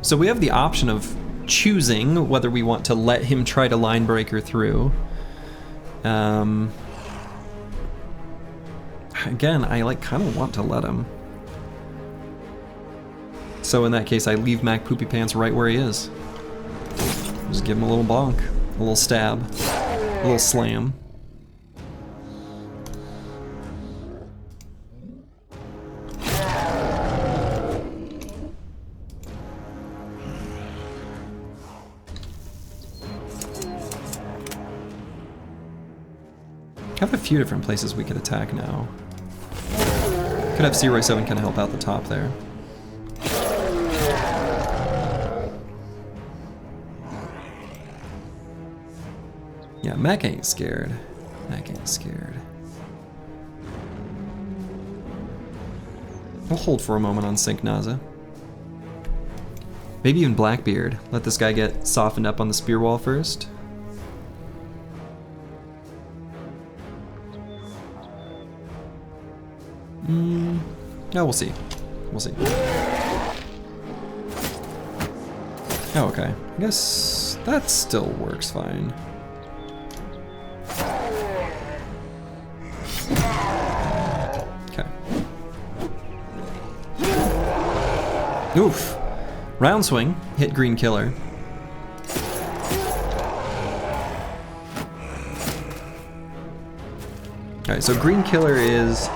So we have the option of choosing whether we want to let him try to line breaker through. Again, I like kind of want to let him. So in that case, I leave Mac Poopy Pants right where he is. Just give him a little bonk, a little stab, a little slam. I have a few different places we could attack now. Could have Searoy 7 kind of help out the top there. Yeah, Mac ain't scared. Mac ain't scared. We'll hold for a moment on Sync Naza. Maybe even Blackbeard. Let this guy get softened up on the spear wall first. Yeah, we'll see. We'll see. Oh, okay. I guess that still works fine. Okay. Oof. Round swing. Hit Green Killer. Alright, so Green Killer is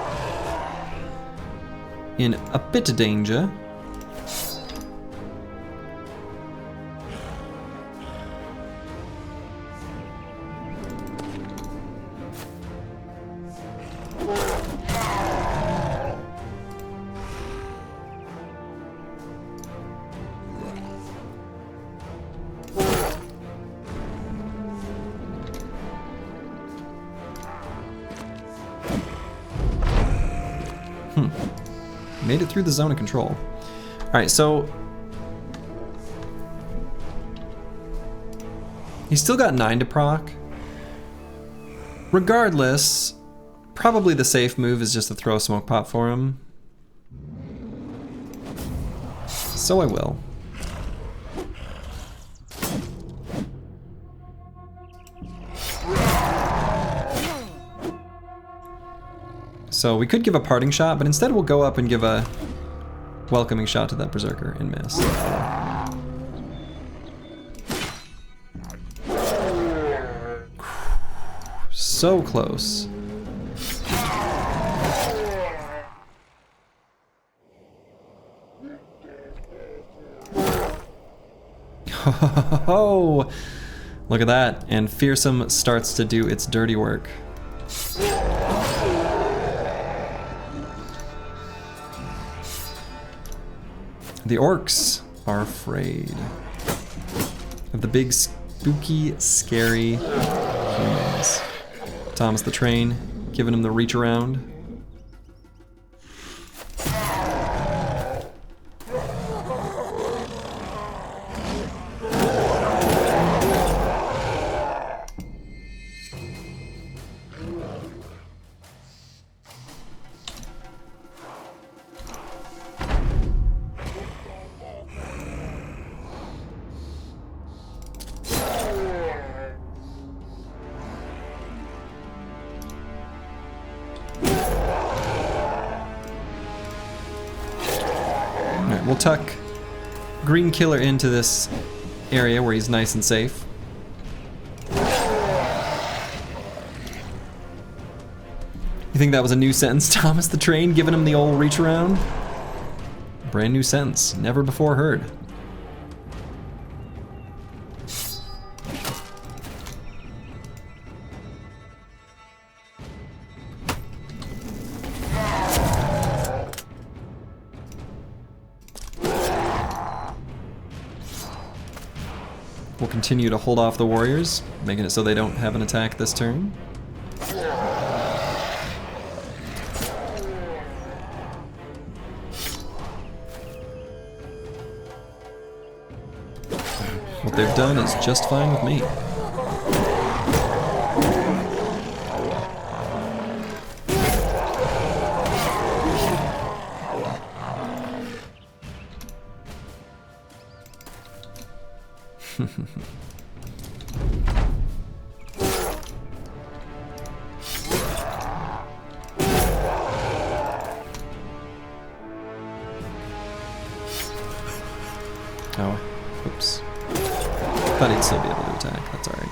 in a bit of danger. Made it through the zone of control. Alright, so he's still got 9 to proc. Regardless, probably the safe move is just to throw a smoke pot for him. So I will. So we could give a parting shot, but instead we'll go up and give a welcoming shot to that Berserker and miss. So close. Oh, look at that. And Fearsome starts to do its dirty work. The orcs are afraid of the big, spooky, scary humans. Thomas the Train giving him the reach around. Alright, we'll tuck Green Killer into this area where he's nice and safe. You think that was a new sentence, Thomas the Train, giving him the old reach around? Brand new sentence, never before heard. We'll continue to hold off the warriors, making it so they don't have an attack this turn. What they've done is just fine with me. Oh, oops. Thought he'd still be able to attack, that's alright.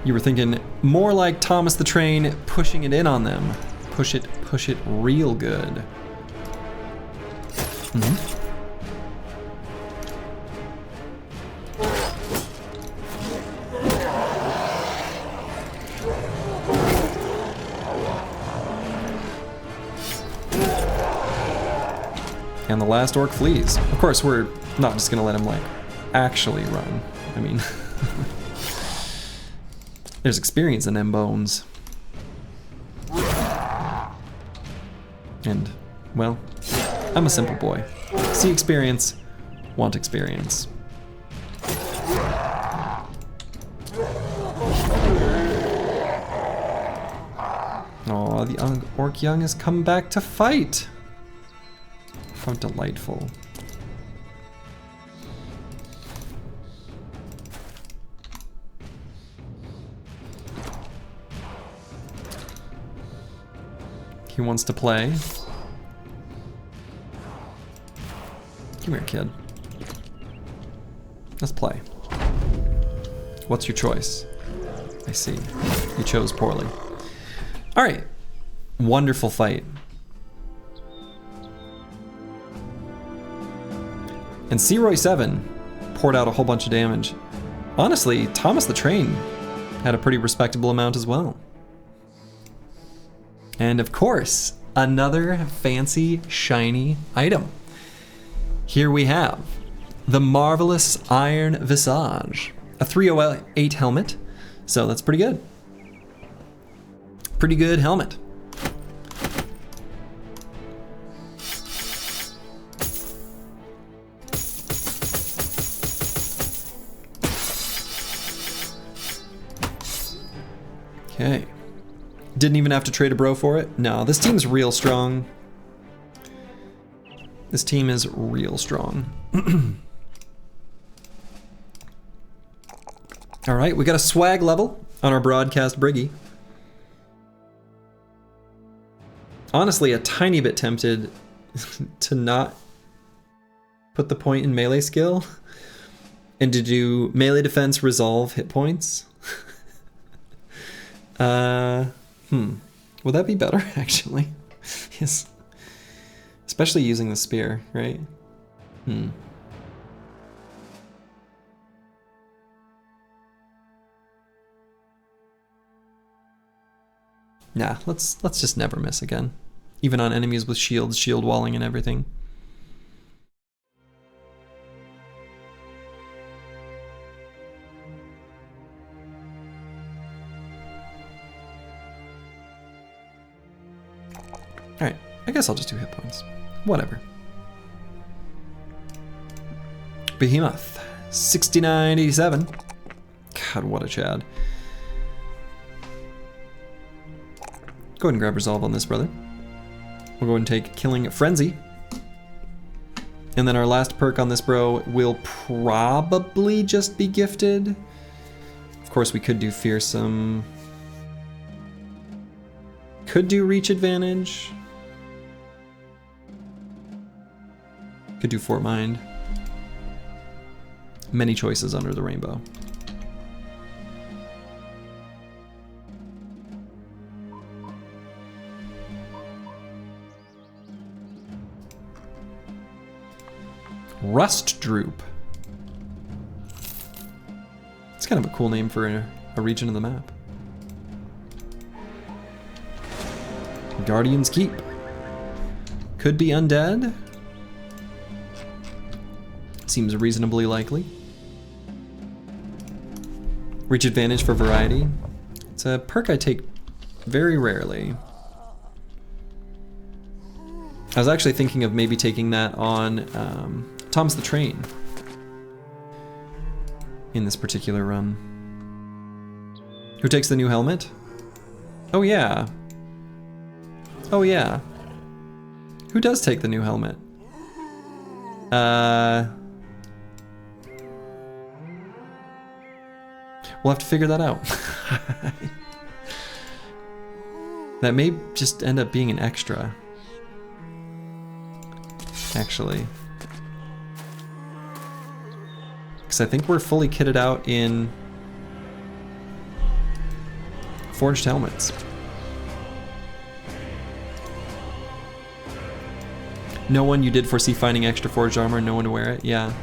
You were thinking more like Thomas the Train pushing it in on them. Push it real good. Mm-hmm. And the last orc flees. Of course, we're not just gonna let him, like, actually run. I mean, there's experience in them bones. And, well, I'm a simple boy. See experience, want experience. Aw, the orc young has come back to fight. How delightful. He wants to play. Come here, kid. Let's play. What's your choice? I see. You chose poorly. All right. Wonderful fight. And Searoy 7 poured out a whole bunch of damage. Honestly, Thomas the Train had a pretty respectable amount as well. And of course, another fancy, shiny item. Here we have the Marvelous Iron Visage, a 308 helmet, so that's pretty good. Pretty good helmet. Okay. Didn't even have to trade a bro for it. No, this team's real strong. This team is real strong. All right, we got a swag level on our broadcast Briggy. Honestly, a tiny bit tempted to not put the point in melee skill and to do melee defense resolve hit points. Would that be better, actually? Yes. Especially using the spear, right? Nah, let's just never miss again. Even on enemies with shields, shield walling and everything. Alright, I guess I'll just do hit points. Whatever. Behemoth, 6987. God, what a Chad. Go ahead and grab resolve on this, brother. We'll go ahead and take Killing Frenzy. And then our last perk on this bro will probably just be gifted. course, we could do fearsome. Could do reach advantage. Could do Fort Mind. Many choices under the rainbow. Rust Droop. It's kind of a cool name for a region of the map. Guardian's Keep. Could be undead. Seems reasonably likely. Reach advantage for variety. It's a perk I take very rarely. I was actually thinking of maybe taking that on Tom's the Train in this particular run. Who takes the new helmet? Oh yeah. Oh yeah. Who does take the new helmet? We'll have to figure that out. That may just end up being an extra. Actually. Because I think we're fully kitted out in forged helmets. No one, you did foresee finding extra forged armor, no one to wear it? Yeah.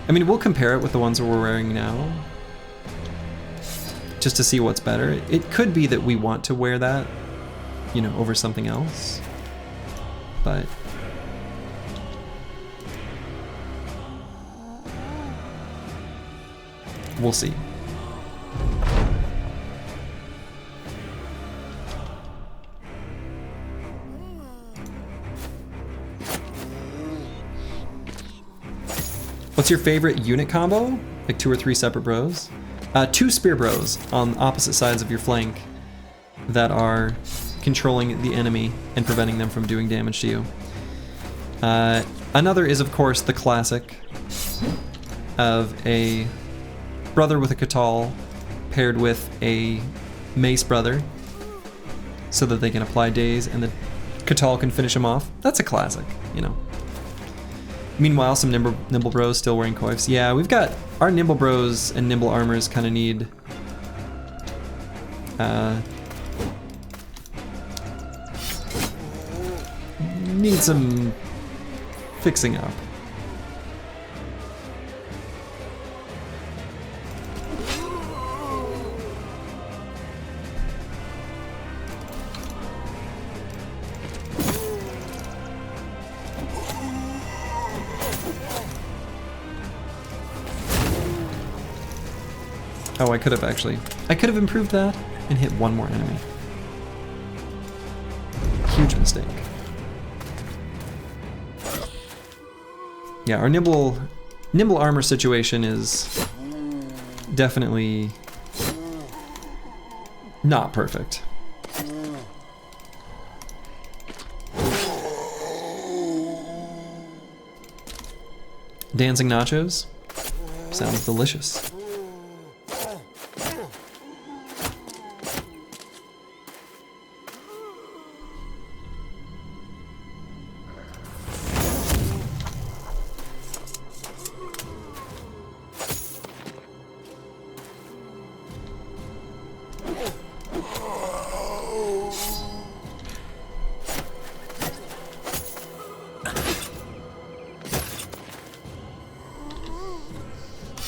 I mean, we'll compare it with the ones that we're wearing now. Just to see what's better. It could be that we want to wear that, you know, over something else. But we'll see. What's your favorite unit combo? Like 2 or 3 separate bros? 2 spear bros on opposite sides of your flank that are controlling the enemy and preventing them from doing damage to you. Another is, of course, the classic of a brother with a Catal paired with a mace brother so that they can apply daze and the Catal can finish him off. That's a classic, you know. Meanwhile, some nimble bros still wearing coifs. Yeah, we've got our nimble bros and nimble armors kind of need some fixing up. Oh, I could have improved that and hit one more enemy. Huge mistake. Yeah, our nimble armor situation is definitely not perfect. Dancing nachos? Sounds delicious.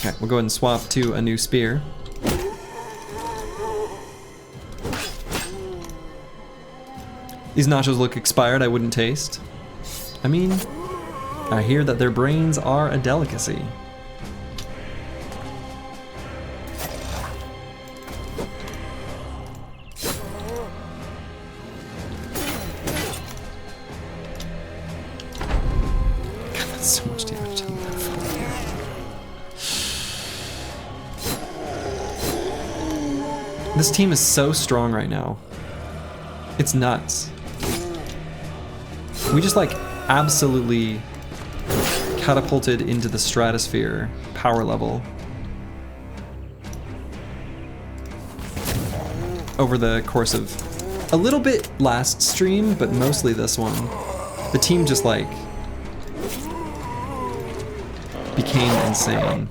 Okay, we'll go ahead and swap to a new spear. These nachos look expired, I wouldn't taste. I mean, I hear that their brains are a delicacy. God, that's so much damage to that. This team is so strong right now. It's nuts. We just like absolutely catapulted into the stratosphere power level. over the course of a little bit last stream, but mostly this one. The team just like became insane.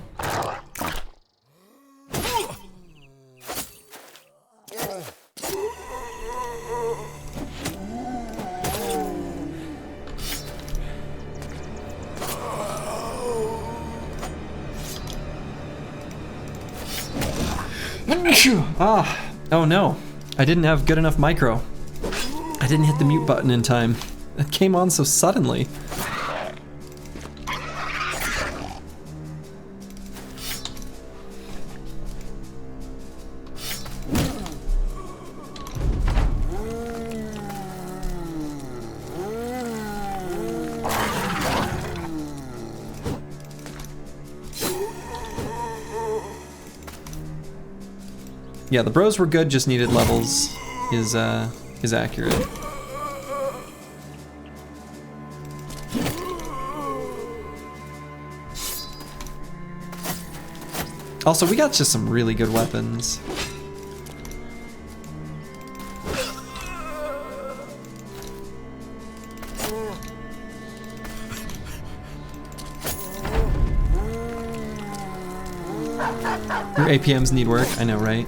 Oh no, I didn't have good enough micro. I didn't hit the mute button in time. It came on so suddenly. Yeah, the bros were good, just needed levels is accurate. Also, we got just some really good weapons. Your APMs need work, I know, right?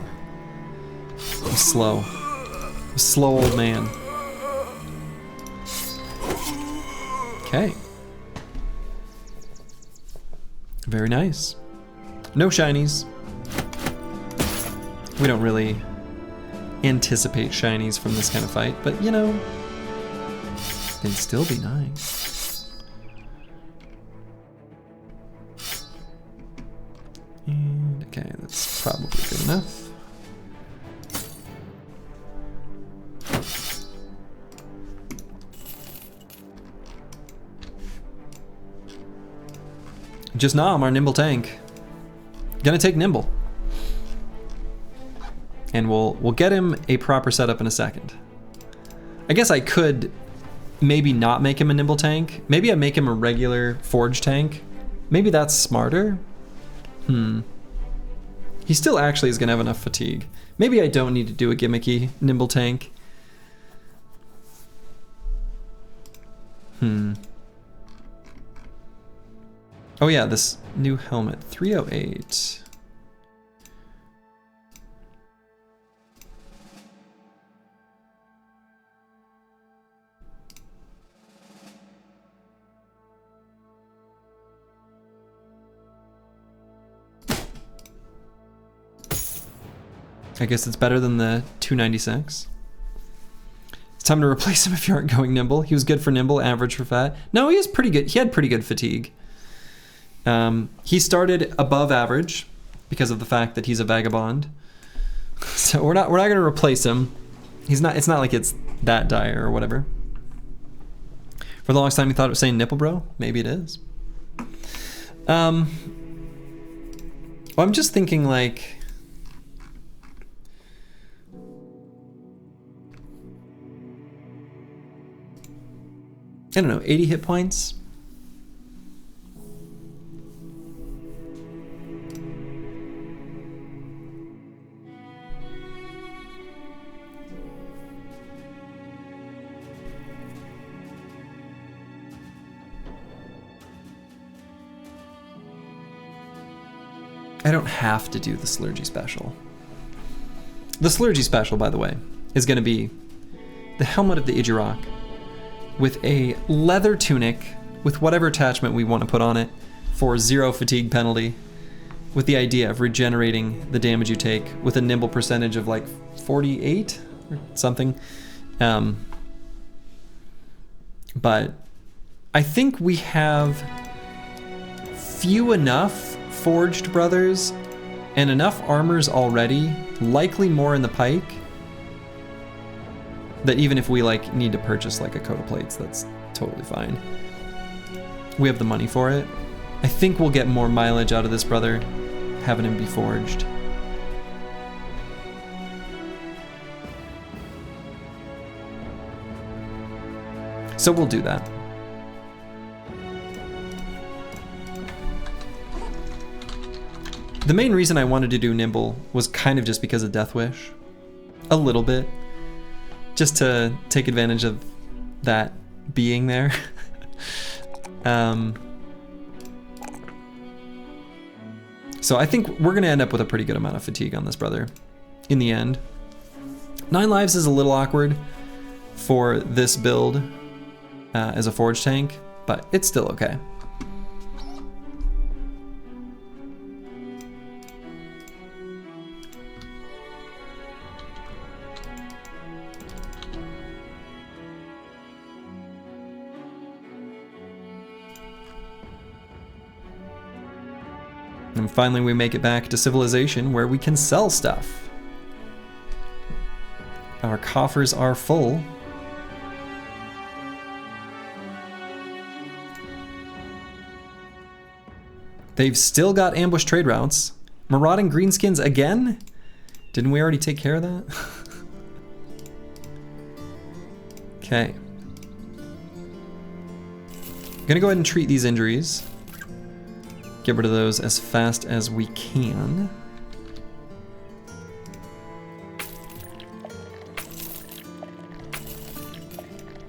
I'm slow. I'm a slow old man. Okay. Very nice. No shinies. We don't really anticipate shinies from this kind of fight, but you know, they'd still be nice. And okay, that's probably good enough. Just Nom, our nimble tank. Gonna take nimble. And we'll get him a proper setup in a second. I guess I could maybe not make him a nimble tank. Maybe I make him a regular forge tank. Maybe that's smarter. He still actually is gonna have enough fatigue. Maybe I don't need to do a gimmicky nimble tank. Oh yeah, this new helmet, 308. I guess it's better than the 296. It's time to replace him if you aren't going nimble. He was good for nimble, average for fat. No, he is pretty good. He had pretty good fatigue. He started above average because of the fact that he's a vagabond. So we're not gonna replace him. It's not like it's that dire or whatever. For the longest time, you thought it was saying nipple bro. Maybe it is. Well, I'm just thinking like, I don't know, 80 hit points. I don't have to do the Slurgy special. The Slurgy special, by the way, is going to be the helmet of the Idjirok with a leather tunic with whatever attachment we want to put on it for 0 fatigue penalty, with the idea of regenerating the damage you take with a nimble percentage of like 48 or something. But I think we have few enough forged brothers and enough armors already, likely more in the pike, that even if we like need to purchase like a coat of plates, that's totally fine. We have the money for it. I think we'll get more mileage out of this brother having him be forged. So we'll do that. The main reason I wanted to do nimble was kind of just because of Death Wish. a little bit, just to take advantage of that being there. So I think we're gonna end up with a pretty good amount of fatigue on this brother in the end. 9 lives is a little awkward for this build as a forge tank, but it's still okay. And finally we make it back to civilization where we can sell stuff. Our coffers are full. They've still got ambush trade routes. Marauding greenskins again? Didn't we already take care of that? Okay. Gonna go ahead and treat these injuries. Get rid of those as fast as we can.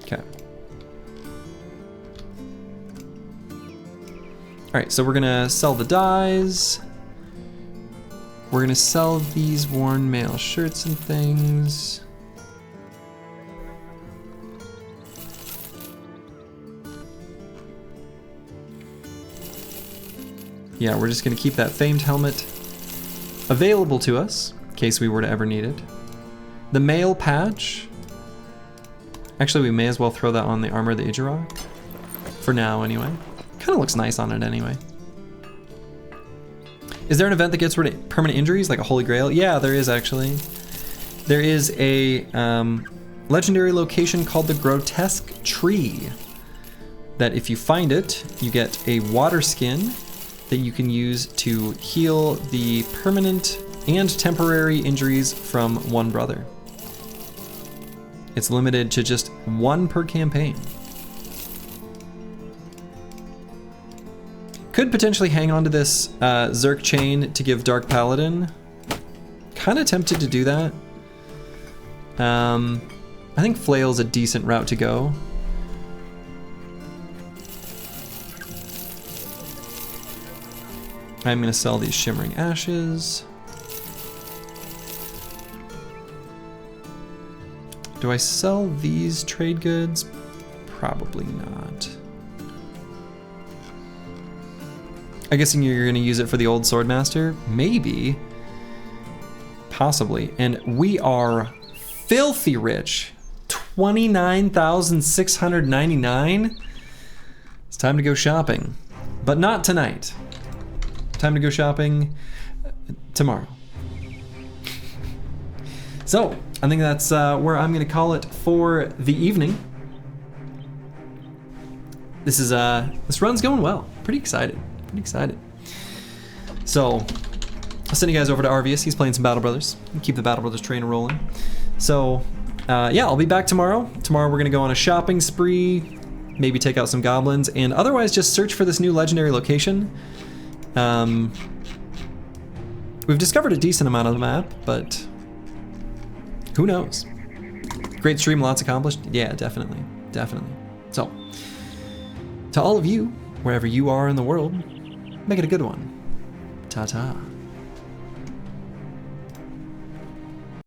Okay. Alright, so we're gonna sell the dyes. We're gonna sell these worn male shirts and things. Yeah, we're just gonna keep that famed helmet available to us in case we were to ever need it. The mail patch. Actually, we may as well throw that on the armor of the Idjarok. For now, anyway. Kind of looks nice on it anyway. Is there an event that gets rid of permanent injuries, like a Holy Grail? Yeah, there is actually. There is a legendary location called the Grotesque Tree. That if you find it, you get a water skin that you can use to heal the permanent and temporary injuries from one brother. It's limited to just 1 per campaign. Could potentially hang on to this Zerk chain to give Dark Paladin. Kind of tempted to do that. I think Flail's a decent route to go. I'm gonna sell these Shimmering Ashes. Do I sell these trade goods? Probably not. I'm guessing you're gonna use it for the old Swordmaster? Maybe. Possibly. And we are filthy rich. 29,699. It's time to go shopping. But not tonight. Time to go shopping tomorrow. So, I think that's where I'm gonna call it for the evening. This run's going well. Pretty excited. Pretty excited. So, I'll send you guys over to Arvius. He's playing some Battle Brothers. Keep the Battle Brothers train rolling. So, yeah, I'll be back tomorrow. Tomorrow we're gonna go on a shopping spree, maybe take out some goblins, and otherwise just search for this new legendary location. We've discovered a decent amount of the map, but who knows? Great stream, lots accomplished. Yeah, definitely, definitely. So, to all of you, wherever you are in the world, make it a good one. Ta-ta.